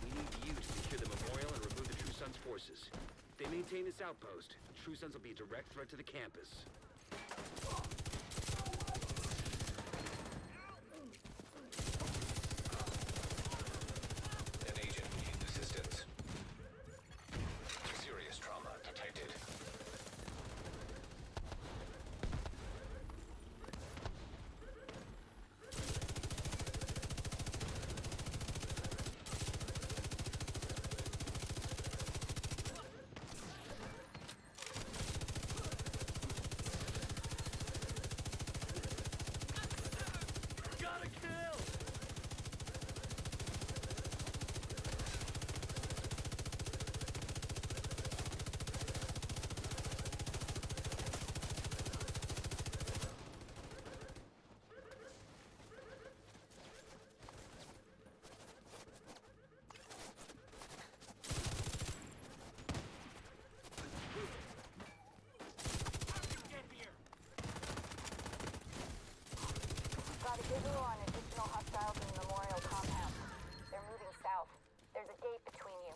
We need you to secure the memorial and remove the True Sons forces. If they maintain this outpost, True Sons will be a direct threat to the campus. Visual on additional hostiles in the memorial compound. They're moving south. There's a gate between you.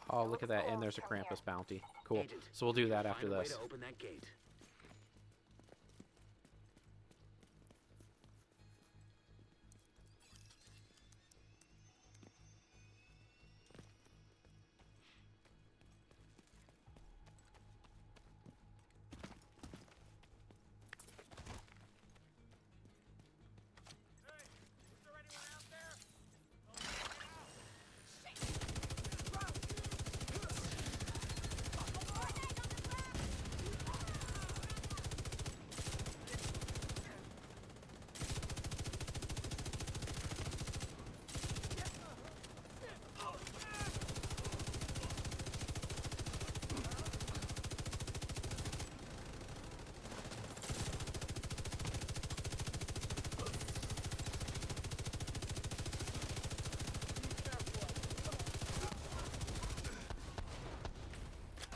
Oh, look at that. And there's a Krampus bounty. Cool. Agent, So we'll do that find after a way this. to open that gate.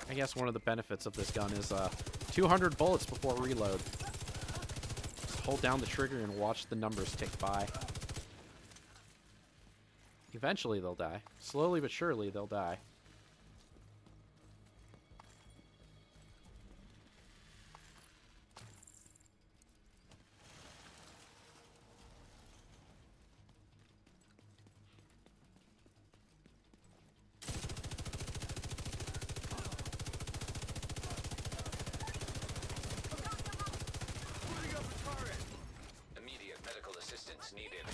I guess one of the benefits of this gun is 200 bullets before reload. Just hold down the trigger and watch the numbers tick by. Eventually they'll die. Slowly but surely they'll die. Immediate medical assistance needed.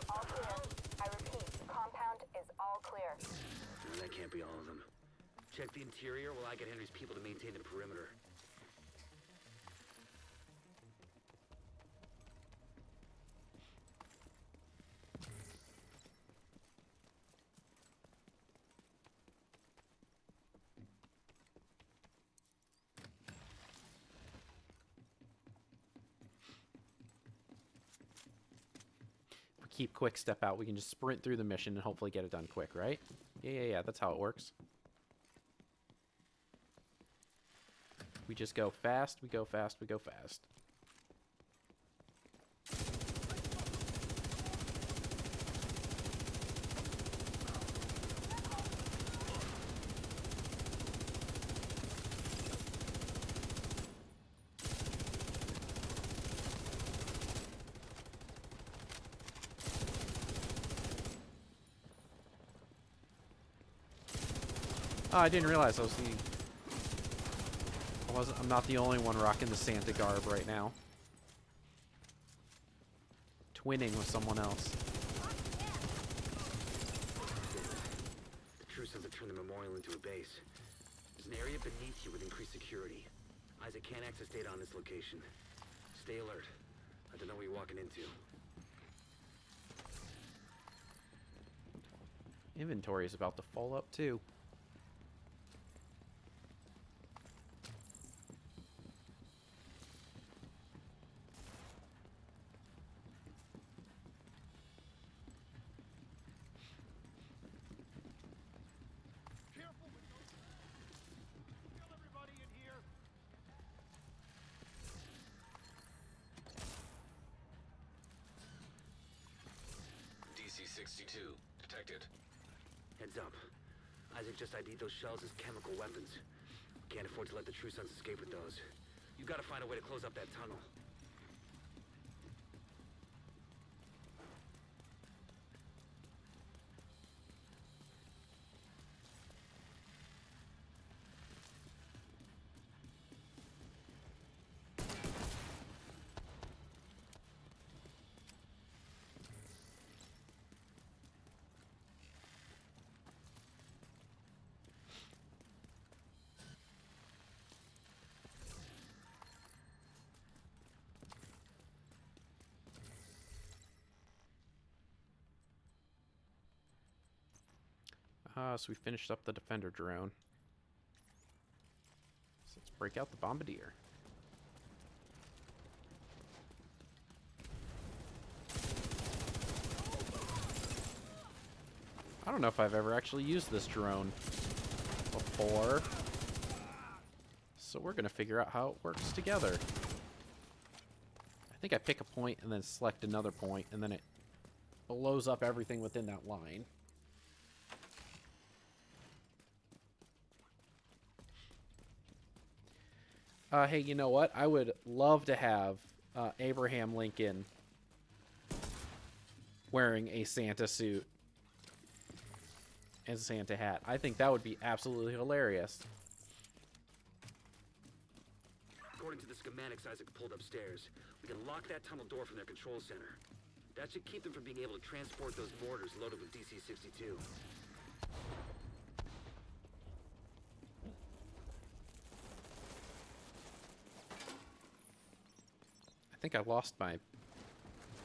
All clear. I repeat, the compound is all clear. No, that can't be all of them. Check the interior while I get Henry's people to maintain the perimeter. If we keep quick step out, we can just sprint through the mission and hopefully get it done quick, right? Yeah, that's how it works. We just go fast, we go fast, we go fast. Oh, I didn't realize I was the... I'm not the only one rocking the Santa garb right now. Twinning with someone else. The True Sons have turned the memorial into a base. There's an area beneath you with increased security. Isaac can't access data on this location. Stay alert. I don't know what you're walking into. Inventory is about to fall up too. DC-62 detected. Heads up. Isaac just ID'd those shells as chemical weapons. Can't afford to let the True Sons escape with those. You gotta find a way to close up that tunnel. So we finished up the defender drone. So let's break out the bombardier. I don't know if I've ever actually used this drone before. So we're going to figure out how it works together. I think I pick a point and then select another point, and then it blows up everything within that line. Hey, you know what? I would love to have Abraham Lincoln wearing a Santa suit and Santa hat. I think that would be absolutely hilarious. According to the schematics Isaac pulled upstairs, we can lock that tunnel door from their control center. That should keep them from being able to transport those mortars loaded with DC-62. I think I lost my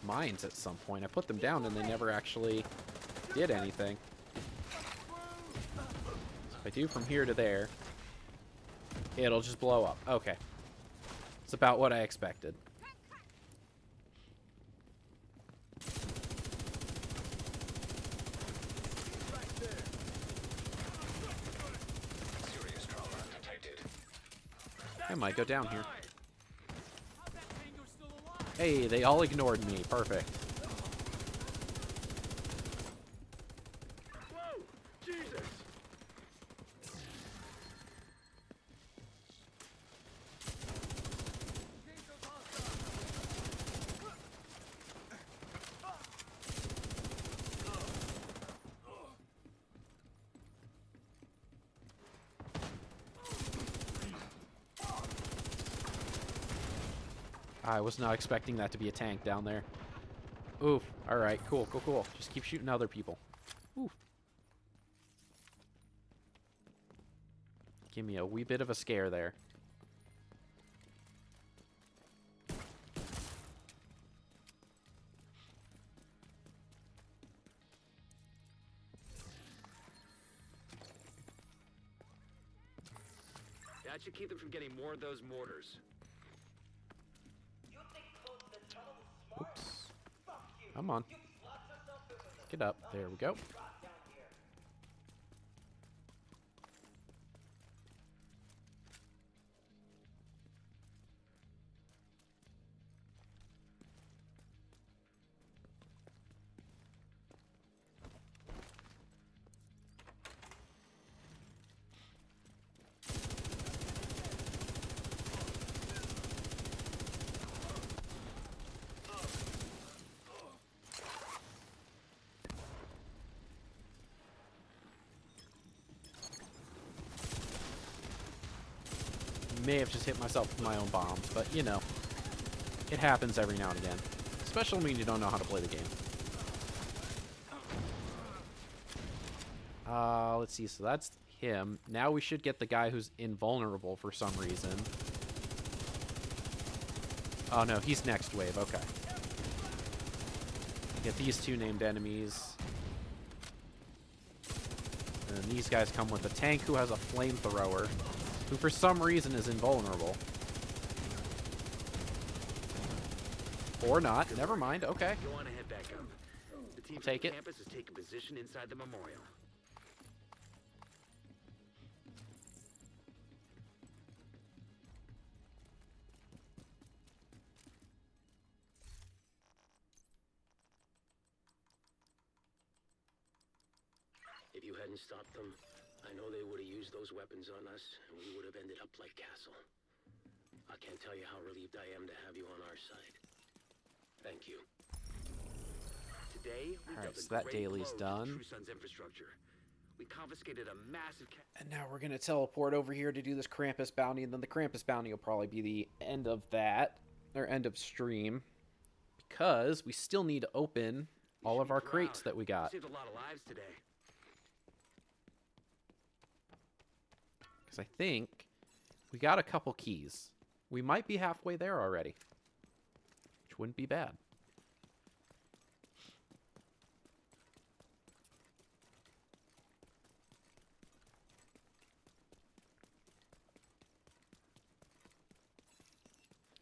mines at some point. I put them down and they never actually did anything. So if I do from here to there, it'll just blow up. Okay. It's about what I expected. Serious trauma detected. I might go down here. Hey, they all ignored me. Perfect. Whoa! Jesus! I was not expecting that to be a tank down there. Oof. Alright, cool, cool, cool. Just keep shooting other people. Oof. Give me a wee bit of a scare there. That should keep them from getting more of those mortars. Oops. Come on. Get up. There we go. May have just hit myself with my own bombs, but you know, it happens every now and again. Especially when you don't know how to play the game. Let's see, so that's him. Now we should get the guy who's invulnerable for some reason. Oh no, he's next wave, okay. Get these two named enemies. And then these guys come with a tank who has a flamethrower, who for some reason is invulnerable. Or not. Never mind. Okay. Go on ahead back up. The team I'll take from it. campus has taken position inside the memorial. If you hadn't stopped them, I know they would have used those weapons on us, and we would have ended up like Castle. I can't tell you how relieved I am to have you on our side. Thank you. Today, we Alright, dealt a so that great daily's blow to done. True Sun's infrastructure. We confiscated a massive And now we're going to teleport over here to do this Krampus bounty, and then the Krampus bounty will probably be the end of that, or end of stream, because we still need to open all of our crates that we got. Saved a lot of lives today. Because I think we got a couple keys. We might be halfway there already, which wouldn't be bad.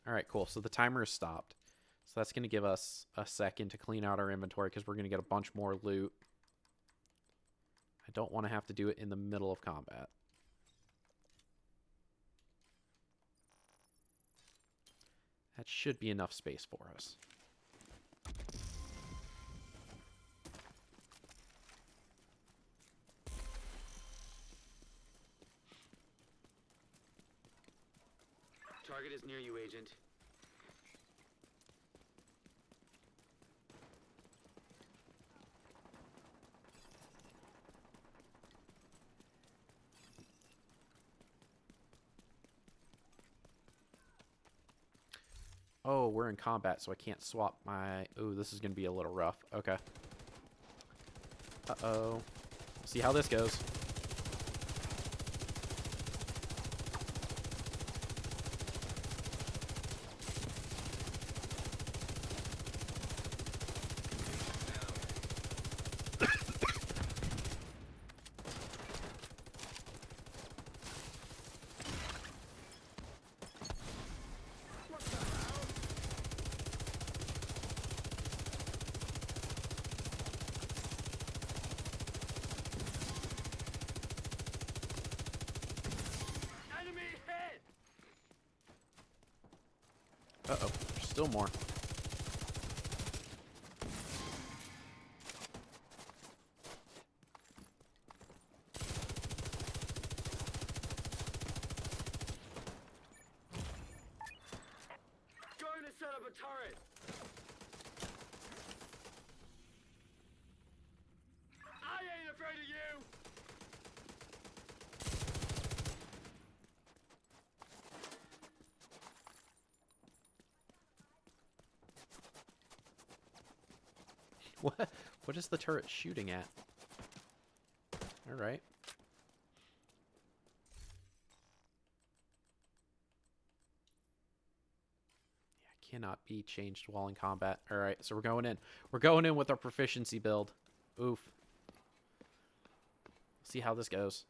All right, cool. So the timer is stopped. So that's going to give us a second to clean out our inventory because we're going to get a bunch more loot. I don't want to have to do it in the middle of combat. That should be enough space for us. Target is near you, Agent. Oh, we're in combat, so I can't swap my... Ooh, this is going to be a little rough. Okay. Uh-oh. See how this goes. Uh-oh. There's still more. Going to set up a turret. I ain't afraid of you. What is the turret shooting at? Alright. Yeah, cannot be changed while in combat. Alright, so we're going in. We're going in with our proficiency build. Oof. See how this goes.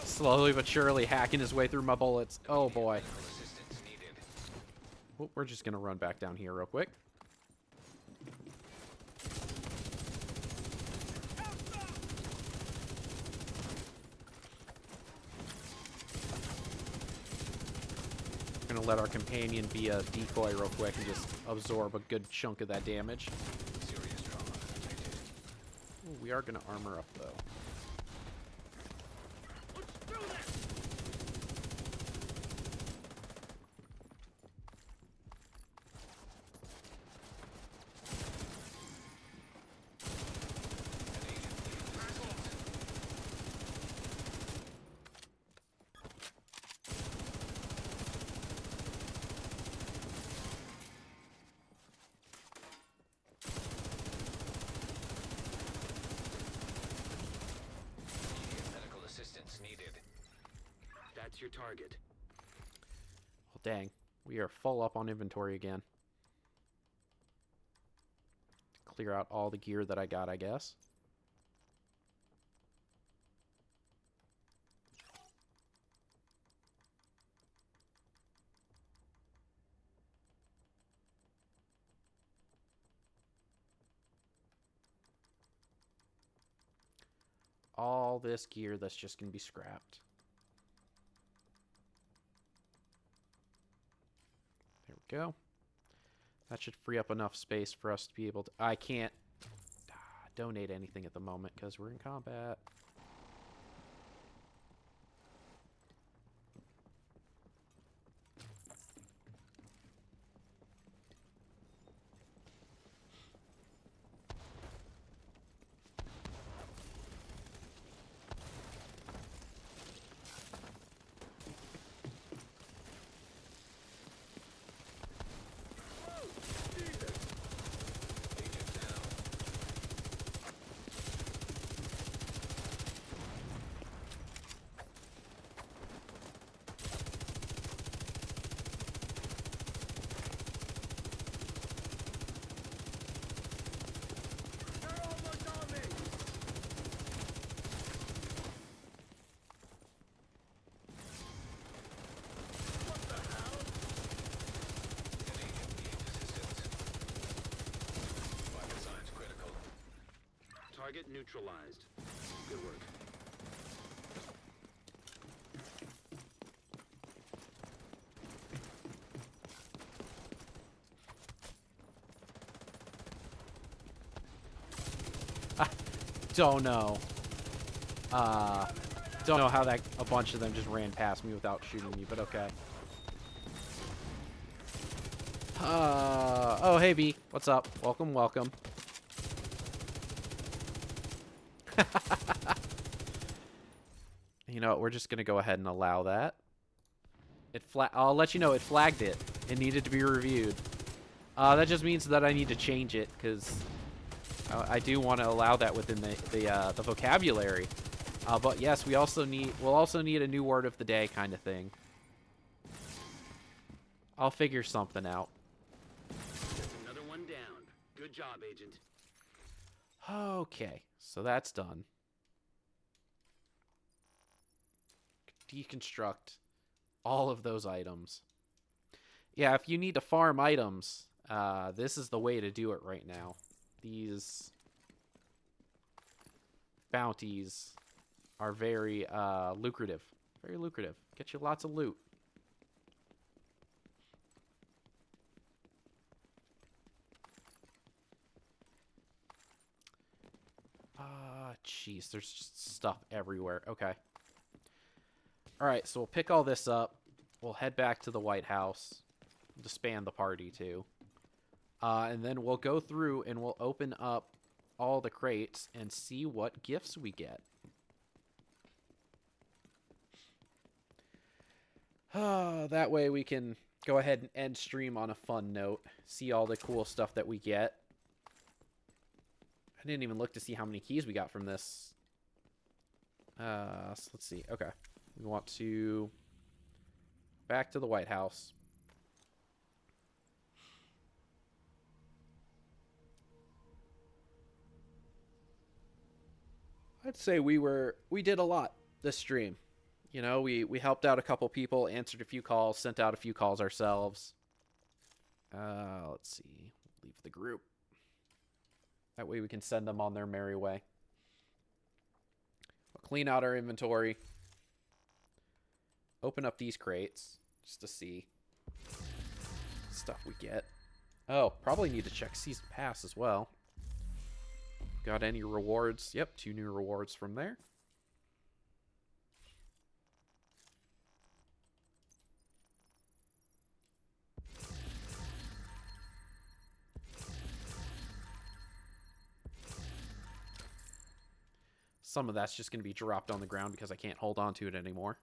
Slowly but surely hacking his way through my bullets. Oh boy. Well, we're just gonna run back down here real quick. We're gonna let our companion be a decoy real quick and just absorb a good chunk of that damage. Ooh, we are gonna armor up though. That's your target. Well, dang. We are full up on inventory again. Clear out all the gear that I got, I guess. All this gear that's just going to be scrapped. There we go. That should free up enough space for us to be able to... I can't donate anything at the moment because we're in combat. Target neutralized. Good work. Don't know. Don't know how that a bunch of them just ran past me without shooting me, but okay. Oh, hey, B. What's up? Welcome, welcome. You know what? We're just going to go ahead and allow that. I'll let you know it flagged it. It needed to be reviewed. That just means that I need to change it, because I do want to allow that within the vocabulary. But yes, we'll also need a new word of the day kind of thing. I'll figure something out. That's another one down. Good job, Agent. Okay, so that's done. Deconstruct all of those items. Yeah, if you need to farm items, this is the way to do it right now. These bounties are very lucrative. Very lucrative. Get you lots of loot. Jeez, there's just stuff everywhere. Okay. Alright, so we'll pick all this up. We'll head back to the White House. Disband the party, too. And then we'll go through and we'll open up all the crates and see what gifts we get. That way we can go ahead and end stream on a fun note. See all the cool stuff that we get. I didn't even look to see how many keys we got from this. So let's see. Okay. We want to back to the White House. I'd say we did a lot this stream. You know, we helped out a couple people, answered a few calls, sent out a few calls ourselves. Let's see. Leave the group. That way we can send them on their merry way. We'll clean out our inventory. Open up these crates just to see stuff we get. Oh, probably need to check Season Pass as well. Got any rewards? Yep, 2 new rewards from there. Some of that's just going to be dropped on the ground because I can't hold on to it anymore.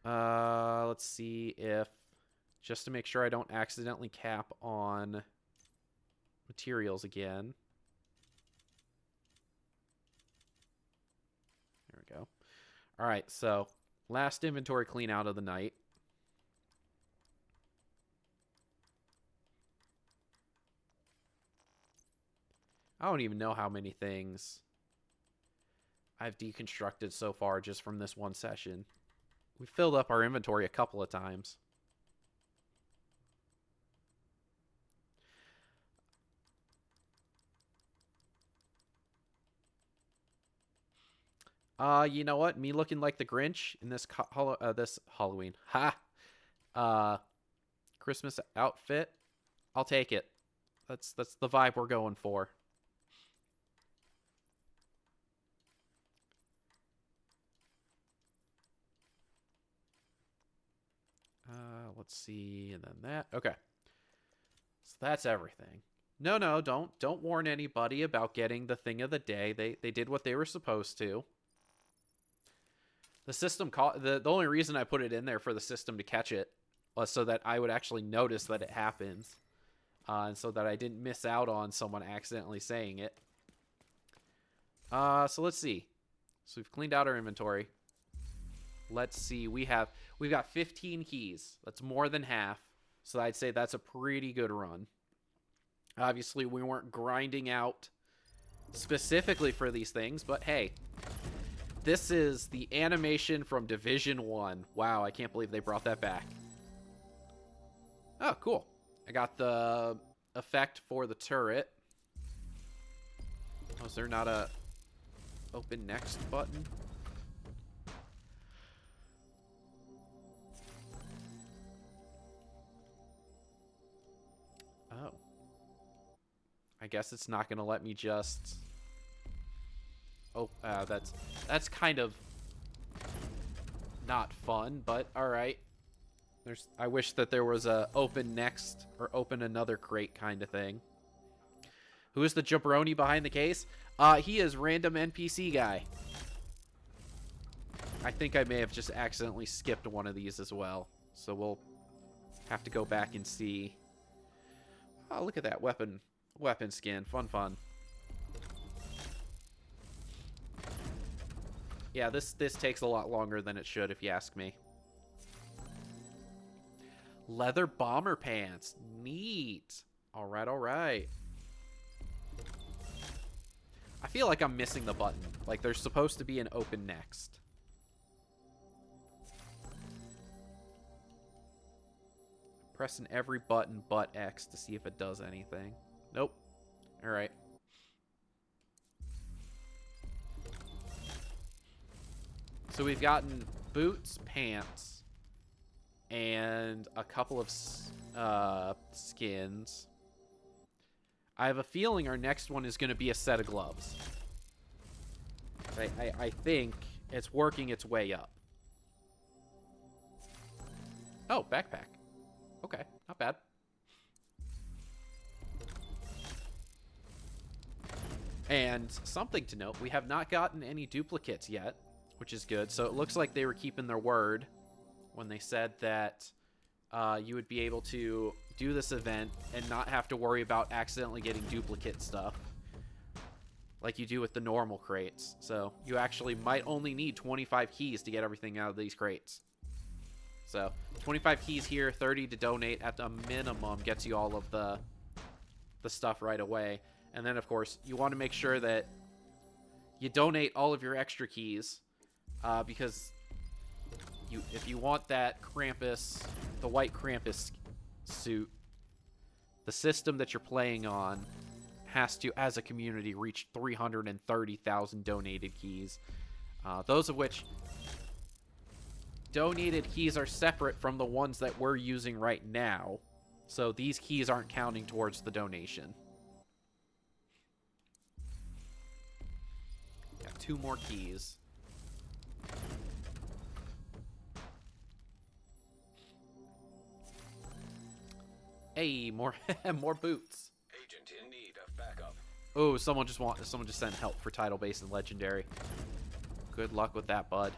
Let's see if, just to make sure I don't accidentally cap on materials again. There we go. All right, so last inventory clean out of the night. I don't even know how many things I've deconstructed so far just from this one session. We filled up our inventory a couple of times. You know what? Me looking like the Grinch in this this Halloween. Christmas outfit. I'll take it. That's the vibe we're going for. Let's see, and then that. Okay. So that's everything. No, don't warn anybody about getting the thing of the day. They did what they were supposed to. The system the only reason I put it in there for the system to catch it was so that I would actually notice that it happens. And so that I didn't miss out on someone accidentally saying it. So let's see. So we've cleaned out our inventory. Let's see. We've got 15 keys. That's more than half. So I'd say that's a pretty good run. Obviously, we weren't grinding out specifically for these things, but hey, this is the animation from Division 1. Wow, I can't believe they brought that back. Oh, cool. I got the effect for the turret. Oh, is there not a open next button? Oh. I guess it's not gonna let me just... Oh, that's kind of not fun, but alright. I wish that there was a open next or open another crate kind of thing. Who is the jabroni behind the case? He is random NPC guy. I think I may have just accidentally skipped one of these as well. So we'll have to go back and see. Oh, look at that weapon skin. Fun. Yeah, this takes a lot longer than it should, if you ask me. Leather bomber pants. Neat. All right. I feel like I'm missing the button. Like, there's supposed to be an open next. Pressing every button but X to see if it does anything. Nope. All right. So we've gotten boots, pants, and a couple of skins. I have a feeling our next one is going to be a set of gloves. I think it's working its way up. Oh, backpack. Okay, not bad. And something to note, we have not gotten any duplicates yet, which is good. So it looks like they were keeping their word when they said that you would be able to do this event and not have to worry about accidentally getting duplicate stuff like you do with the normal crates. So you actually might only need 25 keys to get everything out of these crates. So 25 keys here, 30 to donate at the minimum gets you all of the stuff right away. And then, of course, you want to make sure that you donate all of your extra keys because if you want that Krampus, the white Krampus suit, the system that you're playing on has to, as a community, reach 330,000 donated keys. Those of which donated keys are separate from the ones that we're using right now. So these keys aren't counting towards the donation. Got 2 more keys. Hey, more boots. Agent in need of backup. Oh, someone just sent help for title base and legendary. Good luck with that, bud.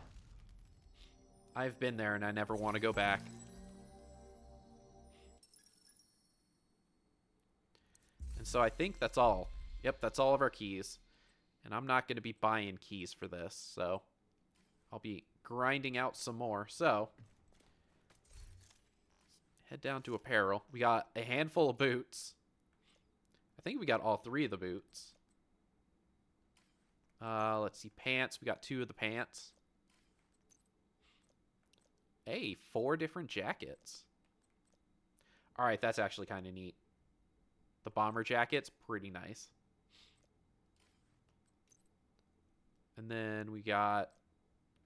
I've been there and I never want to go back. And so I think that's all. Yep, that's all of our keys. And I'm not going to be buying keys for this, so I'll be grinding out some more. So head down to apparel. We got a handful of boots. I think we got all 3 of the boots. Let's see, pants. We got 2 of the pants. Hey, 4 different jackets. All right, that's actually kind of neat. The bomber jacket's pretty nice. And then we got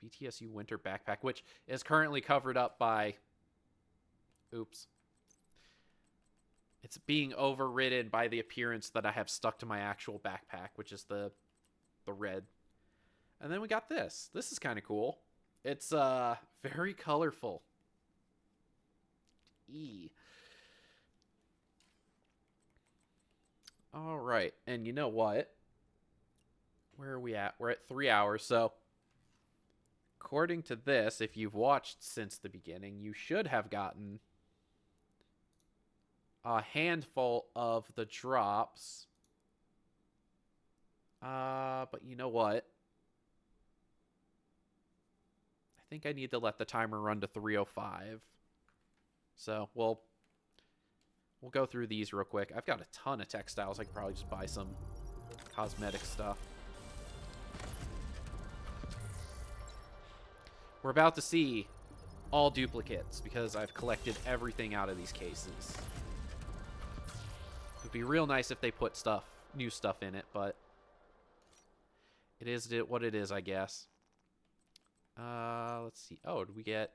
BTSU winter backpack, which is currently covered up by... Oops. It's being overridden by the appearance that I have stuck to my actual backpack, which is the red. And then we got this. This is kind of cool. It's very colorful. All right. And you know what? Where are we at? We're at 3 hours. So according to this, if you've watched since the beginning, you should have gotten a handful of the drops. But you know what? I think I need to let the timer run to 3:05. So we'll go through these real quick. I've got a ton of textiles. I could probably just buy some cosmetic stuff. We're about to see all duplicates because I've collected everything out of these cases. It'd be real nice if they put new stuff in it, but It is what it is, I guess. Let's see. Oh, did we get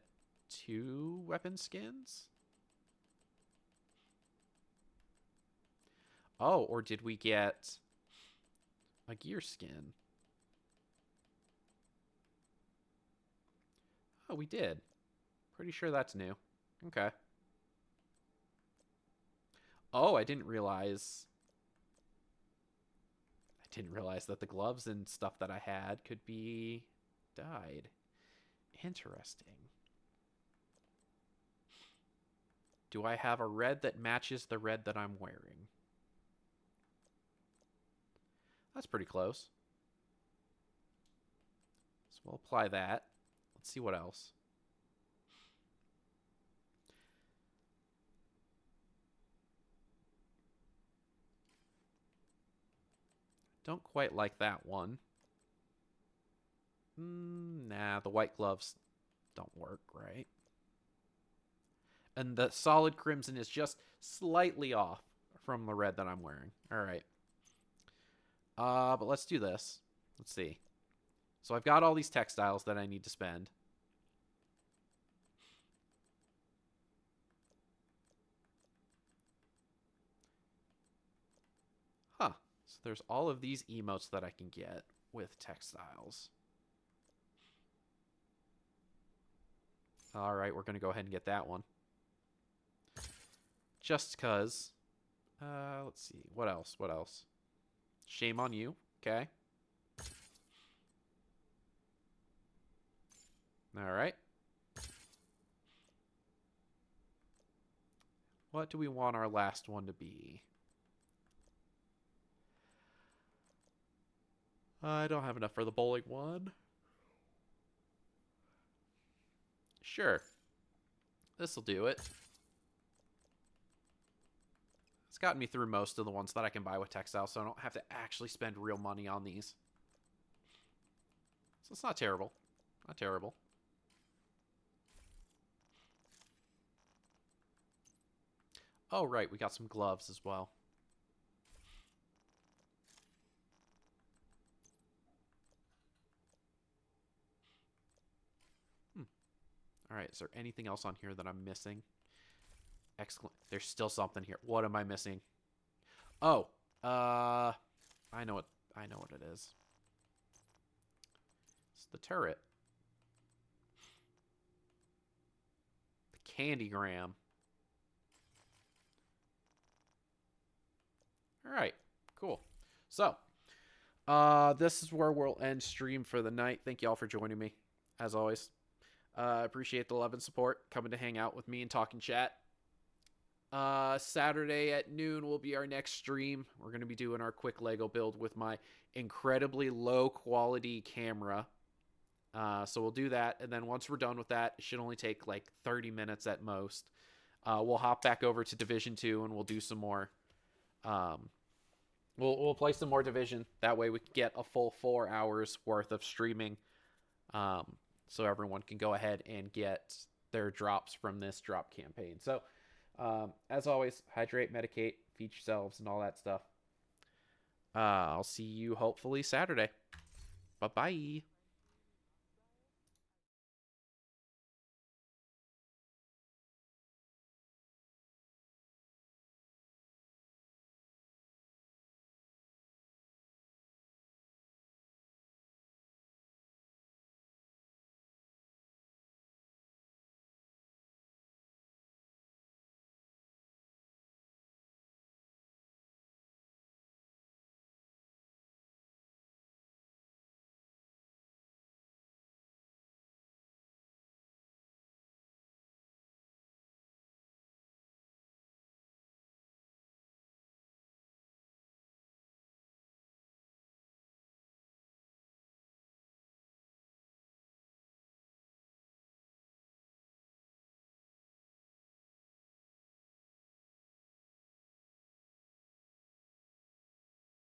2 weapon skins? Oh, or did we get a gear skin? Oh, we did. Pretty sure that's new. Okay. Oh, I didn't realize that the gloves and stuff that I had could be dyed. Interesting. Do I have a red that matches the red that I'm wearing? That's pretty close. So we'll apply that. Let's see what else. Don't quite like that one. Nah, the white gloves don't work, right? And the solid crimson is just slightly off from the red that I'm wearing. All right. But let's do this. Let's see. So I've got all these textiles that I need to spend. Huh. So there's all of these emotes that I can get with textiles. All right, we're going to go ahead and get that one. Just because. Let's see. What else? What else? Shame on you. Okay. All right. What do we want our last one to be? I don't have enough for the bowling one. Sure. This'll do it. It's gotten me through most of the ones that I can buy with textiles, so I don't have to actually spend real money on these. So it's not terrible. Not terrible. Oh, right. We got some gloves as well. All right. Is there anything else on here that I'm missing? Excellent. There's still something here. What am I missing? Oh, I know what it is. It's the turret. The Candygram. All right. Cool. So, this is where we'll end stream for the night. Thank you all for joining me, as always. Appreciate the love and support, coming to hang out with me and talking chat. Saturday at noon will be our next stream. We're going to be doing our quick Lego build with my incredibly low quality camera. So we'll do that. And then once we're done with that, it should only take like 30 minutes at most. We'll hop back over to Division 2 and we'll do some more. We'll play some more Division. That way we can get a full 4 hours worth of streaming. So everyone can go ahead and get their drops from this drop campaign. So, as always, hydrate, medicate, feed yourselves, and all that stuff. I'll see you hopefully Saturday. Bye-bye.